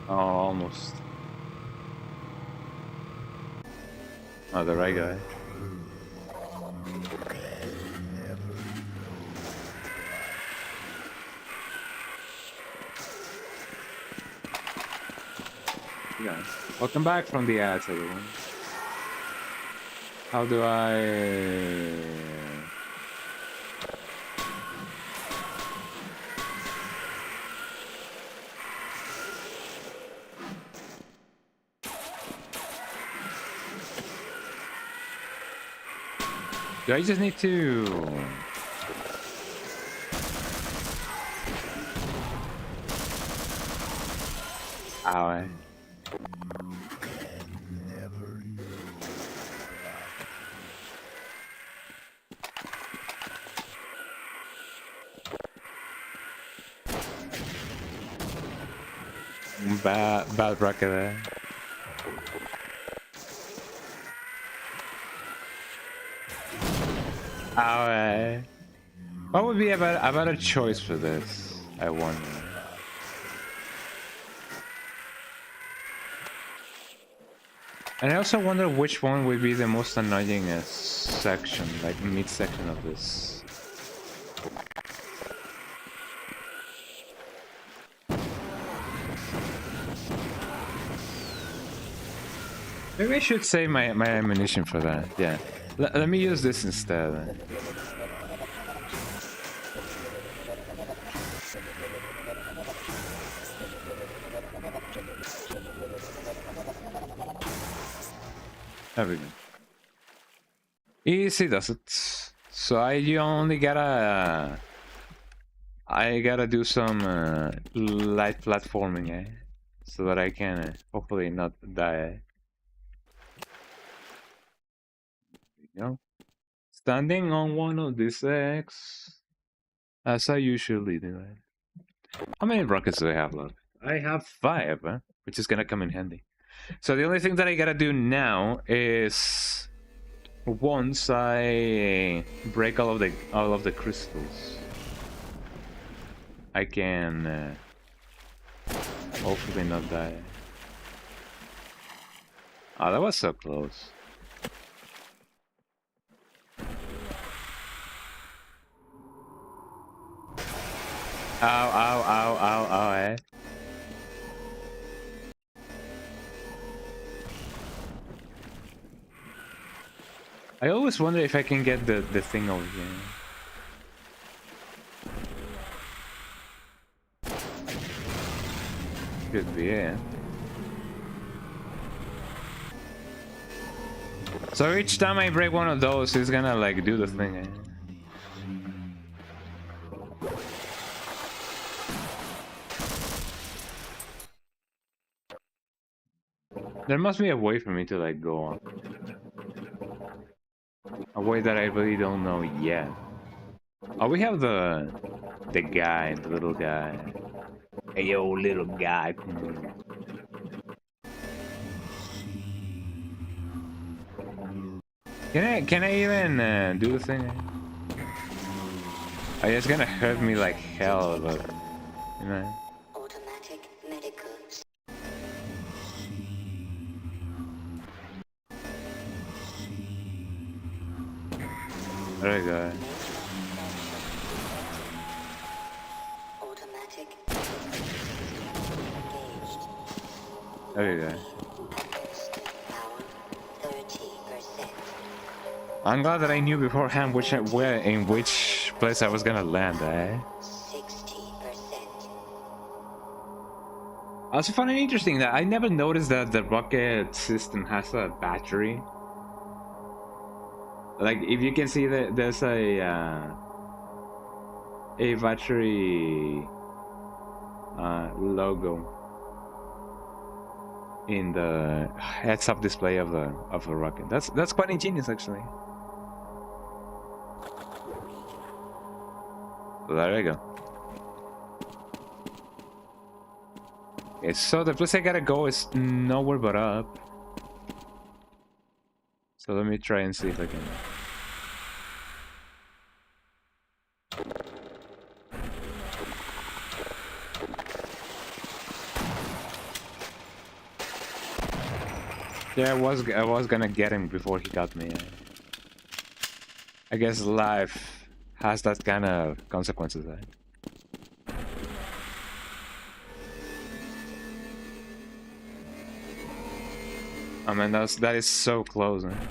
Oh, almost. Oh, the right guy. Yeah. Welcome back from the ads, everyone. How do I... Do I just need to... Ow. Bad rocket there. Alright. What would be a better choice for this? I wonder. And I also wonder which one would be the most annoying section, like mid-section of this. Maybe I should save my ammunition for that. Yeah. Let me use this instead. There we go. Easy does it. So I gotta do some light platforming, eh? So that I can hopefully not die. You know, standing on one of these eggs, as I usually do. How many rockets do I have left? I have 5, which is gonna come in handy. So the only thing that I gotta do now is once I break all of the crystals, I can hopefully not die. Oh, that was so close. Ow, ow, ow, ow, ow, eh? I always wonder if I can get the thing over here. Could be, yeah. So each time I break one of those, it's gonna like do the thing, eh? There must be a way for me to like go on. A way that I really don't know yet. Oh, we have the guy, the little guy. Hey yo, little guy, come on. Can I even do the thing? Oh, it's gonna hurt me like hell, but you know. Automatic medical. There we go. Automatic engaged. There you go. Power 30%. I'm glad that I knew beforehand in which place I was gonna land, eh? 60%. Also found it interesting that I never noticed that the rocket system has a battery. Like, if you can see that there's a battery logo in the heads-up display of the rocket. That's quite ingenious, actually. So there we go. Okay, so the place I gotta go is nowhere but up. So let me try and see if I can. Yeah, I was gonna get him before he got me. I guess life has that kind of consequences, right? I mean, that is so close, man.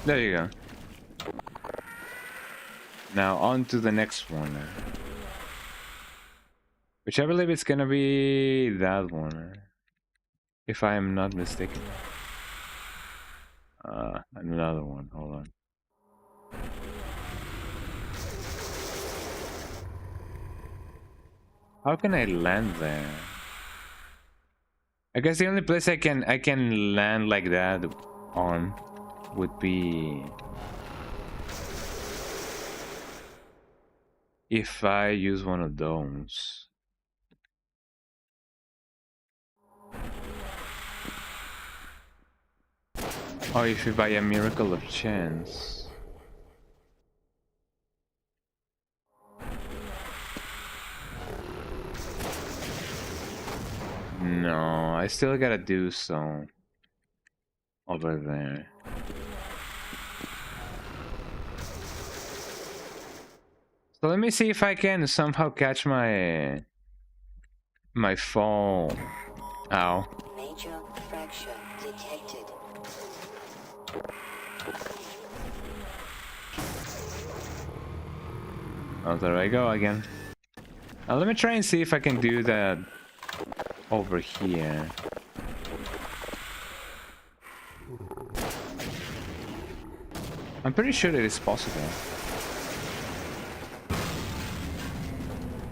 There you go. Now on to the next one. Which I believe it's gonna be that one. If I am not mistaken. Another one, hold on. How can I land there? I guess the only place I can land like that on would be if I use one of those. Or if by a miracle of chance. No, I still gotta do so over there. So let me see if I can somehow catch my fall. Ow. Major fracture detected. Oh, there I go again. Now let me try and see if I can do that over here. I'm pretty sure that it's possible.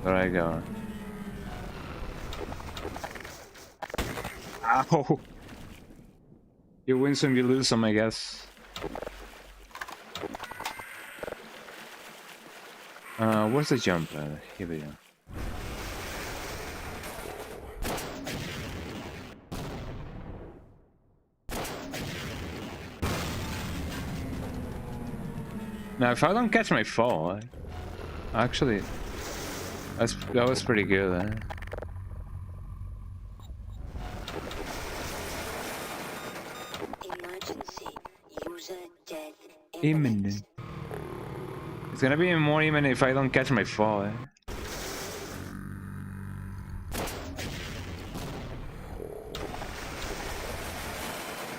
There I go. Ow! You win some, you lose some, I guess. Where's the jump? Here we go. Now, if I don't catch my fall, actually, that was pretty good. Emergency. User death Imminent. It's gonna be more imminent if I don't catch my fall.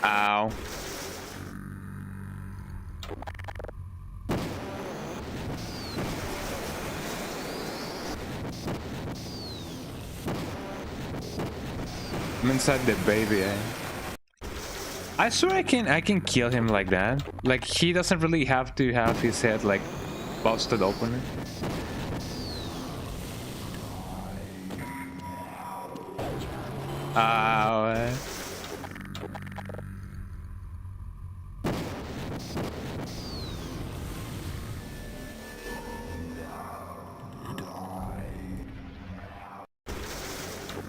Ow. I'm inside the baby. I swear I can kill him like that. Like he doesn't really have to have his head like busted open. Ow.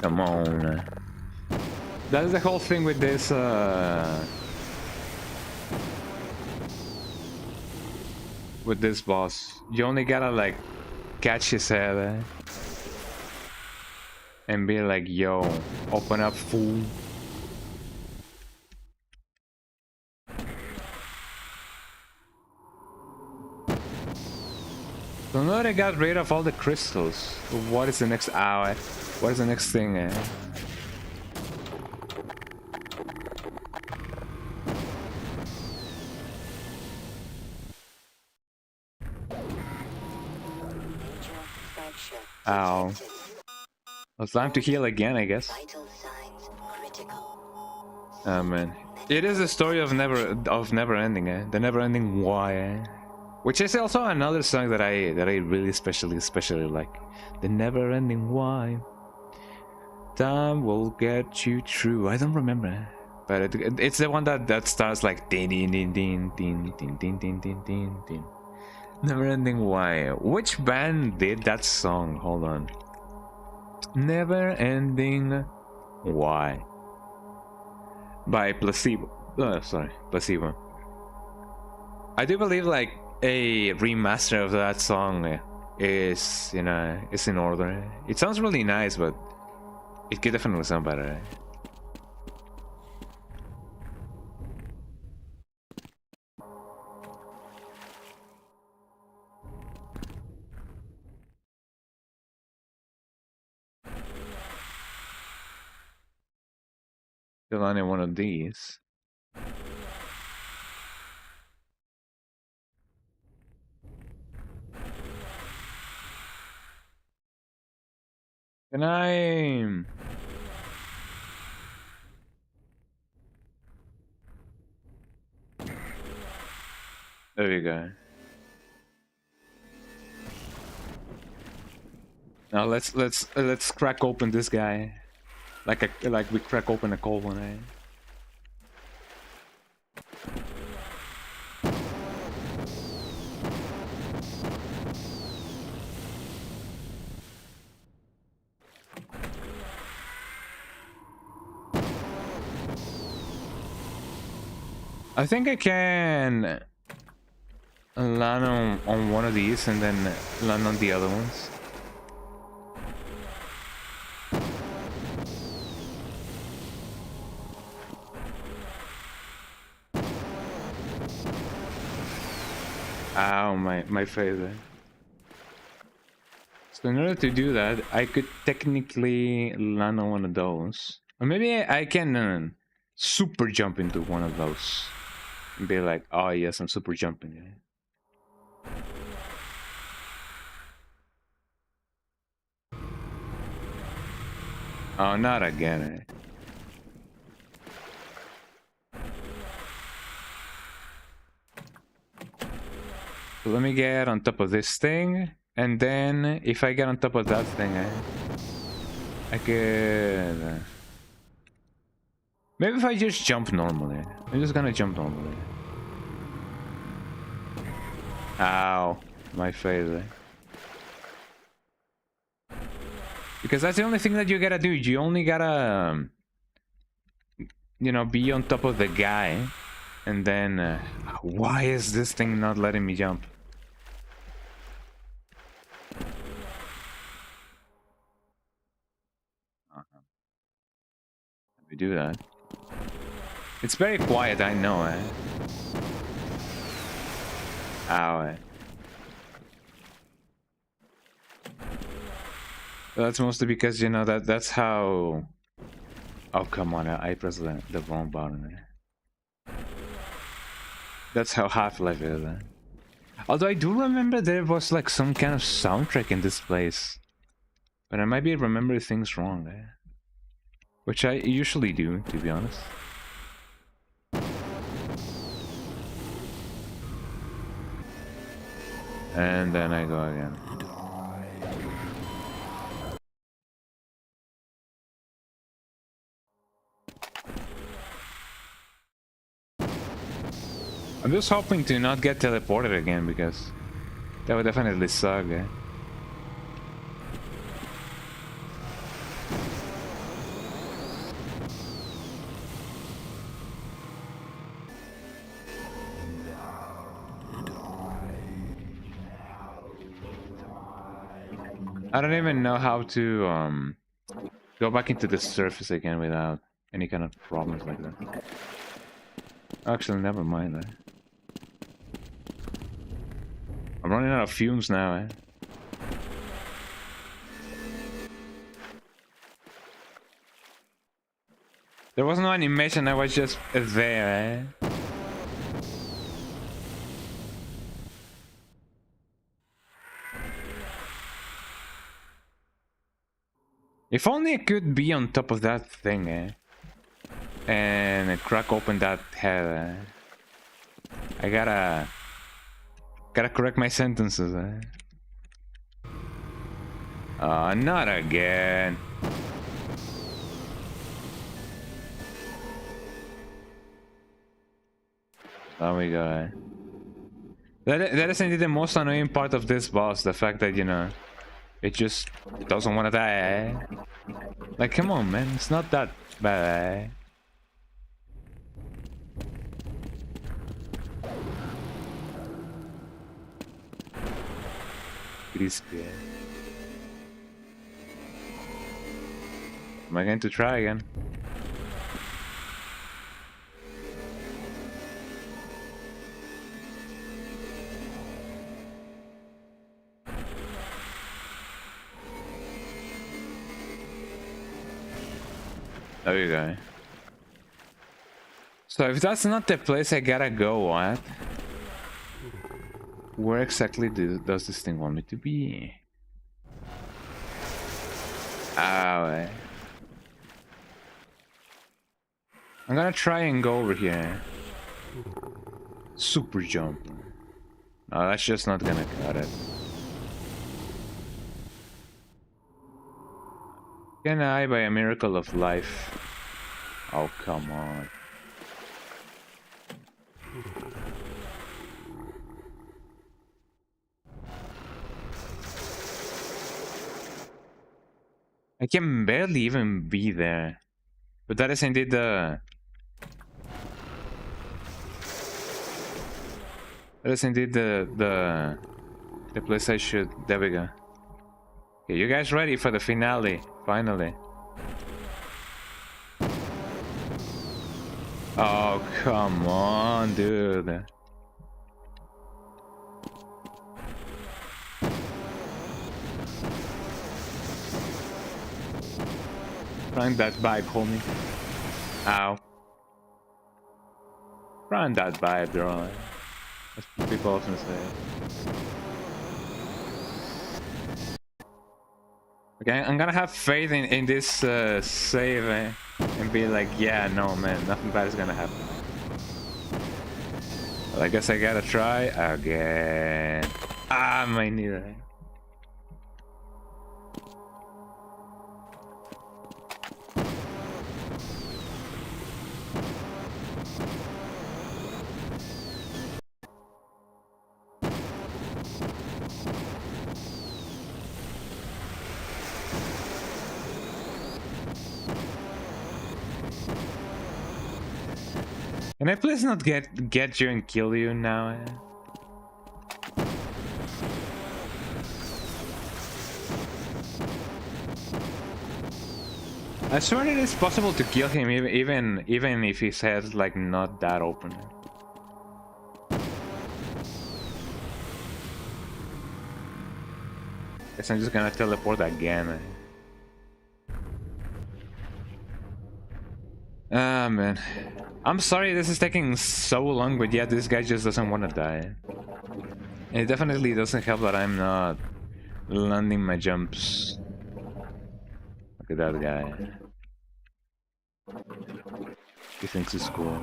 Come on. That's the whole thing with this boss. You only gotta like catch his head and be like, yo, open up, fool. So now that I got rid of all the crystals, what is the next hour? What is the next thing? Ow. Well, it's time to heal again, I guess. Vital signs critical. Oh man. It is a story of never ending, the never ending why. Which is also another song that I really especially like. The never ending why. Time will get you through. I don't remember. But it's the one that starts like din din din din din din din din din din din. Never ending why. Which band did that song? Hold on. Never ending why. By Placebo. Sorry, Placebo. I do believe like a remaster of that song is, you know, is in order. It sounds really nice, but it could definitely sound better. Still only one of these. Can I? There you go. Now let's crack open this guy, like we crack open a cold one. I think I can land on one of these and then land on the other ones. Ow, my face. So in order to do that, I could technically land on one of those. Or maybe I can super jump into one of those. And be like, oh yes, I'm super jumping. Oh, not again. So let me get on top of this thing. And then if I get on top of that thing, I could... maybe if I just jump normally. I'm just gonna jump normally. Ow, my face. Because that's the only thing that you gotta do. You only gotta, you know, be on top of the guy. And then, why is this thing not letting me jump? Let me do that. It's very quiet, I know, Ow, That's mostly because, you know, that's how... Oh, come on, I pressed the wrong button. That's how Half-Life is. Although I do remember there was like some kind of soundtrack in this place. But I might be remembering things wrong. Which I usually do, to be honest. And then I go again. I'm just hoping to not get teleported again, because that would definitely suck, I don't even know how to go back into the surface again without any kind of problems like that. Actually, never mind that. I'm running out of fumes now, There was no animation, I was just there, If only I could be on top of that thing, and crack open that head, I gotta correct my sentences, not again. There we go. That is indeed the most annoying part of this boss, the fact that, you know, it just doesn't want to die. Like, come on, man, it's not that bad. Crispy. Am I going to try again? There you go. So if that's not the place I gotta go at, where exactly does this thing want me to be? Ow. I'm gonna try and go over here. Super jump. No, that's just not gonna cut it. Can I, by a miracle of life? Oh, come on. I can barely even be there. But that is indeed the... That is indeed the place I should. There we go. Okay, you guys ready for the finale? Finally. Oh, come on, dude. Run that vibe, homie. Ow. Run that vibe, bro. That's what people often say. Okay, I'm gonna have faith in this save and be like, yeah, no, man, nothing bad is gonna happen. Well, I guess I gotta try again. Ah, my knee. Can I please not get you and kill you now? I swear it is possible to kill him even if his head's like not that open. Guess I'm just gonna teleport again. Ah, man. I'm sorry this is taking so long, but yeah, this guy just doesn't want to die. And it definitely doesn't help that I'm not landing my jumps. Look at that guy. He thinks it's cool.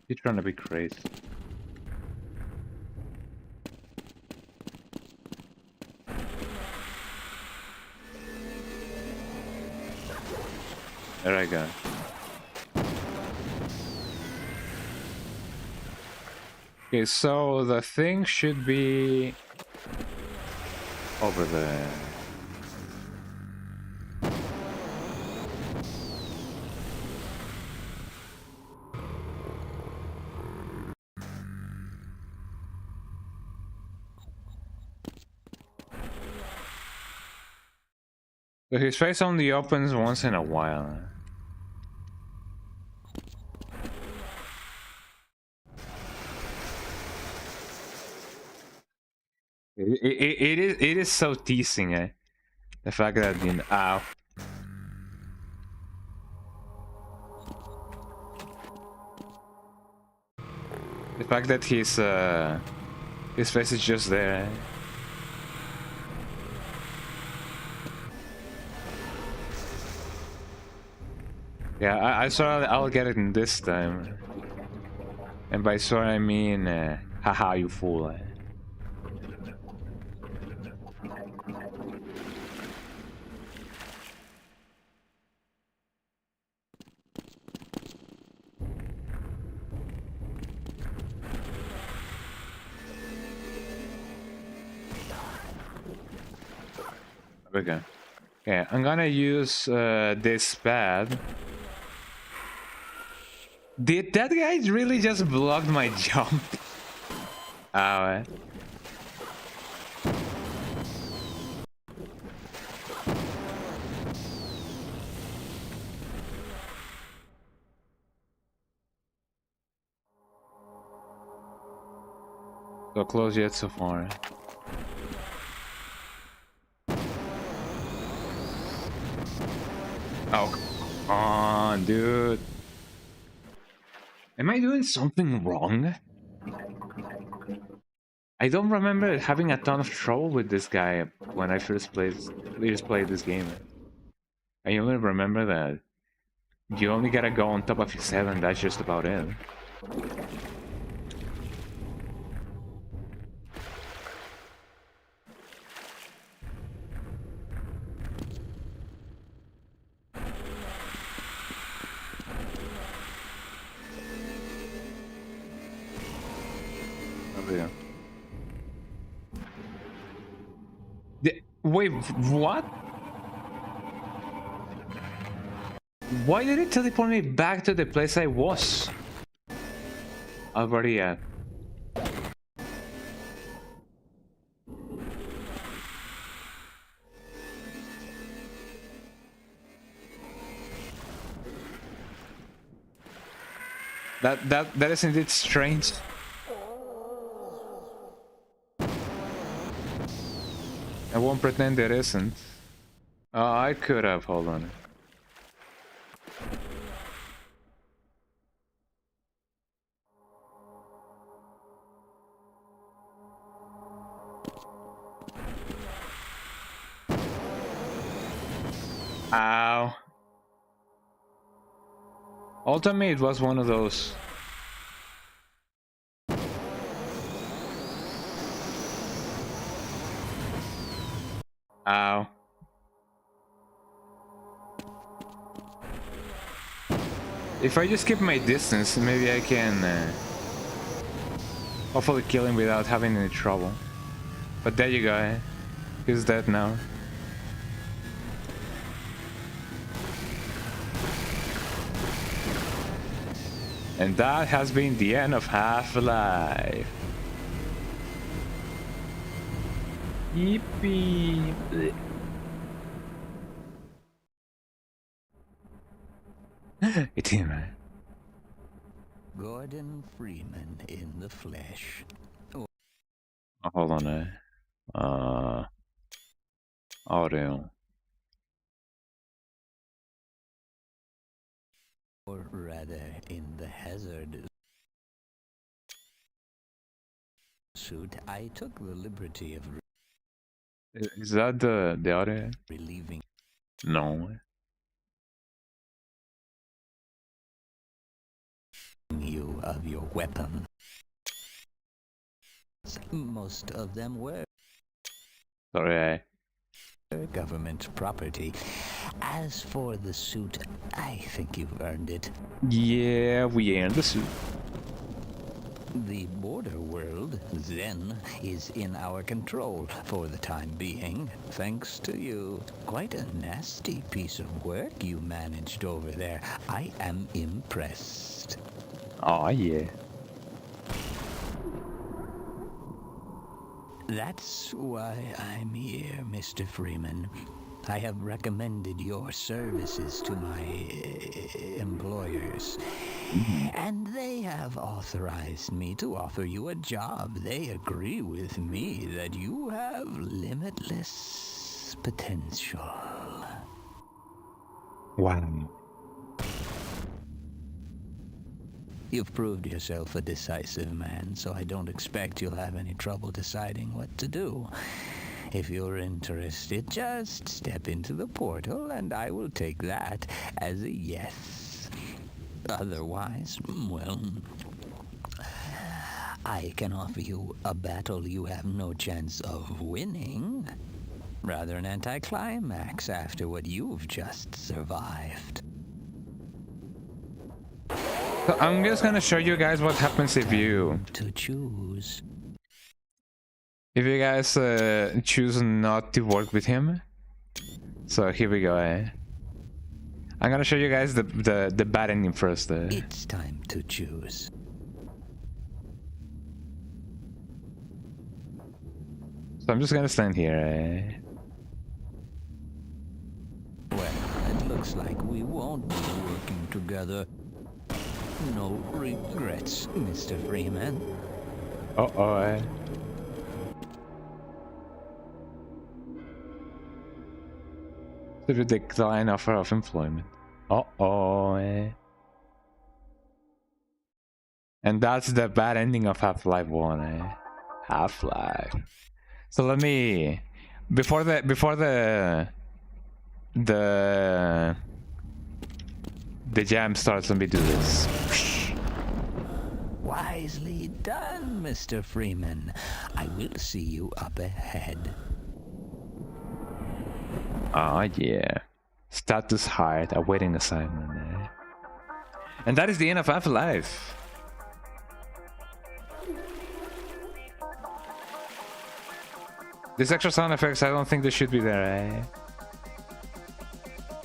He's trying to be crazy. There I go. Okay, so the thing should be over there. So his face only opens once in a while. It is so teasing, eh? The fact that, you know, ow. The fact that his face is just there, eh? Yeah, I swear I'll get it in this time. And by swear I mean, haha, you fool, eh? Okay. Okay, I'm gonna use this pad. Did that guy really just block my jump? Ow. So close yet so far. Oh, come on, dude. Am I doing something wrong? I don't remember having a ton of trouble with this guy when I first played this game. I only remember that you only gotta go on top of his head and that's just about it. Wait, what? Why did it teleport me back to the place I was already at? That is indeed strange. I won't pretend it isn't. Oh, I could have. Hold on. Ow. Ultimate was one of those. Ow. If I just keep my distance, maybe I can hopefully kill him without having any trouble. But there you go, eh? He's dead now. And that has been the end of Half-Life. Yippee! It's him, man. Gordon Freeman in the flesh. Oh, hold on, audio. Or rather, in the hazard suit, I took the liberty of Is that the audio? relieving No. you of your weapon. Most of them were Sorry, government property. As for the suit, I think you've earned it. Yeah, we earned the suit. The border world, then, is in our control for the time being, thanks to you. Quite a nasty piece of work you managed over there. I am impressed. Oh, yeah. That's why I'm here, Mr. Freeman. I have recommended your services to my employers, and they have authorized me to offer you a job. They agree with me that you have limitless potential. Wow. You've proved yourself a decisive man, so I don't expect you'll have any trouble deciding what to do. If you're interested, just step into the portal and I will take that as a yes. Otherwise, well, I can offer you a battle you have no chance of winning. Rather an anticlimax after what you've just survived. So I'm just gonna show you guys what happens if you choose. If you guys choose not to work with him. So here we go. I'm gonna show you guys the bad ending first. It's time to choose. So I'm just gonna stand here. Well, it looks like we won't be working together. No regrets, Mr. Freeman. Uh-oh. To decline offer of employment. Uh-oh. And that's the bad ending of Half-Life 1. Half-Life. So let me before the jam starts, let me do this. Wisely done, Mr. Freeman. I will see you up ahead. Oh yeah. Status hide, awaiting assignment. And that is the end of Half-Life. These extra sound effects, I don't think they should be there.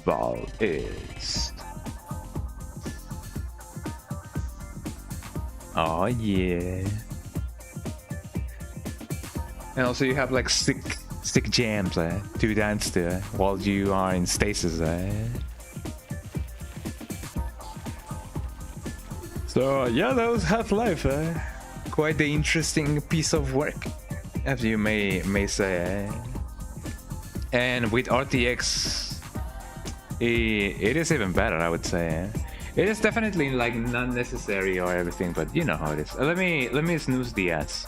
Well, it's Oh yeah. And also you have like stick jams to dance to while you are in stasis. So yeah, that was Half-Life. Quite the interesting piece of work, as you may say. And with RTX, it is even better, I would say. It is definitely like not necessary or everything, but you know how it is. Let me snooze the ads,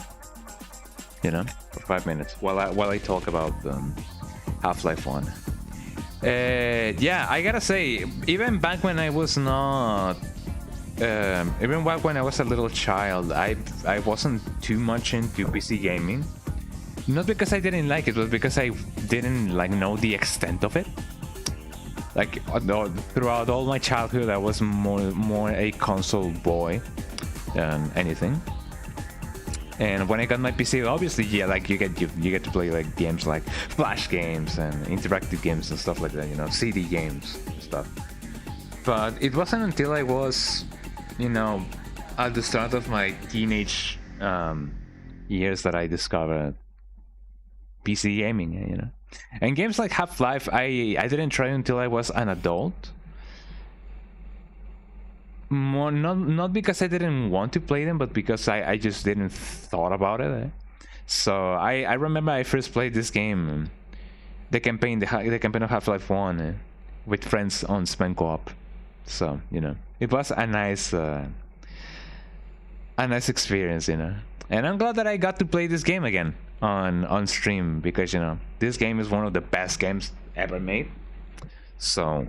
you know, for 5 minutes while I talk about Half-Life 1. Yeah, I gotta say, even back when I was not, even back when I was a little child, I wasn't too much into PC gaming. Not because I didn't like it, but because I didn't like know the extent of it. Like throughout all my childhood, I was more a console boy than anything. And when I got my PC, obviously, yeah, like you get to play like games like Flash games and interactive games and stuff like that, you know, CD games and stuff. But it wasn't until I was, you know, at the start of my teenage years that I discovered PC gaming, you know. And games like Half-Life, I didn't try until I was an adult. More not because I didn't want to play them, but because I just didn't thought about it. So I remember I first played this game, the campaign of Half-Life 1 with friends on Spam Co-op. So you know, it was a nice experience, you know. And I'm glad that I got to play this game again on stream, because you know this game is one of the best games ever made. So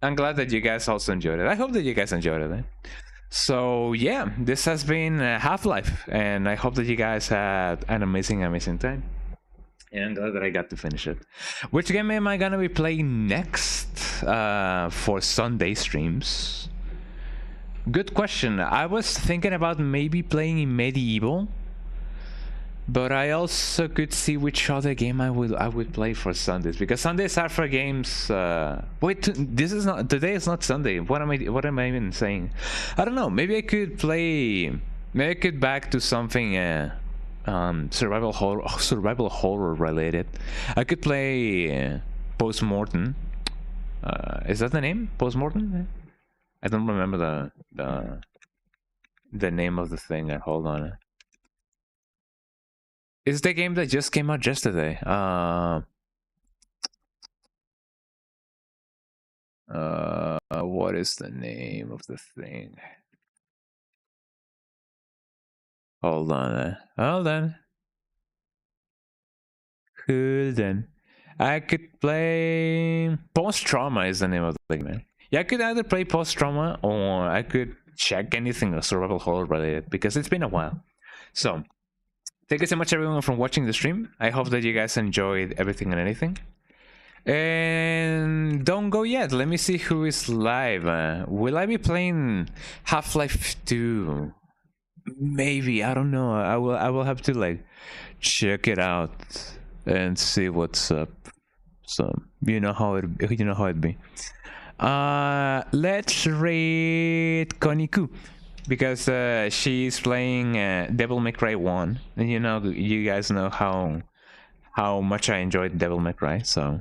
I'm glad that you guys also enjoyed it. I hope that you guys enjoyed it. So yeah, this has been Half-Life, and I hope that you guys had an amazing time. And I'm glad that I got to finish it. Which game am I gonna be playing next for Sunday streams? Good question. I was thinking about maybe playing Medieval, but I also could see which other game I would play for Sundays, because Sundays are for games. Wait, today is not Sunday. What am I even saying? I don't know. Maybe I could play. Maybe I could back to something survival horror related. I could play Postmortem. Is that the name? Postmortem? I don't remember the name of the thing. Hold on. It's the game that just came out yesterday. What is the name of the thing? Hold on. Hold on. I could play Post Trauma is the name of the game. Yeah, I could either play Post Trauma or I could check anything survival horror related, because it's been a while. So thank you so much, everyone, for watching the stream. I hope that you guys enjoyed everything and anything. And don't go yet. Let me see who is live. Will I be playing Half-Life 2? Maybe. I don't know. I will have to like check it out and see what's up. So you know how it be. Let's rate Koniku, because she's playing Devil May Cry 1, and you guys know how much I enjoyed Devil May Cry, so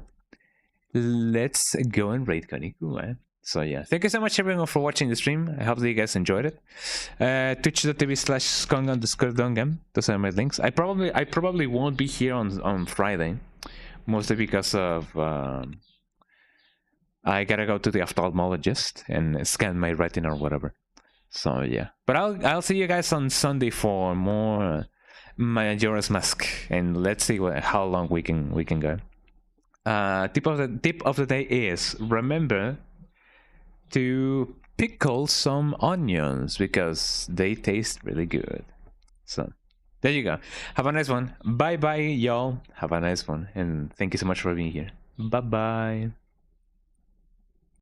let's go and rate Koniku, man. So yeah, thank you so much, everyone, for watching the stream. I hope that you guys enjoyed it. Twitch.tv/skong_dongam. Those are my links. I probably won't be here on Friday, mostly because of I gotta go to the ophthalmologist and scan my retina or whatever. So yeah, but I'll see you guys on Sunday for more Majora's Mask, and let's see how long we can go. Tip of the day is, remember to pickle some onions because they taste really good. So there you go. Have a nice one. Bye bye, y'all. Have a nice one, and thank you so much for being here. Bye bye.